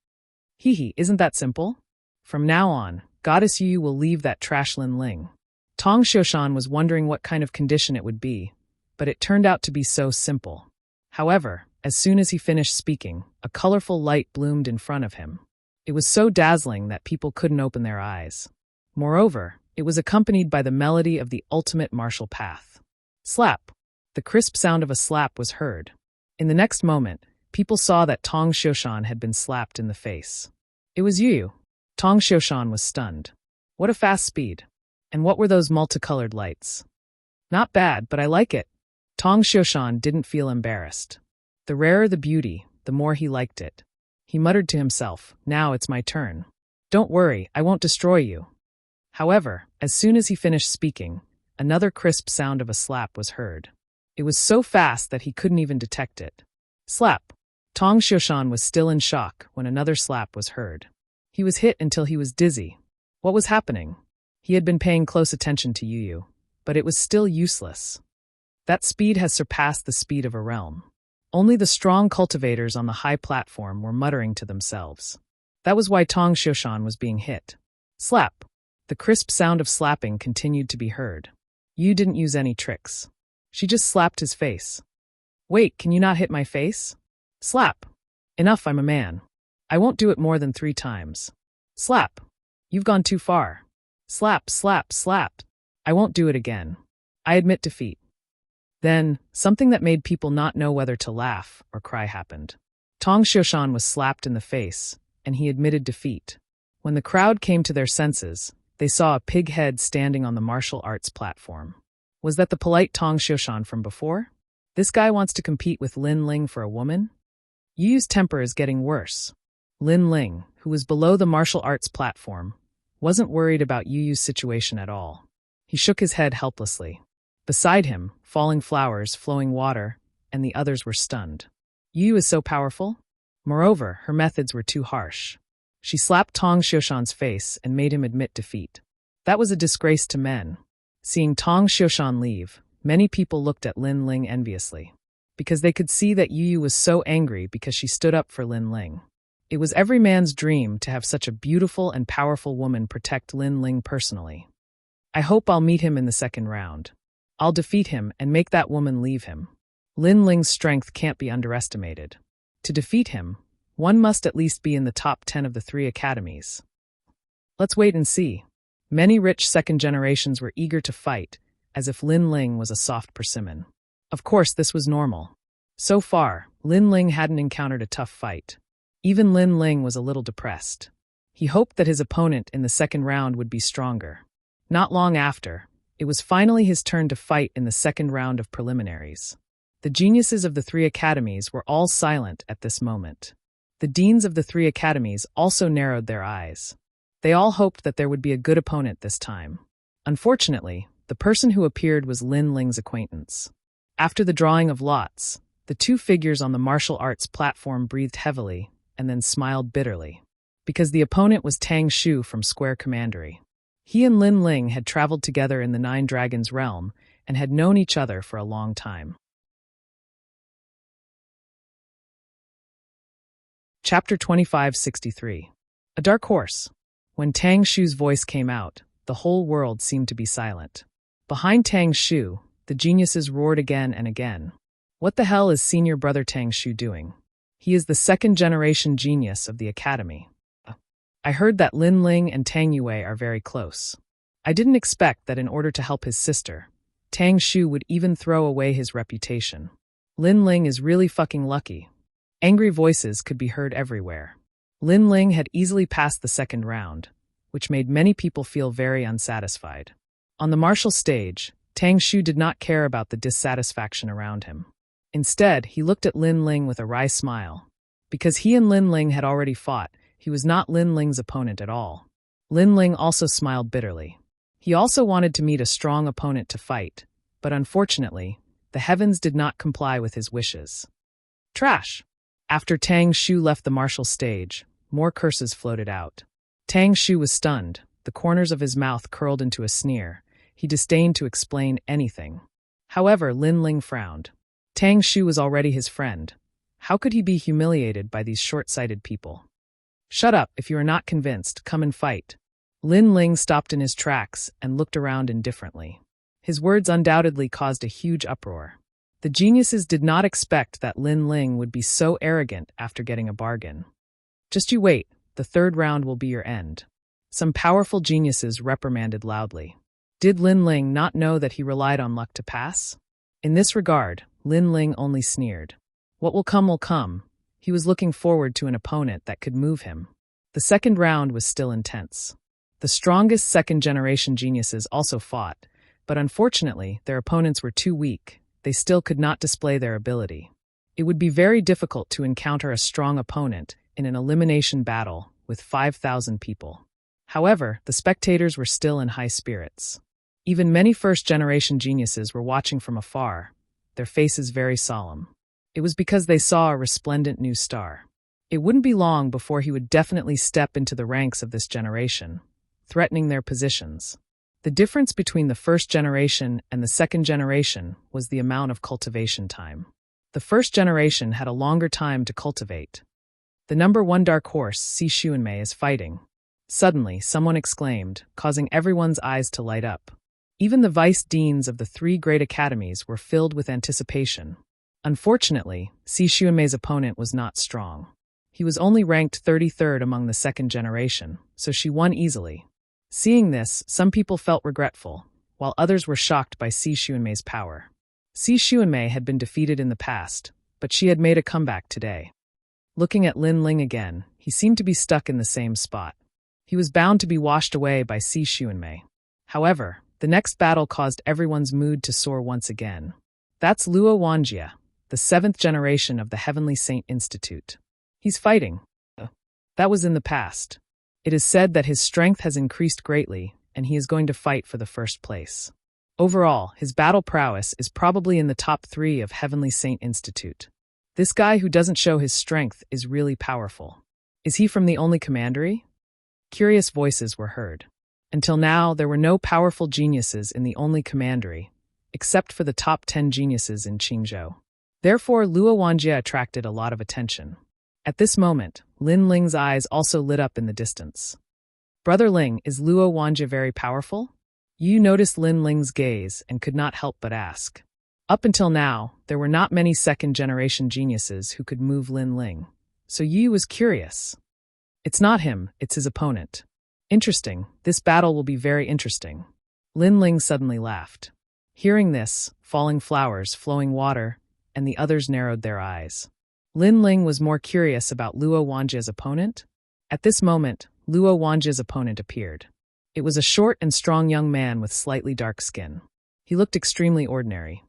Speaker 1: Isn't that simple? From now on, Goddess Yu will leave that trash Lin Ling. Tong Xiushan was wondering what kind of condition it would be, but it turned out to be so simple. However, as soon as he finished speaking, a colorful light bloomed in front of him. It was so dazzling that people couldn't open their eyes. Moreover, it was accompanied by the melody of the ultimate martial path. Slap! The crisp sound of a slap was heard. In the next moment, people saw that Tong Xiushan had been slapped in the face. It was Yu. Tong Xiushan was stunned. What a fast speed. And what were those multicolored lights? Not bad, but I like it. Tong Xiushan didn't feel embarrassed. The rarer the beauty, the more he liked it. He muttered to himself, now it's my turn. Don't worry, I won't destroy you. However, as soon as he finished speaking, another crisp sound of a slap was heard. It was so fast that he couldn't even detect it. Slap! Tong Xiushan was still in shock when another slap was heard. He was hit until he was dizzy. What was happening? He had been paying close attention to Yu, but it was still useless. That speed has surpassed the speed of a realm. Only the strong cultivators on the high platform were muttering to themselves. That was why Tong Xiushan was being hit. Slap! The crisp sound of slapping continued to be heard. Yu didn't use any tricks. She just slapped his face. Wait, can you not hit my face? Slap! Enough, I'm a man. I won't do it more than 3 times. Slap! You've gone too far. Slap, slap, slap. I won't do it again. I admit defeat. Then, something that made people not know whether to laugh or cry happened. Tong Xiushan was slapped in the face, and he admitted defeat. When the crowd came to their senses, they saw a pig head standing on the martial arts platform. Was that the polite Tong Xiushan from before? This guy wants to compete with Lin Ling for a woman? Yu's temper is getting worse. Lin Ling, who was below the martial arts platform, wasn't worried about Yu's situation at all. He shook his head helplessly. Beside him, falling flowers, flowing water, and the others were stunned. Yu is so powerful? Moreover, her methods were too harsh. She slapped Tong Xiushan's face and made him admit defeat. That was a disgrace to men. Seeing Tong Xiushan leave, many people looked at Lin Ling enviously, because they could see that Yu was so angry because she stood up for Lin Ling. It was every man's dream to have such a beautiful and powerful woman protect Lin Ling personally. I hope I'll meet him in the second round. I'll defeat him and make that woman leave him. Lin Ling's strength can't be underestimated. To defeat him, one must at least be in the top 10 of the 3 academies. Let's wait and see. Many rich second generations were eager to fight, as if Lin Ling was a soft persimmon. Of course, this was normal. So far, Lin Ling hadn't encountered a tough fight. Even Lin Ling was a little depressed. He hoped that his opponent in the second round would be stronger. Not long after, it was finally his turn to fight in the second round of preliminaries. The geniuses of the three academies were all silent at this moment. The deans of the three academies also narrowed their eyes. They all hoped that there would be a good opponent this time. Unfortunately, the person who appeared was Lin Ling's acquaintance. After the drawing of lots, the two figures on the martial arts platform breathed heavily and then smiled bitterly, because the opponent was Tang Shu from Square Commandery. He and Lin Ling had traveled together in the Nine Dragons realm and had known each other for a long time. Chapter 2563. A Dark Horse. When Tang Shu's voice came out, the whole world seemed to be silent. Behind Tang Shu, the geniuses roared again and again. What the hell is senior brother Tang Shu doing? He is the second-generation genius of the academy. I heard that Lin Ling and Tang Yue are very close. I didn't expect that in order to help his sister, Tang Shu would even throw away his reputation. Lin Ling is really fucking lucky. Angry voices could be heard everywhere. Lin Ling had easily passed the second round, which made many people feel very unsatisfied. On the martial stage, Tang Shu did not care about the dissatisfaction around him. Instead, he looked at Lin Ling with a wry smile. Because he and Lin Ling had already fought, he was not Lin Ling's opponent at all. Lin Ling also smiled bitterly. He also wanted to meet a strong opponent to fight, but unfortunately, the heavens did not comply with his wishes. Trash! After Tang Shu left the martial stage, more curses floated out. Tang Shu was stunned, the corners of his mouth curled into a sneer. He disdained to explain anything. However, Lin Ling frowned. Tang Shu was already his friend. How could he be humiliated by these short-sighted people? Shut up, if you are not convinced, come and fight. Lin Ling stopped in his tracks and looked around indifferently. His words undoubtedly caused a huge uproar. The geniuses did not expect that Lin Ling would be so arrogant after getting a bargain. Just you wait, the third round will be your end. Some powerful geniuses reprimanded loudly. Did Lin Ling not know that he relied on luck to pass? In this regard, Lin Ling only sneered. What will come will come. He was looking forward to an opponent that could move him. The second round was still intense. The strongest second-generation geniuses also fought, but unfortunately, their opponents were too weak. They still could not display their ability. It would be very difficult to encounter a strong opponent in an elimination battle with 5,000 people. However, the spectators were still in high spirits. Even many first-generation geniuses were watching from afar, their faces very solemn. It was because they saw a resplendent new star. It wouldn't be long before he would definitely step into the ranks of this generation, threatening their positions. The difference between the first generation and the second generation was the amount of cultivation time. The first generation had a longer time to cultivate. The number 1 dark horse, Si Xuanmei, is fighting. Suddenly, someone exclaimed, causing everyone's eyes to light up. Even the vice deans of the 3 great academies were filled with anticipation. Unfortunately, Si Xuanmei's opponent was not strong. He was only ranked 33rd among the second generation, so she won easily. Seeing this, some people felt regretful, while others were shocked by Si Xuanmei's power. Si Xuanmei had been defeated in the past, but she had made a comeback today. Looking at Lin Ling again, he seemed to be stuck in the same spot. He was bound to be washed away by Si Xuanmei. However, the next battle caused everyone's mood to soar once again. That's Luo Wanjie, the 7th generation of the Heavenly Saint Institute. He's fighting. That was in the past. It is said that his strength has increased greatly, and he is going to fight for the first place. Overall, his battle prowess is probably in the top 3 of Heavenly Saint Institute. This guy who doesn't show his strength is really powerful. Is he from the only commandery? Curious voices were heard. Until now, there were no powerful geniuses in the only commandery, except for the top 10 geniuses in Qingzhou. Therefore, Luo Wanjie attracted a lot of attention. At this moment, Lin Ling's eyes also lit up in the distance. Brother Ling, is Luo Wanjie very powerful? Yu noticed Lin Ling's gaze and could not help but ask. Up until now, there were not many second-generation geniuses who could move Lin Ling, so Yu was curious. It's not him, it's his opponent. Interesting. This battle will be very interesting. Lin Ling suddenly laughed. Hearing this, falling flowers, flowing water, and the others narrowed their eyes. Lin Ling was more curious about Luo Wanjie's opponent. At this moment, Luo Wanjie's opponent appeared. It was a short and strong young man with slightly dark skin. He looked extremely ordinary.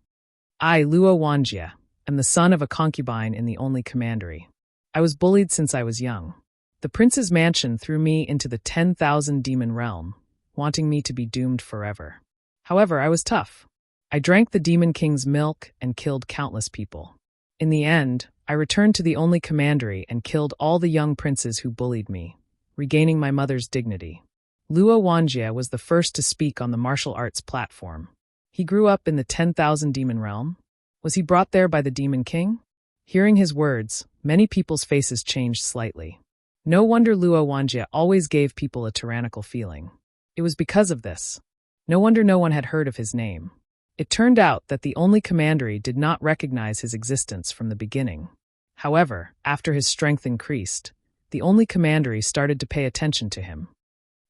Speaker 1: I, Luo Wanjie, am the son of a concubine in the only commandery. I was bullied since I was young. The prince's mansion threw me into the 10,000 demon realm, wanting me to be doomed forever. However, I was tough. I drank the demon king's milk and killed countless people. In the end, I returned to the only commandery and killed all the young princes who bullied me, regaining my mother's dignity. Luo Wanjie was the first to speak on the martial arts platform. He grew up in the 10,000 demon realm. Was he brought there by the demon king? Hearing his words, many people's faces changed slightly. No wonder Luo Wanjie always gave people a tyrannical feeling. It was because of this. No wonder no one had heard of his name. It turned out that the only commandery did not recognize his existence from the beginning. However, after his strength increased, the only commandery started to pay attention to him.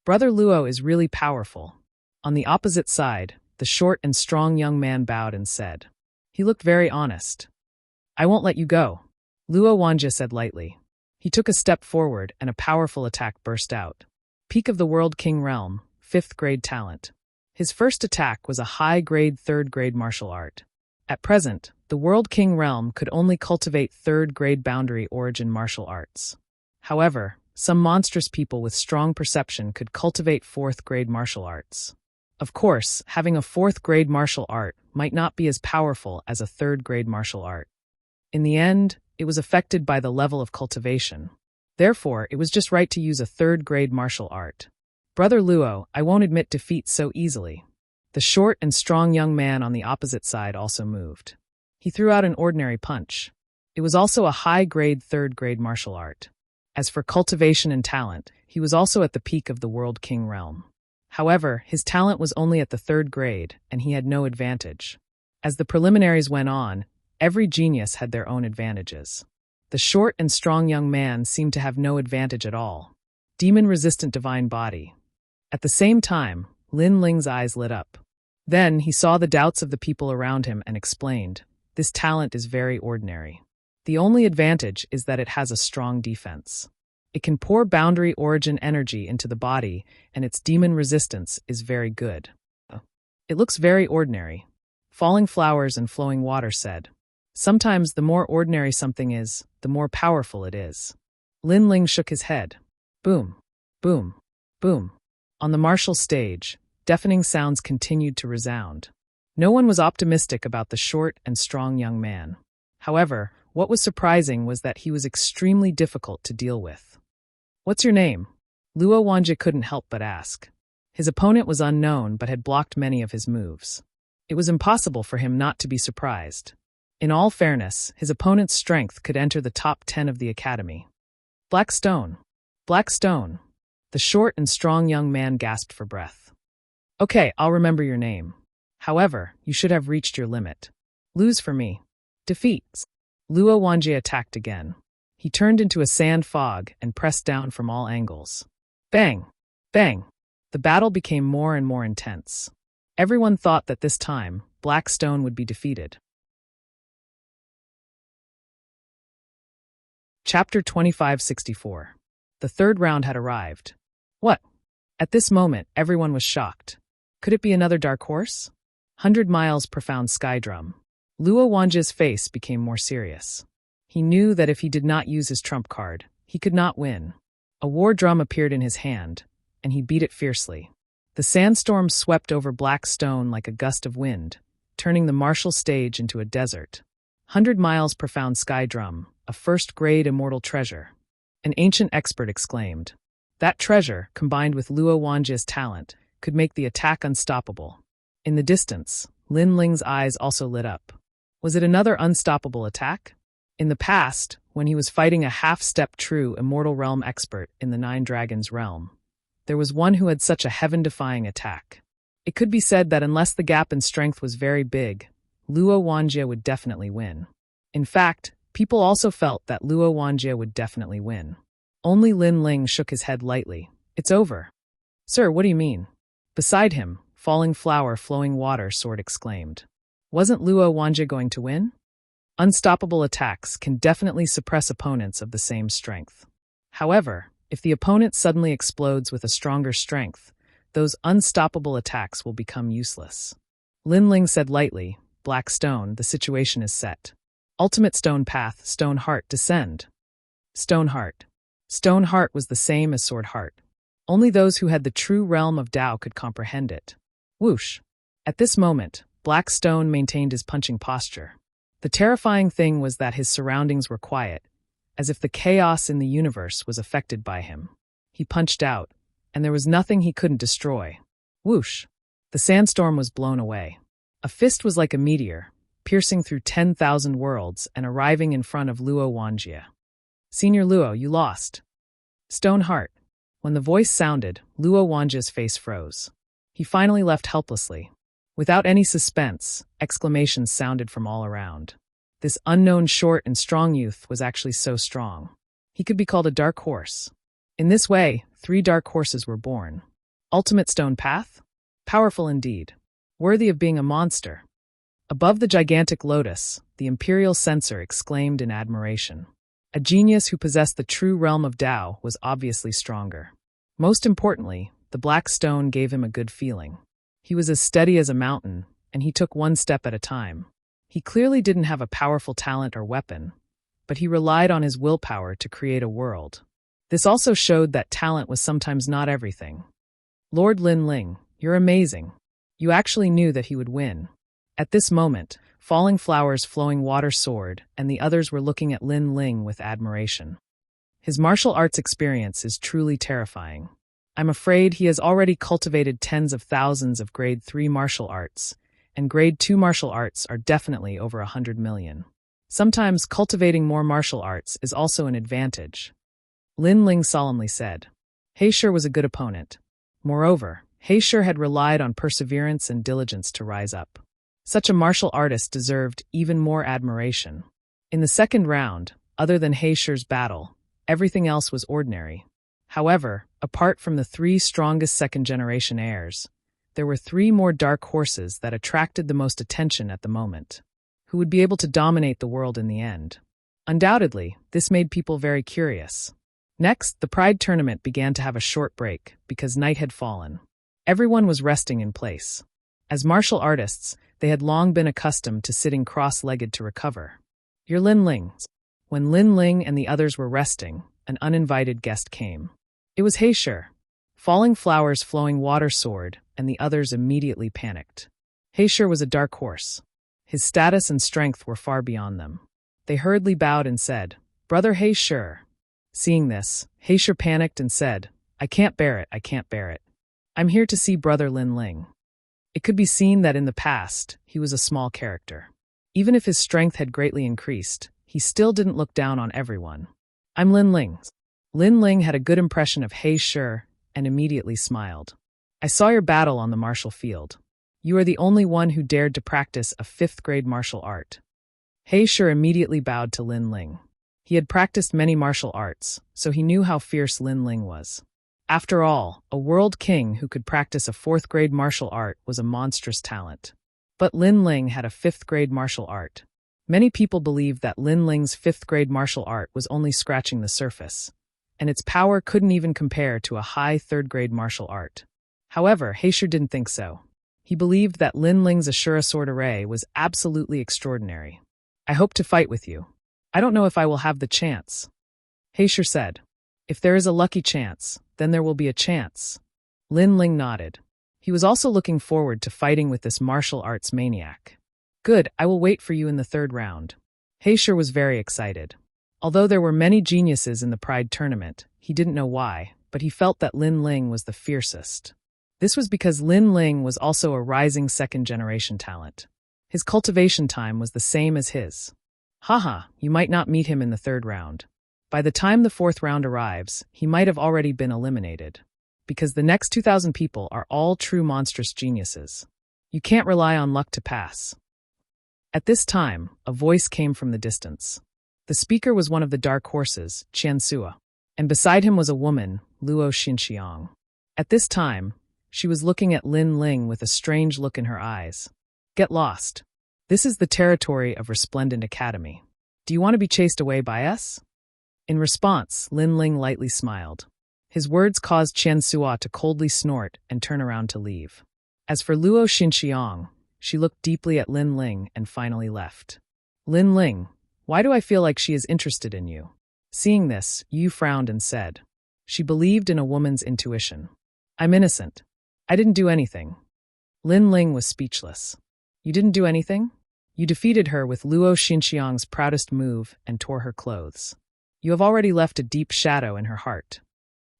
Speaker 1: Brother Luo is really powerful. On the opposite side, the short and strong young man bowed and said. He looked very honest. I won't let you go, Luo Wanjie said lightly. He took a step forward and a powerful attack burst out. Peak of the World King Realm, 5th grade talent. His first attack was a high-grade 3rd grade martial art. At present, the World King Realm could only cultivate 3rd grade boundary origin martial arts. However, some monstrous people with strong perception could cultivate 4th grade martial arts. Of course, having a 4th grade martial art might not be as powerful as a 3rd grade martial art. In the end, it was affected by the level of cultivation. Therefore, it was just right to use a 3rd grade martial art. Brother Luo, I won't admit defeat so easily. The short and strong young man on the opposite side also moved. He threw out an ordinary punch. It was also a high-grade 3rd grade martial art. As for cultivation and talent, he was also at the peak of the World King realm. However, his talent was only at the 3rd grade, and he had no advantage. As the preliminaries went on, every genius had their own advantages. The short and strong young man seemed to have no advantage at all. Demon-resistant divine body. At the same time, Lin Ling's eyes lit up. Then he saw the doubts of the people around him and explained, this talent is very ordinary. The only advantage is that it has a strong defense. It can pour boundary origin energy into the body, and its demon resistance is very good. It looks very ordinary. Falling flowers and flowing water said. Sometimes the more ordinary something is, the more powerful it is. Lin Ling shook his head. Boom, boom, boom. On the martial stage, deafening sounds continued to resound. No one was optimistic about the short and strong young man. However, what was surprising was that he was extremely difficult to deal with. What's your name? Luo Wanjie couldn't help but ask. His opponent was unknown but had blocked many of his moves. It was impossible for him not to be surprised. In all fairness, his opponent's strength could enter the top 10 of the academy. Black Stone. Black Stone. The short and strong young man gasped for breath. Okay, I'll remember your name. However, you should have reached your limit. Lose for me. Defeat. Luo Wanjie attacked again. He turned into a sand fog and pressed down from all angles. Bang! Bang! The battle became more and more intense. Everyone thought that this time, Black Stone would be defeated. Chapter 2564. The 3rd round had arrived. What? At this moment, everyone was shocked. Could it be another dark horse? 100 miles profound sky drum. Luo Wanjie's face became more serious. He knew that if he did not use his trump card, he could not win. A war drum appeared in his hand, and he beat it fiercely. The sandstorm swept over Black Stone like a gust of wind, turning the martial stage into a desert. 100 miles profound sky drum, a 1st grade immortal treasure. An ancient expert exclaimed. That treasure, combined with Luo Wanjie's talent, could make the attack unstoppable. In the distance, Lin Ling's eyes also lit up. Was it another unstoppable attack? In the past, when he was fighting a half-step true immortal realm expert in the 9 Dragons realm, there was one who had such a heaven-defying attack. It could be said that unless the gap in strength was very big, Luo Wanjie would definitely win. In fact, people also felt that Luo Wanjie would definitely win. Only Lin Ling shook his head lightly. It's over. Sir, what do you mean? Beside him, falling flower, flowing water, sword exclaimed. Wasn't Luo Wanja going to win? Unstoppable attacks can definitely suppress opponents of the same strength. However, if the opponent suddenly explodes with a stronger strength, those unstoppable attacks will become useless. Lin Ling said lightly, Black Stone, the situation is set. Ultimate Stone Path, Stone Heart, descend. Stone Heart. Stone Heart was the same as Sword Heart. Only those who had the true realm of Tao could comprehend it. Whoosh. At this moment, Black Stone maintained his punching posture. The terrifying thing was that his surroundings were quiet, as if the chaos in the universe was affected by him. He punched out, and there was nothing he couldn't destroy. Whoosh! The sandstorm was blown away. A fist was like a meteor, piercing through 10,000 worlds and arriving in front of Luo Wanjie. Senior Luo, you lost. Stone Heart. When the voice sounded, Luo Wanjie's face froze. He finally left helplessly. Without any suspense, exclamations sounded from all around. This unknown short and strong youth was actually so strong. He could be called a dark horse. In this way, 3 dark horses were born. Ultimate Stone Path? Powerful indeed. Worthy of being a monster. Above the gigantic lotus, the imperial censor exclaimed in admiration. A genius who possessed the true realm of Tao was obviously stronger. Most importantly, the black stone gave him a good feeling. He was as steady as a mountain, and he took one step at a time. He clearly didn't have a powerful talent or weapon, but he relied on his willpower to create a world. This also showed that talent was sometimes not everything. Lord Lin Ling, you're amazing. You actually knew that he would win. At this moment, Falling Flowers, Flowing Water soared, and the others were looking at Lin Ling with admiration. His martial arts experience is truly terrifying. I'm afraid he has already cultivated tens of thousands of Grade 3 martial arts, and Grade 2 martial arts are definitely over 100 million. Sometimes cultivating more martial arts is also an advantage. Lin Ling solemnly said. Heisher was a good opponent. Moreover, Heisher had relied on perseverance and diligence to rise up. Such a martial artist deserved even more admiration. In the second round, other than Heisher's battle, everything else was ordinary. However, apart from the 3 strongest second-generation heirs, there were 3 more dark horses that attracted the most attention at the moment, who would be able to dominate the world in the end. Undoubtedly, this made people very curious. Next, the Pride tournament began to have a short break because night had fallen. Everyone was resting in place. As martial artists, they had long been accustomed to sitting cross-legged to recover. You're Lin Ling. When Lin Ling and the others were resting, an uninvited guest came. It was Heisher. Falling Flowers, Flowing Water soared, and the others immediately panicked. Heisher was a dark horse. His status and strength were far beyond them. They hurriedly bowed and said, Brother Heisher. Seeing this, Heisher panicked and said, I can't bear it, I can't bear it. I'm here to see Brother Lin Ling. It could be seen that in the past, he was a small character. Even if his strength had greatly increased, he still didn't look down on everyone. I'm Lin Ling. Lin Ling had a good impression of Heisher and immediately smiled. I saw your battle on the martial field. You are the only one who dared to practice a 5th-grade martial art. Heisher immediately bowed to Lin Ling. He had practiced many martial arts, so he knew how fierce Lin Ling was. After all, a world king who could practice a 4th-grade martial art was a monstrous talent. But Lin Ling had a 5th-grade martial art. Many people believed that Lin Ling's 5th-grade martial art was only scratching the surface, and its power couldn't even compare to a high 3rd-grade martial art. However, Heisher didn't think so. He believed that Lin Ling's Ashura sword array was absolutely extraordinary. I hope to fight with you. I don't know if I will have the chance. Heisher said. If there is a lucky chance, then there will be a chance. Lin Ling nodded. He was also looking forward to fighting with this martial arts maniac. Good, I will wait for you in the 3rd round. Heisher was very excited. Although there were many geniuses in the Pride tournament, he didn't know why, but he felt that Lin Ling was the fiercest. This was because Lin Ling was also a rising 2nd-generation talent. His cultivation time was the same as his. Haha, you might not meet him in the 3rd round. By the time the 4th round arrives, he might have already been eliminated. Because the next 2,000 people are all true monstrous geniuses. You can't rely on luck to pass. At this time, a voice came from the distance. The speaker was one of the dark horses, Qiansua, and beside him was a woman, Luo Xinxiang. At this time, she was looking at Lin Ling with a strange look in her eyes. Get lost. This is the territory of Resplendent Academy. Do you want to be chased away by us? In response, Lin Ling lightly smiled. His words caused Qian Sua to coldly snort and turn around to leave. As for Luo Xinxiang, she looked deeply at Lin Ling and finally left. Lin Ling, why do I feel like she is interested in you? Seeing this, Yu frowned and said. She believed in a woman's intuition. I'm innocent. I didn't do anything. Lin Ling was speechless. You didn't do anything? You defeated her with Luo Xinxiang's proudest move and tore her clothes. You have already left a deep shadow in her heart.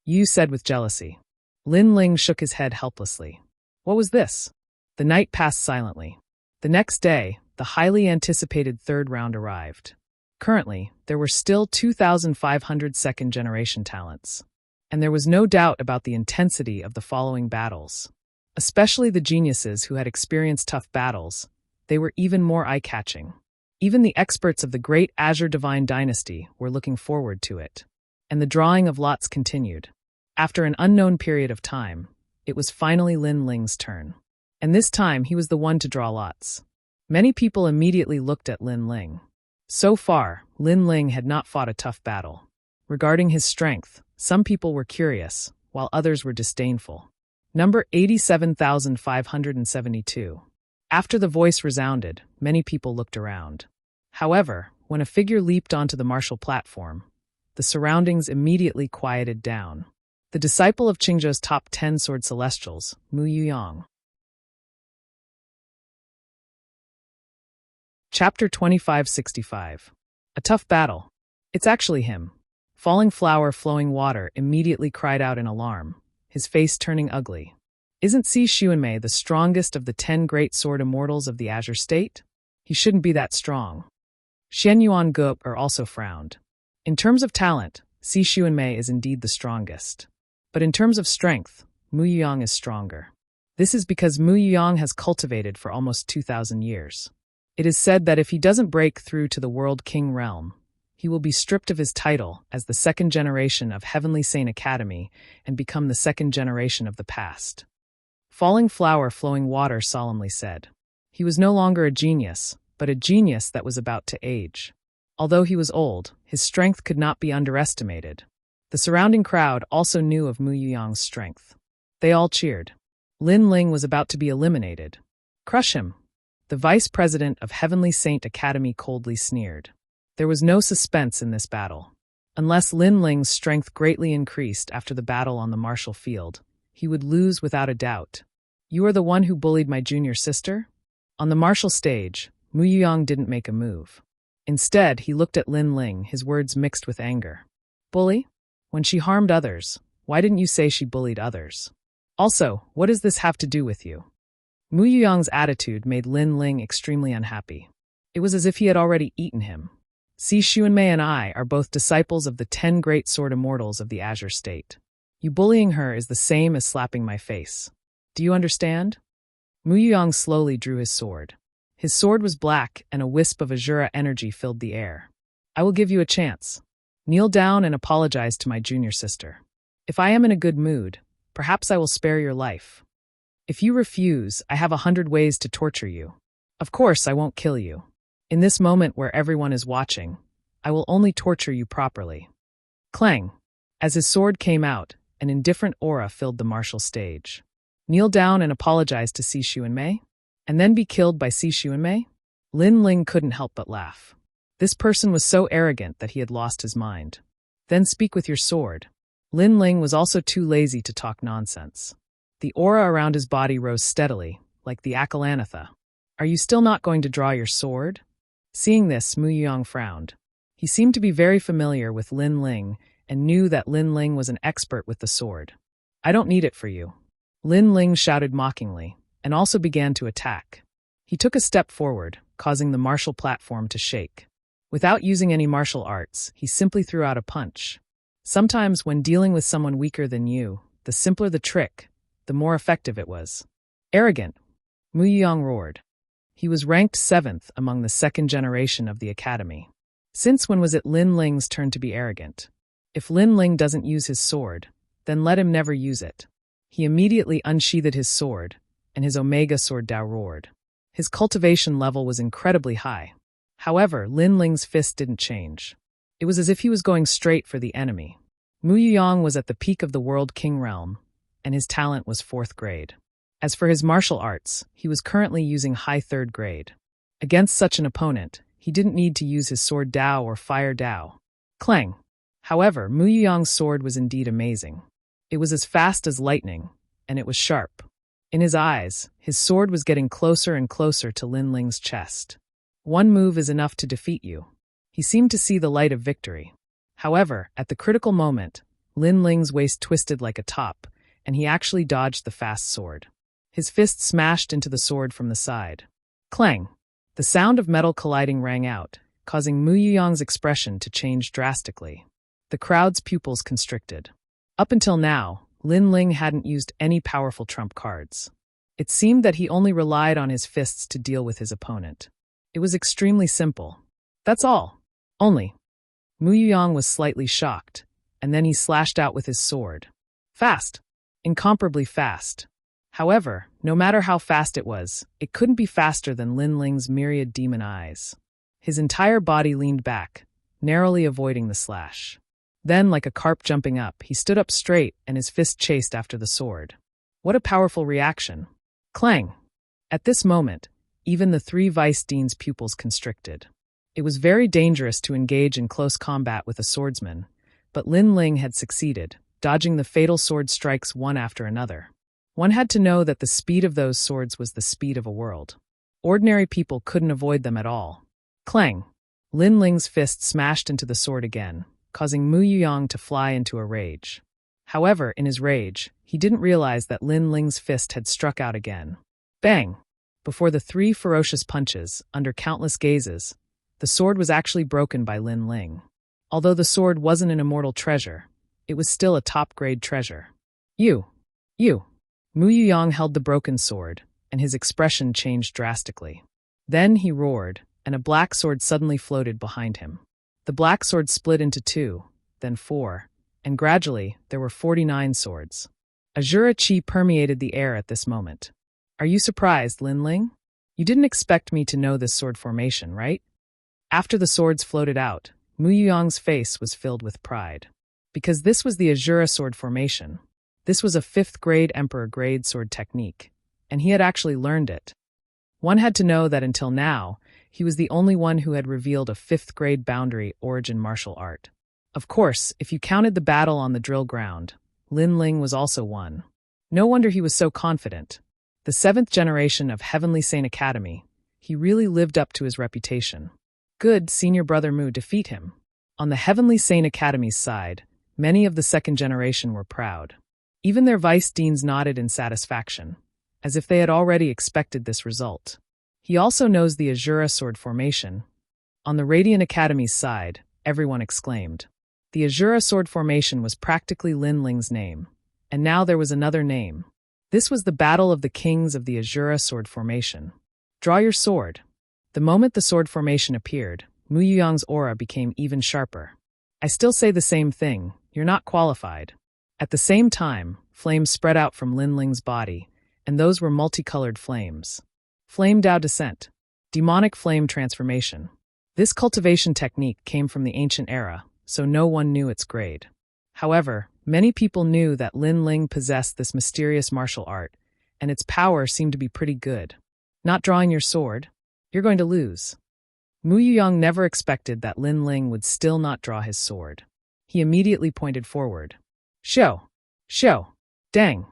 Speaker 1: Yu said with jealousy. Lin Ling shook his head helplessly. What was this? The night passed silently. The next day, the highly anticipated third round arrived. Currently, there were still 2,500 second-generation talents. And there was no doubt about the intensity of the following battles. Especially the geniuses who had experienced tough battles, they were even more eye-catching. Even the experts of the great Azure Divine Dynasty were looking forward to it. And the drawing of lots continued. After an unknown period of time, it was finally Lin Ling's turn. And this time he was the one to draw lots. Many people immediately looked at Lin Ling. So far, Lin Ling had not fought a tough battle. Regarding his strength, some people were curious, while others were disdainful. Number 87,572. After the voice resounded, many people looked around. However, when a figure leaped onto the martial platform, the surroundings immediately quieted down. The disciple of Qingzhou's top 10 sword celestials, Mu Yuyang. Chapter 2565. A tough battle. It's actually him. Falling Flower Flowing Water immediately cried out in alarm, his face turning ugly. Isn't Si Xuanmei the strongest of the 10 great sword immortals of the Azure State? He shouldn't be that strong. Shen Yuan Guo'er also frowned. In terms of talent, Si Xuanmei is indeed the strongest. But in terms of strength, Mu Yuyang is stronger. This is because Mu Yuyang has cultivated for almost 2,000 years. It is said that if he doesn't break through to the World King realm, he will be stripped of his title as the second generation of Heavenly Saint Academy and become the second generation of the past. Falling Flower Flowing Water solemnly said. He was no longer a genius, but a genius that was about to age. Although he was old, his strength could not be underestimated. The surrounding crowd also knew of Mu Yuyang's strength. They all cheered. Lin Ling was about to be eliminated. Crush him. The vice president of Heavenly Saint Academy coldly sneered. There was no suspense in this battle. Unless Lin Ling's strength greatly increased after the battle on the martial field, he would lose without a doubt. You are the one who bullied my junior sister? On the martial stage, Mu Yuyang didn't make a move. Instead, he looked at Lin Ling, his words mixed with anger. Bully? When she harmed others, why didn't you say she bullied others? Also, what does this have to do with you? Mu Yuyang's attitude made Lin Ling extremely unhappy. It was as if he had already eaten him. Si Xuanmei and I are both disciples of the 10 great sword immortals of the Azure State. You bullying her is the same as slapping my face. Do you understand? Mu Yuyang slowly drew his sword. His sword was black and a wisp of Azura energy filled the air. I will give you a chance. Kneel down and apologize to my junior sister. If I am in a good mood, perhaps I will spare your life. If you refuse, I have 100 ways to torture you. Of course, I won't kill you. In this moment where everyone is watching, I will only torture you properly. Clang! As his sword came out, an indifferent aura filled the martial stage. Kneel down and apologize to Si Xuanmei? And then be killed by Si Xuanmei? Lin Ling couldn't help but laugh. This person was so arrogant that he had lost his mind. Then speak with your sword. Lin Ling was also too lazy to talk nonsense. The aura around his body rose steadily, like the Akalanatha. Are you still not going to draw your sword? Seeing this, Mu Yuyang frowned. He seemed to be very familiar with Lin Ling and knew that Lin Ling was an expert with the sword. I don't need it for you. Lin Ling shouted mockingly, and also began to attack. He took a step forward, causing the martial platform to shake. Without using any martial arts, he simply threw out a punch. Sometimes when dealing with someone weaker than you, the simpler the trick, the more effective it was. Arrogant, Mu Yuyang roared. He was ranked 7th among the second generation of the academy. Since when was it Lin Ling's turn to be arrogant? If Lin Ling doesn't use his sword, then let him never use it. He immediately unsheathed his sword, and his Omega Sword Dao roared. His cultivation level was incredibly high. However, Lin Ling's fist didn't change. It was as if he was going straight for the enemy. Mu Yuyang was at the peak of the World King realm, and his talent was 4th grade. As for his martial arts, he was currently using high 3rd grade. Against such an opponent, he didn't need to use his sword Dao or fire Dao. Clang! However, Mu Yuyang's sword was indeed amazing. It was as fast as lightning, and it was sharp. In his eyes, his sword was getting closer and closer to Lin Ling's chest. One move is enough to defeat you. He seemed to see the light of victory. However, at the critical moment, Lin Ling's waist twisted like a top, and he actually dodged the fast sword. His fist smashed into the sword from the side. Clang! The sound of metal colliding rang out, causing Mu Yuyang's expression to change drastically. The crowd's pupils constricted. Up until now, Lin Ling hadn't used any powerful trump cards. It seemed that he only relied on his fists to deal with his opponent. It was extremely simple. That's all. Only. Mu Yuyang was slightly shocked, and then he slashed out with his sword. Fast. Incomparably fast. However, no matter how fast it couldn't be faster than Lin Ling's myriad demon eyes. His entire body leaned back, narrowly avoiding the slash. Then, like a carp jumping up, he stood up straight and his fist chased after the sword. What a powerful reaction. Clang! At this moment, even the 3 Vice Dean's pupils constricted. It was very dangerous to engage in close combat with a swordsman, but Lin Ling had succeeded, dodging the fatal sword strikes one after another. One had to know that the speed of those swords was the speed of a world. Ordinary people couldn't avoid them at all. Clang! Lin Ling's fist smashed into the sword again, causing Mu Yuyang to fly into a rage. However, in his rage, he didn't realize that Lin Ling's fist had struck out again. Bang! Before the 3 ferocious punches, under countless gazes, the sword was actually broken by Lin Ling. Although the sword wasn't an immortal treasure, it was still a top-grade treasure. You! Mu Yuyang held the broken sword, and his expression changed drastically. Then he roared, and a black sword suddenly floated behind him. The black sword split into 2, then 4, and gradually there were 49 swords. Azura Chi permeated the air at this moment. Are you surprised, Lin Ling? You didn't expect me to know this sword formation, right? After the swords floated out, Mu Yuyang's face was filled with pride. Because this was the Azura sword formation. This was a 5th grade Emperor grade sword technique, and he had actually learned it. One had to know that until now, he was the only one who had revealed a 5th grade boundary origin martial art. Of course, if you counted the battle on the drill ground, Lin Ling was also one. No wonder he was so confident. The 7th generation of Heavenly Saint Academy, he really lived up to his reputation. Good senior brother Mu defeat him. On the Heavenly Saint Academy's side, many of the 2nd generation were proud. Even their vice deans nodded in satisfaction, as if they had already expected this result. He also knows the Azura sword formation. On the Radiant Academy's side, everyone exclaimed. The Azura sword formation was practically Lin Ling's name, and now there was another name. This was the battle of the kings of the Azura sword formation. Draw your sword. The moment the sword formation appeared, Mu Yuyang's aura became even sharper. I still say the same thing, you're not qualified. At the same time, flames spread out from Lin Ling's body, and those were multicolored flames. Flame Dao Descent. Demonic Flame Transformation. This cultivation technique came from the ancient era, so no one knew its grade. However, many people knew that Lin Ling possessed this mysterious martial art, and its power seemed to be pretty good. Not drawing your sword? You're going to lose. Mu Yuyang never expected that Lin Ling would still not draw his sword. He immediately pointed forward. Show! Dang!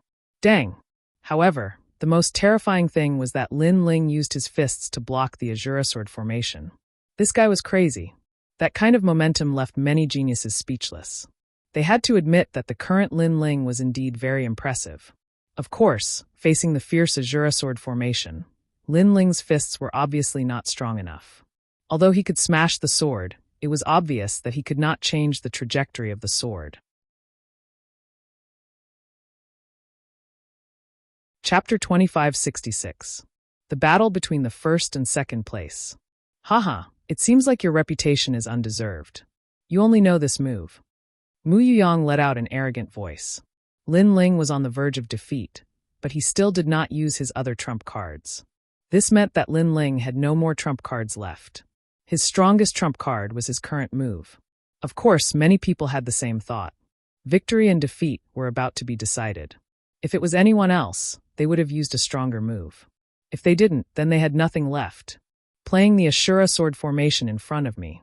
Speaker 1: However, the most terrifying thing was that Lin Ling used his fists to block the Azura sword formation. This guy was crazy. That kind of momentum left many geniuses speechless. They had to admit that the current Lin Ling was indeed very impressive. Of course, facing the fierce Azura sword formation, Lin Ling's fists were obviously not strong enough. Although he could smash the sword, it was obvious that he could not change the trajectory of the sword. Chapter 2566. The Battle Between the First and Second Place. Haha, it seems like your reputation is undeserved. You only know this move. Mu Yuyang let out an arrogant voice. Lin Ling was on the verge of defeat, but he still did not use his other trump cards. This meant that Lin Ling had no more trump cards left. His strongest trump card was his current move. Of course, many people had the same thought. Victory and defeat were about to be decided. If it was anyone else, they would have used a stronger move. If they didn't, then they had nothing left. Playing the Ashura sword formation in front of me.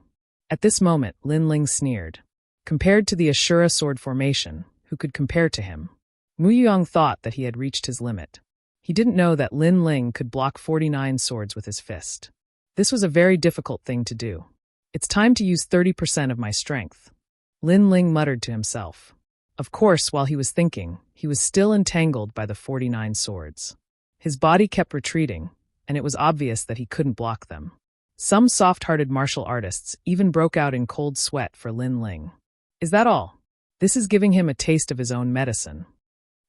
Speaker 1: At this moment, Lin Ling sneered. Compared to the Ashura sword formation, who could compare to him? Mu Yuyang thought that he had reached his limit. He didn't know that Lin Ling could block 49 swords with his fist. This was a very difficult thing to do. It's time to use 30% of my strength. Lin Ling muttered to himself. Of course, while he was thinking, he was still entangled by the 49 swords. His body kept retreating, and it was obvious that he couldn't block them. Some soft-hearted martial artists even broke out in cold sweat for Lin Ling. Is that all? This is giving him a taste of his own medicine.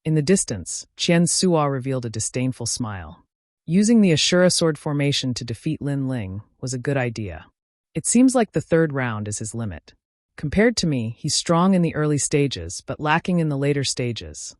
Speaker 1: In the distance, Qian Suo revealed a disdainful smile. Using the Ashura sword formation to defeat Lin Ling was a good idea. It seems like the third round is his limit. Compared to me, he's strong in the early stages, but lacking in the later stages.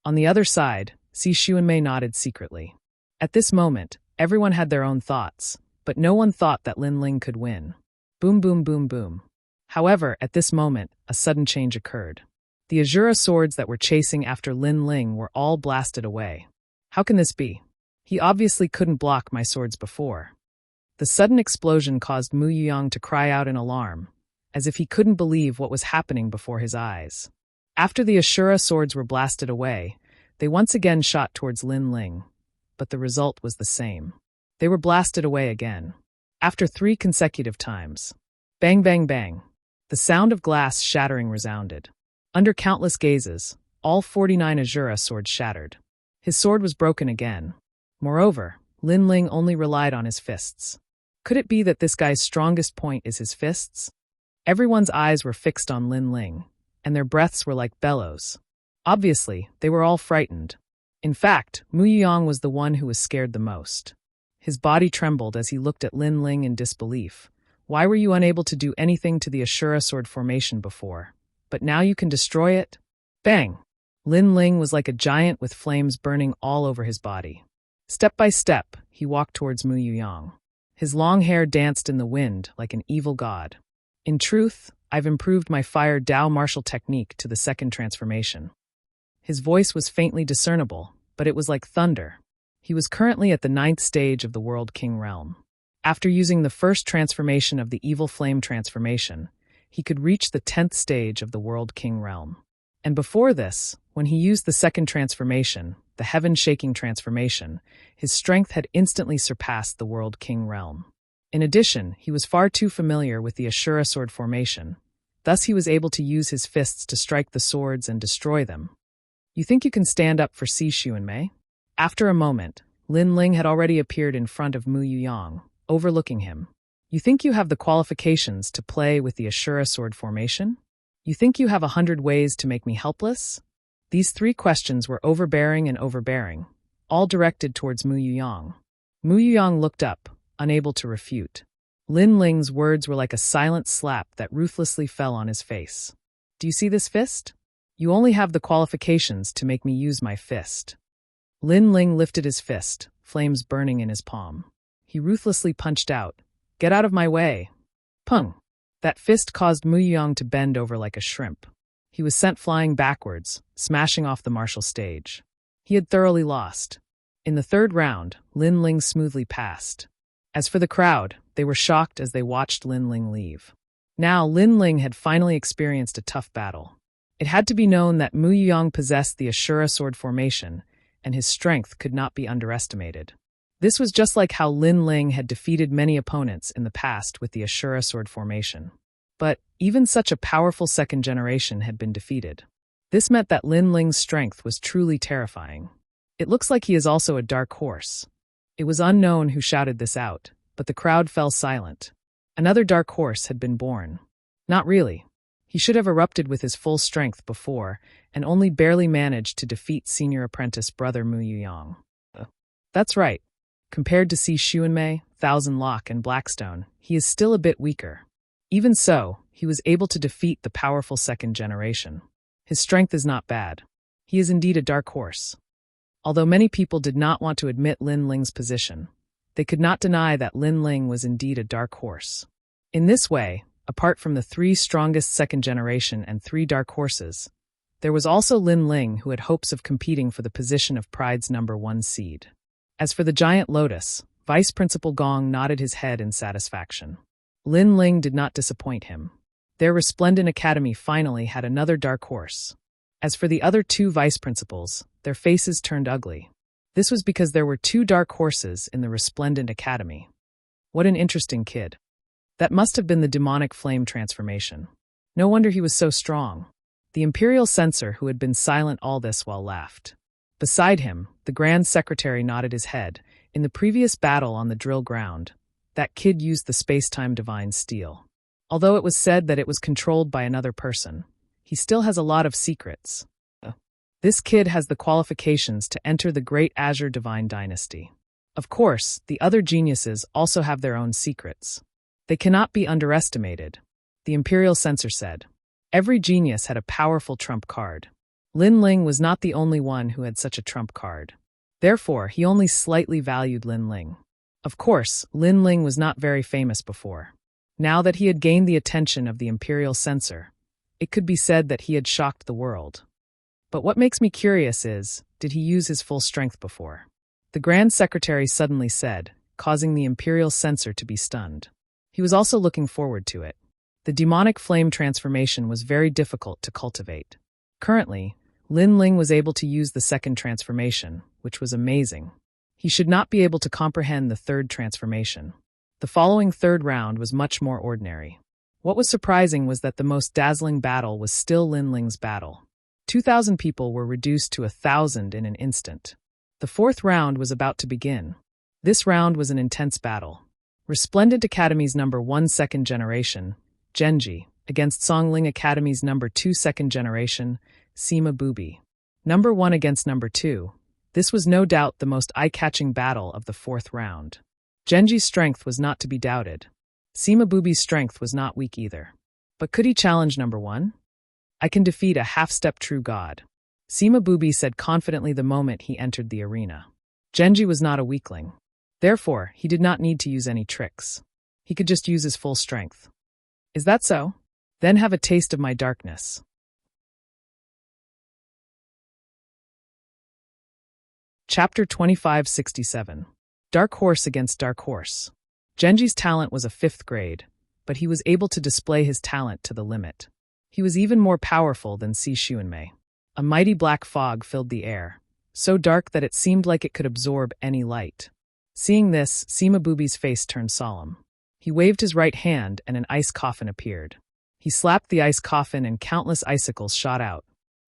Speaker 1: On the other side, Si Xuanmei nodded secretly. At this moment, everyone had their own thoughts, but no one thought that Lin Ling could win. Boom, boom, boom, boom. However, at this moment, a sudden change occurred. The Ashura swords that were chasing after Lin Ling were all blasted away. How can this be? He obviously couldn't block my swords before. The sudden explosion caused Mu Yuyang to cry out in alarm, as if he couldn't believe what was happening before his eyes. After the Ashura swords were blasted away, they once again shot towards Lin Ling, but the result was the same. They were blasted away again. After 3 consecutive times. Bang, bang, bang. The sound of glass shattering resounded. Under countless gazes, all 49 Ashura swords shattered. His sword was broken again. Moreover, Lin Ling only relied on his fists. Could it be that this guy's strongest point is his fists? Everyone's eyes were fixed on Lin Ling, and their breaths were like bellows. Obviously, they were all frightened. In fact, Mu Yuyang was the one who was scared the most. His body trembled as he looked at Lin Ling in disbelief. Why were you unable to do anything to the Ashura sword formation before? But now you can destroy it? Bang! Lin Ling was like a giant with flames burning all over his body. Step by step, he walked towards Mu Yuyang. His long hair danced in the wind like an evil god. In truth, I've improved my fire Dao martial technique to the second transformation. His voice was faintly discernible, but it was like thunder. He was currently at the 9th stage of the World King realm. After using the first transformation of the Evil Flame transformation, he could reach the 10th stage of the World King realm. And before this, when he used the second transformation, the Heaven-Shaking transformation, his strength had instantly surpassed the World King realm. In addition, he was far too familiar with the Ashura sword formation. Thus he was able to use his fists to strike the swords and destroy them. You think you can stand up for Si Xuanmei? After a moment, Lin Ling had already appeared in front of Mu Yuyang, overlooking him. You think you have the qualifications to play with the Ashura sword formation? You think you have 100 ways to make me helpless? These 3 questions were overbearing and overbearing, all directed towards Mu Yuyang. Mu Yuyang looked up, unable to refute. Lin Ling's words were like a silent slap that ruthlessly fell on his face. Do you see this fist? You only have the qualifications to make me use my fist. Lin Ling lifted his fist, flames burning in his palm. He ruthlessly punched out. Get out of my way. Pung! That fist caused Mu Yuyang to bend over like a shrimp. He was sent flying backwards, smashing off the martial stage. He had thoroughly lost. In the 3rd round, Lin Ling smoothly passed. As for the crowd, they were shocked as they watched Lin Ling leave. Now, Lin Ling had finally experienced a tough battle. It had to be known that Mu Yuyang possessed the Ashura sword formation, and his strength could not be underestimated. This was just like how Lin Ling had defeated many opponents in the past with the Ashura sword formation. But even such a powerful second generation had been defeated. This meant that Lin Ling's strength was truly terrifying. It looks like he is also a dark horse. It was unknown who shouted this out, but the crowd fell silent. Another dark horse had been born. Not really. He should have erupted with his full strength before, and only barely managed to defeat senior apprentice brother Mu Yuyang. That's right. Compared to Si Xuanmei, Thousand Lock, and Blackstone, he is still a bit weaker. Even so, he was able to defeat the powerful second generation. His strength is not bad. He is indeed a dark horse. Although many people did not want to admit Lin Ling's position, they could not deny that Lin Ling was indeed a dark horse. In this way, apart from the 3 strongest second generation and 3 dark horses, there was also Lin Ling, who had hopes of competing for the position of Pride's #1 seed. As for the giant lotus, Vice Principal Gong nodded his head in satisfaction. Lin Ling did not disappoint him. Their resplendent academy finally had another dark horse. As for the other 2 vice principals, their faces turned ugly. This was because there were 2 dark horses in the resplendent academy. What an interesting kid. That must have been the demonic flame transformation. No wonder he was so strong. The imperial censor, who had been silent all this while, laughed. Beside him, the Grand Secretary nodded his head. In the previous battle on the drill ground, that kid used the space-time divine steel. Although it was said that it was controlled by another person, he still has a lot of secrets. This kid has the qualifications to enter the Great Azure Divine Dynasty. Of course, the other geniuses also have their own secrets. They cannot be underestimated, the Imperial Censor said. Every genius had a powerful trump card. Lin Ling was not the only one who had such a trump card. Therefore, he only slightly valued Lin Ling. Of course, Lin Ling was not very famous before. Now that he had gained the attention of the Imperial Censor, it could be said that he had shocked the world. But what makes me curious is, did he use his full strength before? The Grand Secretary suddenly said, causing the Imperial Censor to be stunned. He was also looking forward to it. The demonic flame transformation was very difficult to cultivate. Currently, Lin Ling was able to use the second transformation, which was amazing. He should not be able to comprehend the third transformation. The following 3rd round was much more ordinary. What was surprising was that the most dazzling battle was still Lin Ling's battle. 2,000 people were reduced to 1,000 in an instant. The 4th round was about to begin. This round was an intense battle. Resplendent Academy's #1 second generation, Genji, against Songling Academy's #2 second generation, Sima Bubi. #1 against #2. This was no doubt the most eye-catching battle of the 4th round. Genji's strength was not to be doubted. Sima Bubi's strength was not weak either. But could he challenge #1? I can defeat a half-step true god, Sima Bubi said confidently the moment he entered the arena. Genji was not a weakling. Therefore, he did not need to use any tricks. He could just use his full strength. Is that so? Then have a taste of my darkness. Chapter 2567. Dark Horse against Dark Horse. Genji's talent was a 5th grade, but he was able to display his talent to the limit. He was even more powerful than Si Xuanmei. A mighty black fog filled the air, so dark that it seemed like it could absorb any light. Seeing this, Sima Bubi's face turned solemn. He waved his right hand and an ice coffin appeared. He slapped the ice coffin and countless icicles shot out.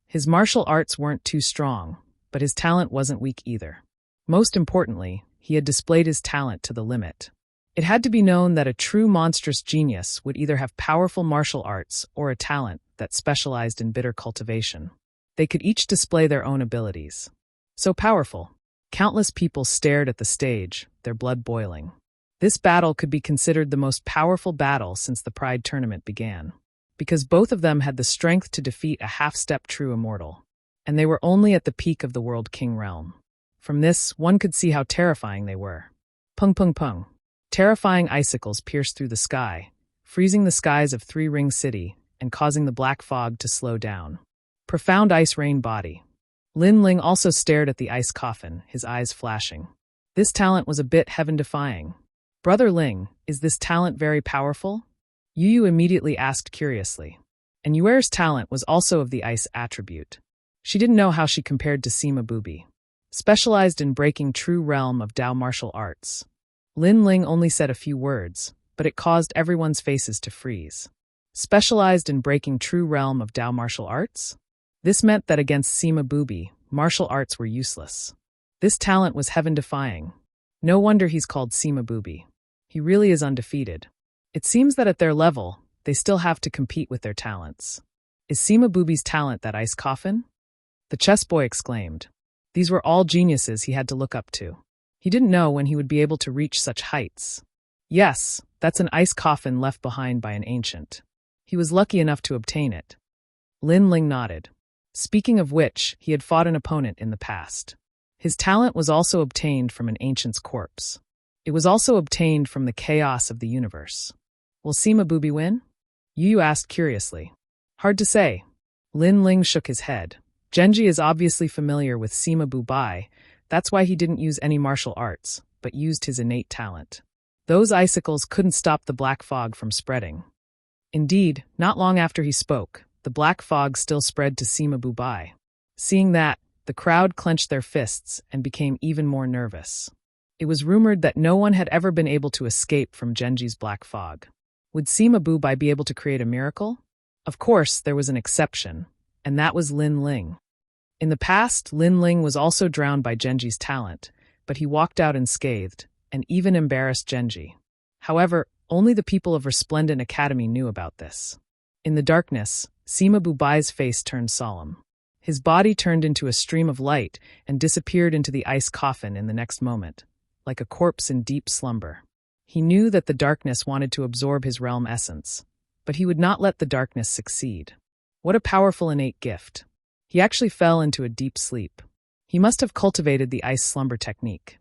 Speaker 1: His martial arts weren't too strong, but his talent wasn't weak either. Most importantly, he had displayed his talent to the limit. It had to be known that a true monstrous genius would either have powerful martial arts or a talent that specialized in bitter cultivation. They could each display their own abilities. So powerful. Countless people stared at the stage, their blood boiling. This battle could be considered the most powerful battle since the Pride tournament began, because both of them had the strength to defeat a half-step true immortal, and they were only at the peak of the World King realm. From this, one could see how terrifying they were. Pung pung pung. Terrifying icicles pierced through the sky, freezing the skies of Three Ring City and causing the black fog to slow down. Profound ice rain body. Lin Ling also stared at the ice coffin, his eyes flashing. This talent was a bit heaven-defying. Brother Ling, is this talent very powerful? Yu Yu immediately asked curiously. And Yuer's talent was also of the ice attribute. She didn't know how she compared to Sima Bubi. Specialized in breaking true realm of Dao martial arts. Lin Ling only said a few words, but it caused everyone's faces to freeze. Specialized in breaking true realm of Dao martial arts? This meant that against Sima Bubi, martial arts were useless. This talent was heaven-defying. No wonder he's called Sima Bubi. He really is undefeated. It seems that at their level, they still have to compete with their talents. Is Sima Bubi's talent that ice coffin? The chess boy exclaimed. These were all geniuses he had to look up to. He didn't know when he would be able to reach such heights. Yes, that's an ice coffin left behind by an ancient. He was lucky enough to obtain it. Lin Ling nodded. Speaking of which, he had fought an opponent in the past. His talent was also obtained from an ancient's corpse. It was also obtained from the chaos of the universe. Will Sima Booby win? Yu asked curiously. Hard to say. Lin Ling shook his head. Genji is obviously familiar with Sima Bubai, that's why he didn't use any martial arts, but used his innate talent. Those icicles couldn't stop the black fog from spreading. Indeed, not long after he spoke, the black fog still spread to Sima Bubai. Seeing that, the crowd clenched their fists and became even more nervous. It was rumored that no one had ever been able to escape from Genji's black fog. Would Sima Bubai be able to create a miracle? Of course, there was an exception, and that was Lin Ling. In the past, Lin Ling was also drowned by Genji's talent, but he walked out unscathed, and even embarrassed Genji. However, only the people of Resplendent Academy knew about this. In the darkness, Sima Bubai's face turned solemn. His body turned into a stream of light and disappeared into the ice coffin in the next moment, like a corpse in deep slumber. He knew that the darkness wanted to absorb his realm essence, but he would not let the darkness succeed. What a powerful innate gift. He actually fell into a deep sleep. He must have cultivated the ice slumber technique.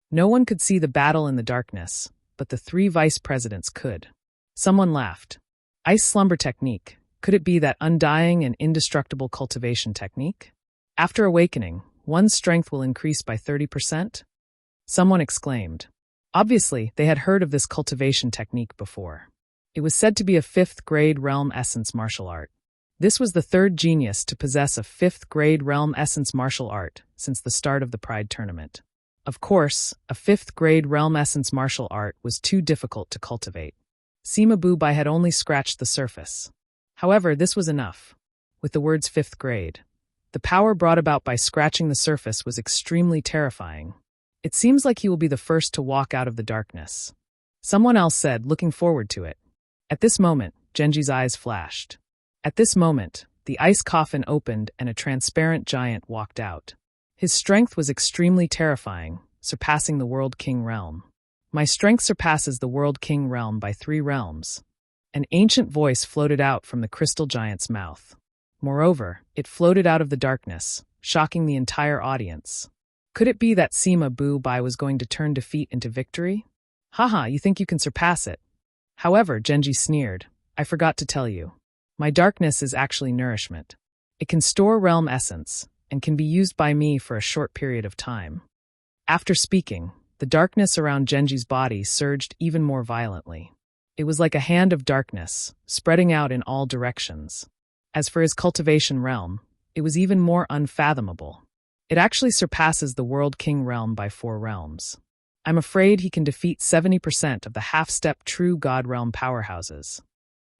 Speaker 1: No one could see the battle in the darkness, but the 3 vice presidents could. Someone laughed. Ice slumber technique. Could it be that undying and indestructible cultivation technique? After awakening, one's strength will increase by 30%? Someone exclaimed. Obviously, they had heard of this cultivation technique before. It was said to be a 5th-grade realm essence martial art. This was the 3rd genius to possess a 5th-grade realm essence martial art since the start of the Pride Tournament. Of course, a 5th-grade realm essence martial art was too difficult to cultivate. Sima Bubai had only scratched the surface. However, this was enough. With the words 5th grade, the power brought about by scratching the surface was extremely terrifying. It seems like he will be the first to walk out of the darkness. Someone else said, looking forward to it. At this moment, Genji's eyes flashed. At this moment, the ice coffin opened and a transparent giant walked out. His strength was extremely terrifying, surpassing the World King realm. My strength surpasses the World King realm by 3 realms. An ancient voice floated out from the crystal giant's mouth. Moreover, it floated out of the darkness, shocking the entire audience. Could it be that Sima Bubai was going to turn defeat into victory? Haha, you think you can surpass it. However, Genji sneered, I forgot to tell you. My darkness is actually nourishment. It can store realm essence, and can be used by me for a short period of time. After speaking, the darkness around Genji's body surged even more violently. It was like a hand of darkness, spreading out in all directions. As for his cultivation realm, it was even more unfathomable. It actually surpasses the World King realm by 4 realms. I'm afraid he can defeat 70% of the half-step true God realm powerhouses.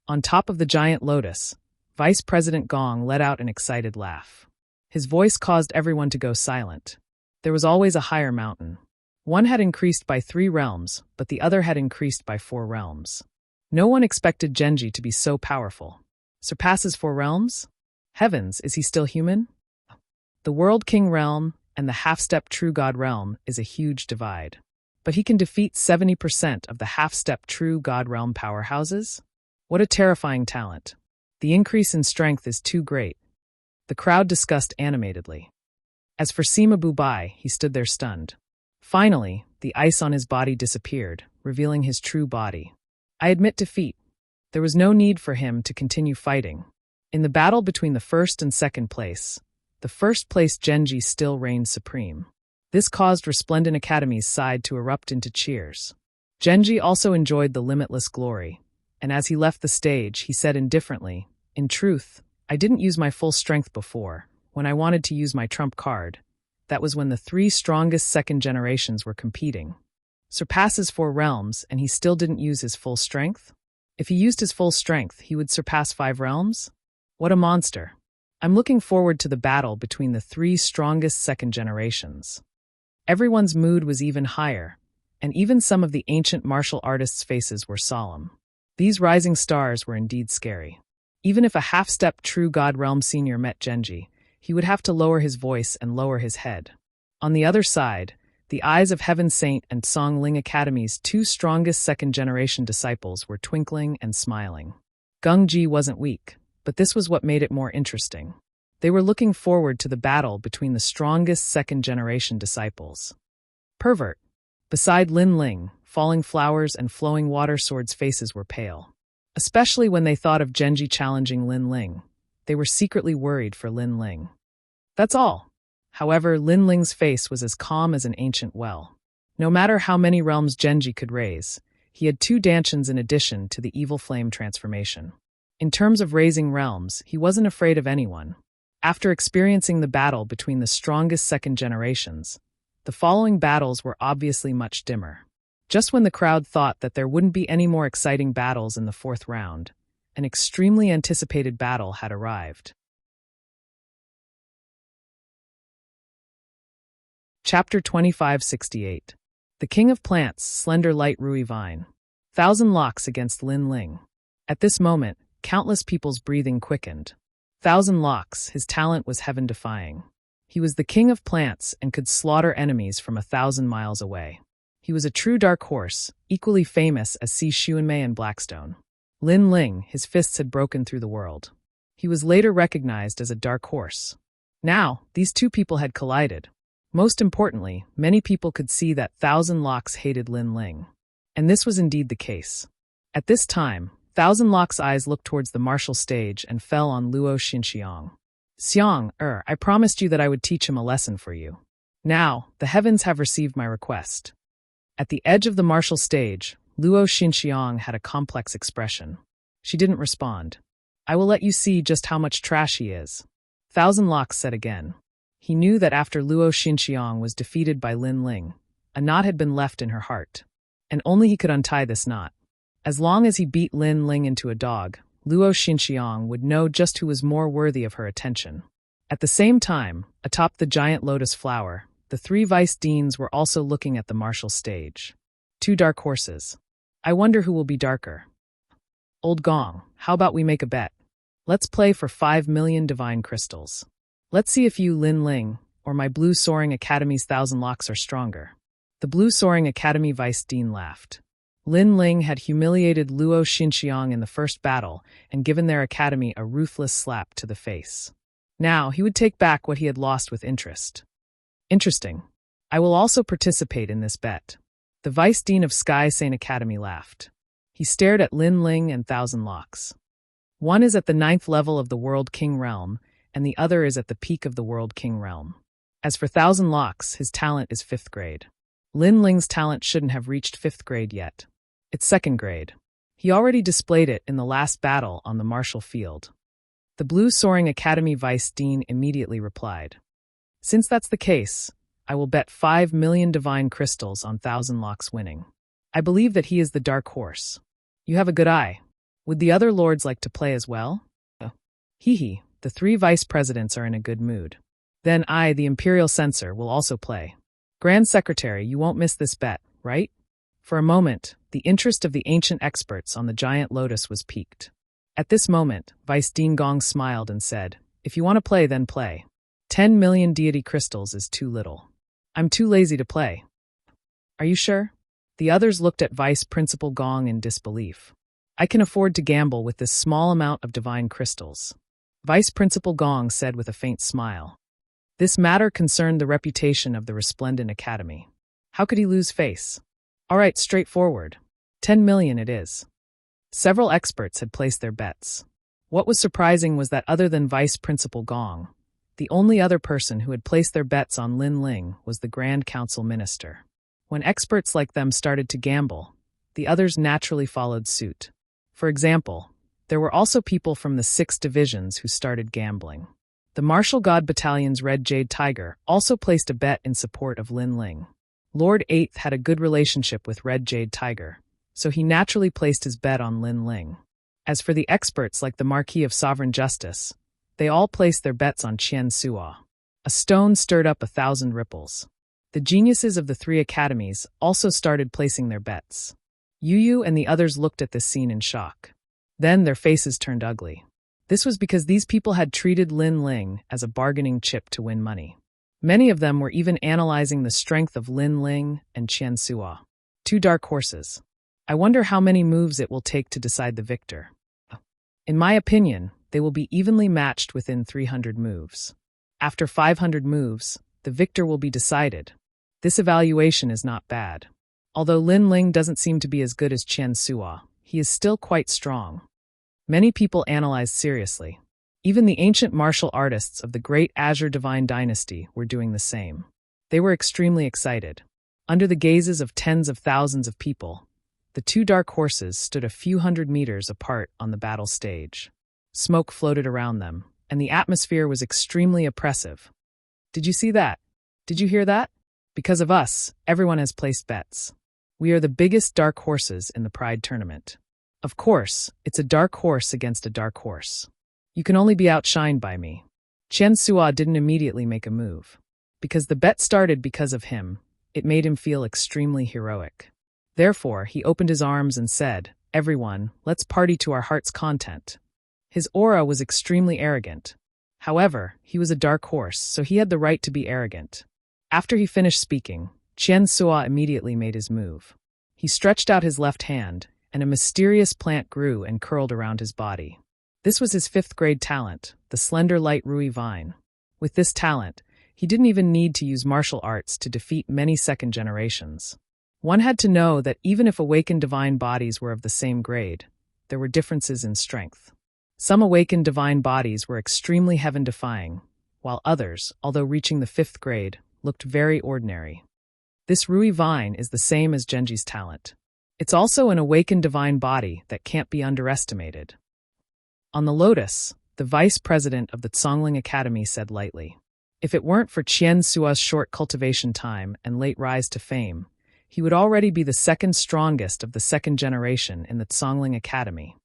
Speaker 1: On top of the giant lotus, Vice President Gong let out an excited laugh. His voice caused everyone to go silent. There was always a higher mountain. One had increased by 3 realms, but the other had increased by 4 realms. No one expected Genji to be so powerful. Surpasses 4 realms? Heavens, is he still human? The World King realm and the half-step True God realm is a huge divide. But he can defeat 70% of the half-step True God realm powerhouses? What a terrifying talent. The increase in strength is too great. The crowd discussed animatedly. As for Sima Bubai, he stood there stunned. Finally, the ice on his body disappeared, revealing his true body. I admit defeat. There was no need for him to continue fighting. In the battle between the 1st and 2nd place, the 1st place Genji still reigned supreme. This caused Resplendent Academy's side to erupt into cheers. Genji also enjoyed the limitless glory, and as he left the stage, he said indifferently, in truth, I didn't use my full strength before, when I wanted to use my trump card. That was when the 3 strongest 2nd generations were competing. Surpasses 4 realms, and he still didn't use his full strength? If he used his full strength, he would surpass 5 realms? What a monster. I'm looking forward to the battle between the 3 strongest 2nd generations. Everyone's mood was even higher, and even some of the ancient martial artists' faces were solemn. These rising stars were indeed scary. Even if a half-step True God Realm senior met Genji, he would have to lower his voice and lower his head. On the other side, the eyes of Heaven Saint and Song Ling Academy's 2 strongest 2nd generation disciples were twinkling and smiling. Gung Ji wasn't weak, but this was what made it more interesting. They were looking forward to the battle between the strongest second-generation disciples. Pervert. Beside Lin Ling, falling flowers and flowing water swords' faces were pale. Especially when they thought of Genji challenging Lin Ling. They were secretly worried for Lin Ling. That's all. However, Lin Ling's face was as calm as an ancient well. No matter how many realms Genji could raise, he had 2 dantians in addition to the evil flame transformation. In terms of raising realms, he wasn't afraid of anyone. After experiencing the battle between the strongest second generations, the following battles were obviously much dimmer. Just when the crowd thought that there wouldn't be any more exciting battles in the 4th round, an extremely anticipated battle had arrived. Chapter 2568. The King of Plants, Slender Light Rui Vine. 1,000 Locks against Lin Ling. At this moment, countless people's breathing quickened. 1,000 Locks, his talent was heaven-defying. He was the king of plants and could slaughter enemies from 1,000 miles away. He was a true dark horse, equally famous as Si Xuanmei and Blackstone. Lin Ling, his fists had broken through the world. He was later recognized as a dark horse. Now, these 2 people had collided. Most importantly, many people could see that 1,000 Locks hated Lin Ling. And this was indeed the case. At this time, 1,000 Locks' eyes looked towards the martial stage and fell on Luo Xinxiang. Xiang, I promised you that I would teach him a lesson for you. Now, the heavens have received my request. At the edge of the martial stage, Luo Xinxiang had a complex expression. She didn't respond. I will let you see just how much trash he is. 1,000 Locks said again. He knew that after Luo Xinxiang was defeated by Lin Ling, a knot had been left in her heart. And only he could untie this knot. As long as he beat Lin Ling into a dog, Luo Xinxiang would know just who was more worthy of her attention. At the same time, atop the giant lotus flower, the 3 vice deans were also looking at the martial stage. 2 dark horses. I wonder who will be darker. Old Gong, how about we make a bet? Let's play for 5 million divine crystals. Let's see if you, Lin Ling, or my Blue Soaring Academy's 1,000 Locks are stronger. The Blue Soaring Academy vice dean laughed. Lin Ling had humiliated Luo Xinxiang in the first battle and given their academy a ruthless slap to the face. Now, he would take back what he had lost with interest. Interesting. I will also participate in this bet. The vice dean of Sky Sane Academy laughed. He stared at Lin Ling and 1,000 Locks. One is at the 9th level of the World King Realm, and the other is at the peak of the World King Realm. As for 1,000 Locks, his talent is 5th grade. Lin Ling's talent shouldn't have reached 5th grade yet. It's 2nd grade. He already displayed it in the last battle on the martial field. The Blue Soaring Academy vice dean immediately replied. Since that's the case, I will bet 5 million divine crystals on 1,000 Locks winning. I believe that he is the dark horse. You have a good eye. Would the other lords like to play as well? Hee, the 3 vice presidents are in a good mood. Then I, the Imperial Censor, will also play. Grand Secretary, you won't miss this bet, right? For a moment, the interest of the ancient experts on the giant lotus was piqued. At this moment, Vice Dean Gong smiled and said, if you want to play, then play. 10 million deity crystals is too little. I'm too lazy to play. Are you sure? The others looked at Vice Principal Gong in disbelief. I can afford to gamble with this small amount of divine crystals. Vice Principal Gong said with a faint smile. This matter concerned the reputation of the Resplendent Academy. How could he lose face? All right, straightforward. 10 million it is. Several experts had placed their bets. What was surprising was that other than Vice Principal Gong, the only other person who had placed their bets on Lin Ling was the Grand Council Minister. When experts like them started to gamble, the others naturally followed suit. For example, there were also people from the 6 divisions who started gambling. The Martial God Battalion's Red Jade Tiger also placed a bet in support of Lin Ling. Lord 8th had a good relationship with Red Jade Tiger, so he naturally placed his bet on Lin Ling. As for the experts like the Marquis of Sovereign Justice, they all placed their bets on Qian Suo. A stone stirred up 1,000 ripples. The geniuses of the 3 academies also started placing their bets. Yu Yu and the others looked at this scene in shock. Then their faces turned ugly. This was because these people had treated Lin Ling as a bargaining chip to win money. Many of them were even analyzing the strength of Lin Ling and Qian Suo. 2 dark horses. I wonder how many moves it will take to decide the victor. In my opinion, they will be evenly matched within 300 moves. After 500 moves, the victor will be decided. This evaluation is not bad. Although Lin Ling doesn't seem to be as good as Qian Suo, he is still quite strong. Many people analyzed seriously. Even the ancient martial artists of the great Azure Divine Dynasty were doing the same. They were extremely excited. Under the gazes of tens of thousands of people, the two dark horses stood a few hundred meters apart on the battle stage. Smoke floated around them, and the atmosphere was extremely oppressive. Did you see that? Did you hear that? Because of us, everyone has placed bets. We are the biggest dark horses in the Pride tournament. Of course, it's a dark horse against a dark horse. You can only be outshined by me. Qian Suo didn't immediately make a move. Because the bet started because of him, it made him feel extremely heroic. Therefore, he opened his arms and said, "Everyone, let's party to our heart's content." His aura was extremely arrogant. However, he was a dark horse, so he had the right to be arrogant. After he finished speaking, Qian Suo immediately made his move. He stretched out his left hand, and a mysterious plant grew and curled around his body. This was his 5th grade talent, the slender light Rui vine. With this talent, he didn't even need to use martial arts to defeat many second generations. One had to know that even if awakened divine bodies were of the same grade, there were differences in strength. Some awakened divine bodies were extremely heaven-defying, while others, although reaching the 5th grade, looked very ordinary. This Rui vine is the same as Genji's talent. It's also an awakened divine body that can't be underestimated. On the lotus, the vice president of the Zhongling Academy said lightly, "If it weren't for Qian Suo's short cultivation time and late rise to fame, he would already be the 2nd strongest of the 2nd generation in the Zhongling Academy."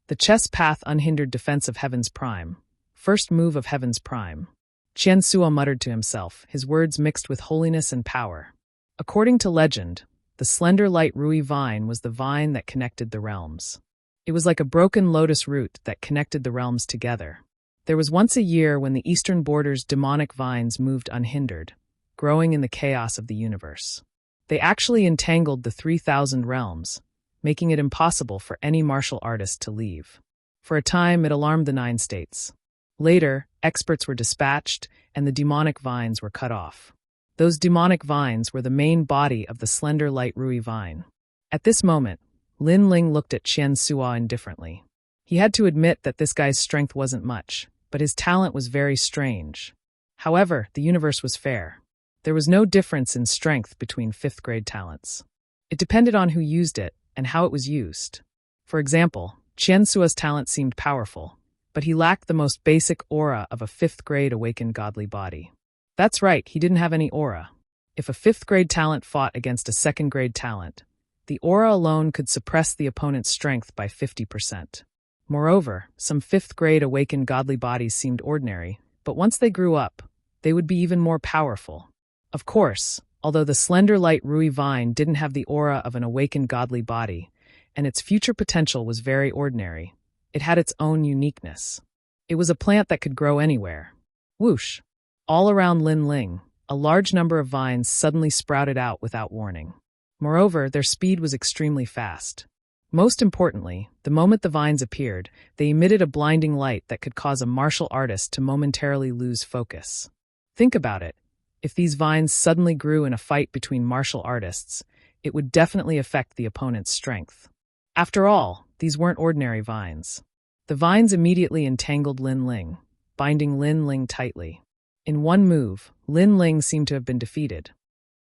Speaker 1: The chess path unhindered defense of Heaven's Prime. First move of Heaven's Prime. Qian Suo muttered to himself, his words mixed with holiness and power. According to legend, the slender light Rui vine was the vine that connected the realms. It was like a broken lotus root that connected the realms together. There was once a year when the eastern border's demonic vines moved unhindered, growing in the chaos of the universe. They actually entangled the 3,000 realms, making it impossible for any martial artist to leave. For a time, it alarmed the 9 states. Later, experts were dispatched, and the demonic vines were cut off. Those demonic vines were the main body of the slender light Rui vine. At this moment, Lin Ling looked at Qian Suo indifferently. He had to admit that this guy's strength wasn't much, but his talent was very strange. However, the universe was fair. There was no difference in strength between 5th grade talents. It depended on who used it and how it was used. For example, Qian Suo's talent seemed powerful, but he lacked the most basic aura of a 5th grade awakened godly body. That's right, he didn't have any aura. If a 5th grade talent fought against a 2nd grade talent, the aura alone could suppress the opponent's strength by 50%. Moreover, some 5th grade awakened godly bodies seemed ordinary, but once they grew up, they would be even more powerful. Of course, although the slender light Rui vine didn't have the aura of an awakened godly body, and its future potential was very ordinary, it had its own uniqueness. It was a plant that could grow anywhere. Whoosh! All around Lin Ling, a large number of vines suddenly sprouted out without warning. Moreover, their speed was extremely fast. Most importantly, the moment the vines appeared, they emitted a blinding light that could cause a martial artist to momentarily lose focus. Think about it. If these vines suddenly grew in a fight between martial artists, it would definitely affect the opponent's strength. After all, these weren't ordinary vines. The vines immediately entangled Lin Ling, binding Lin Ling tightly. In one move, Lin Ling seemed to have been defeated.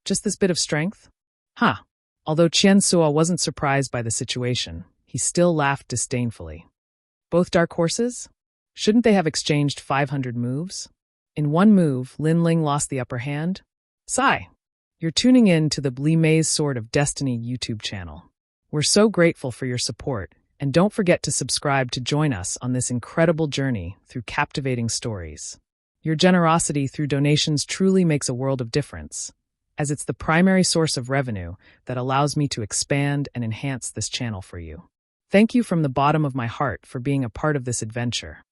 Speaker 1: Just this bit of strength? Huh. Although Qian Suo wasn't surprised by the situation, he still laughed disdainfully. Both dark horses? Shouldn't they have exchanged 500 moves? In one move, Lin Ling lost the upper hand? Sigh. You're tuning in to the Li Mei's Sword of Destiny YouTube channel. We're so grateful for your support, and don't forget to subscribe to join us on this incredible journey through captivating stories. Your generosity through donations truly makes a world of difference, as it's the primary source of revenue that allows me to expand and enhance this channel for you. Thank you from the bottom of my heart for being a part of this adventure.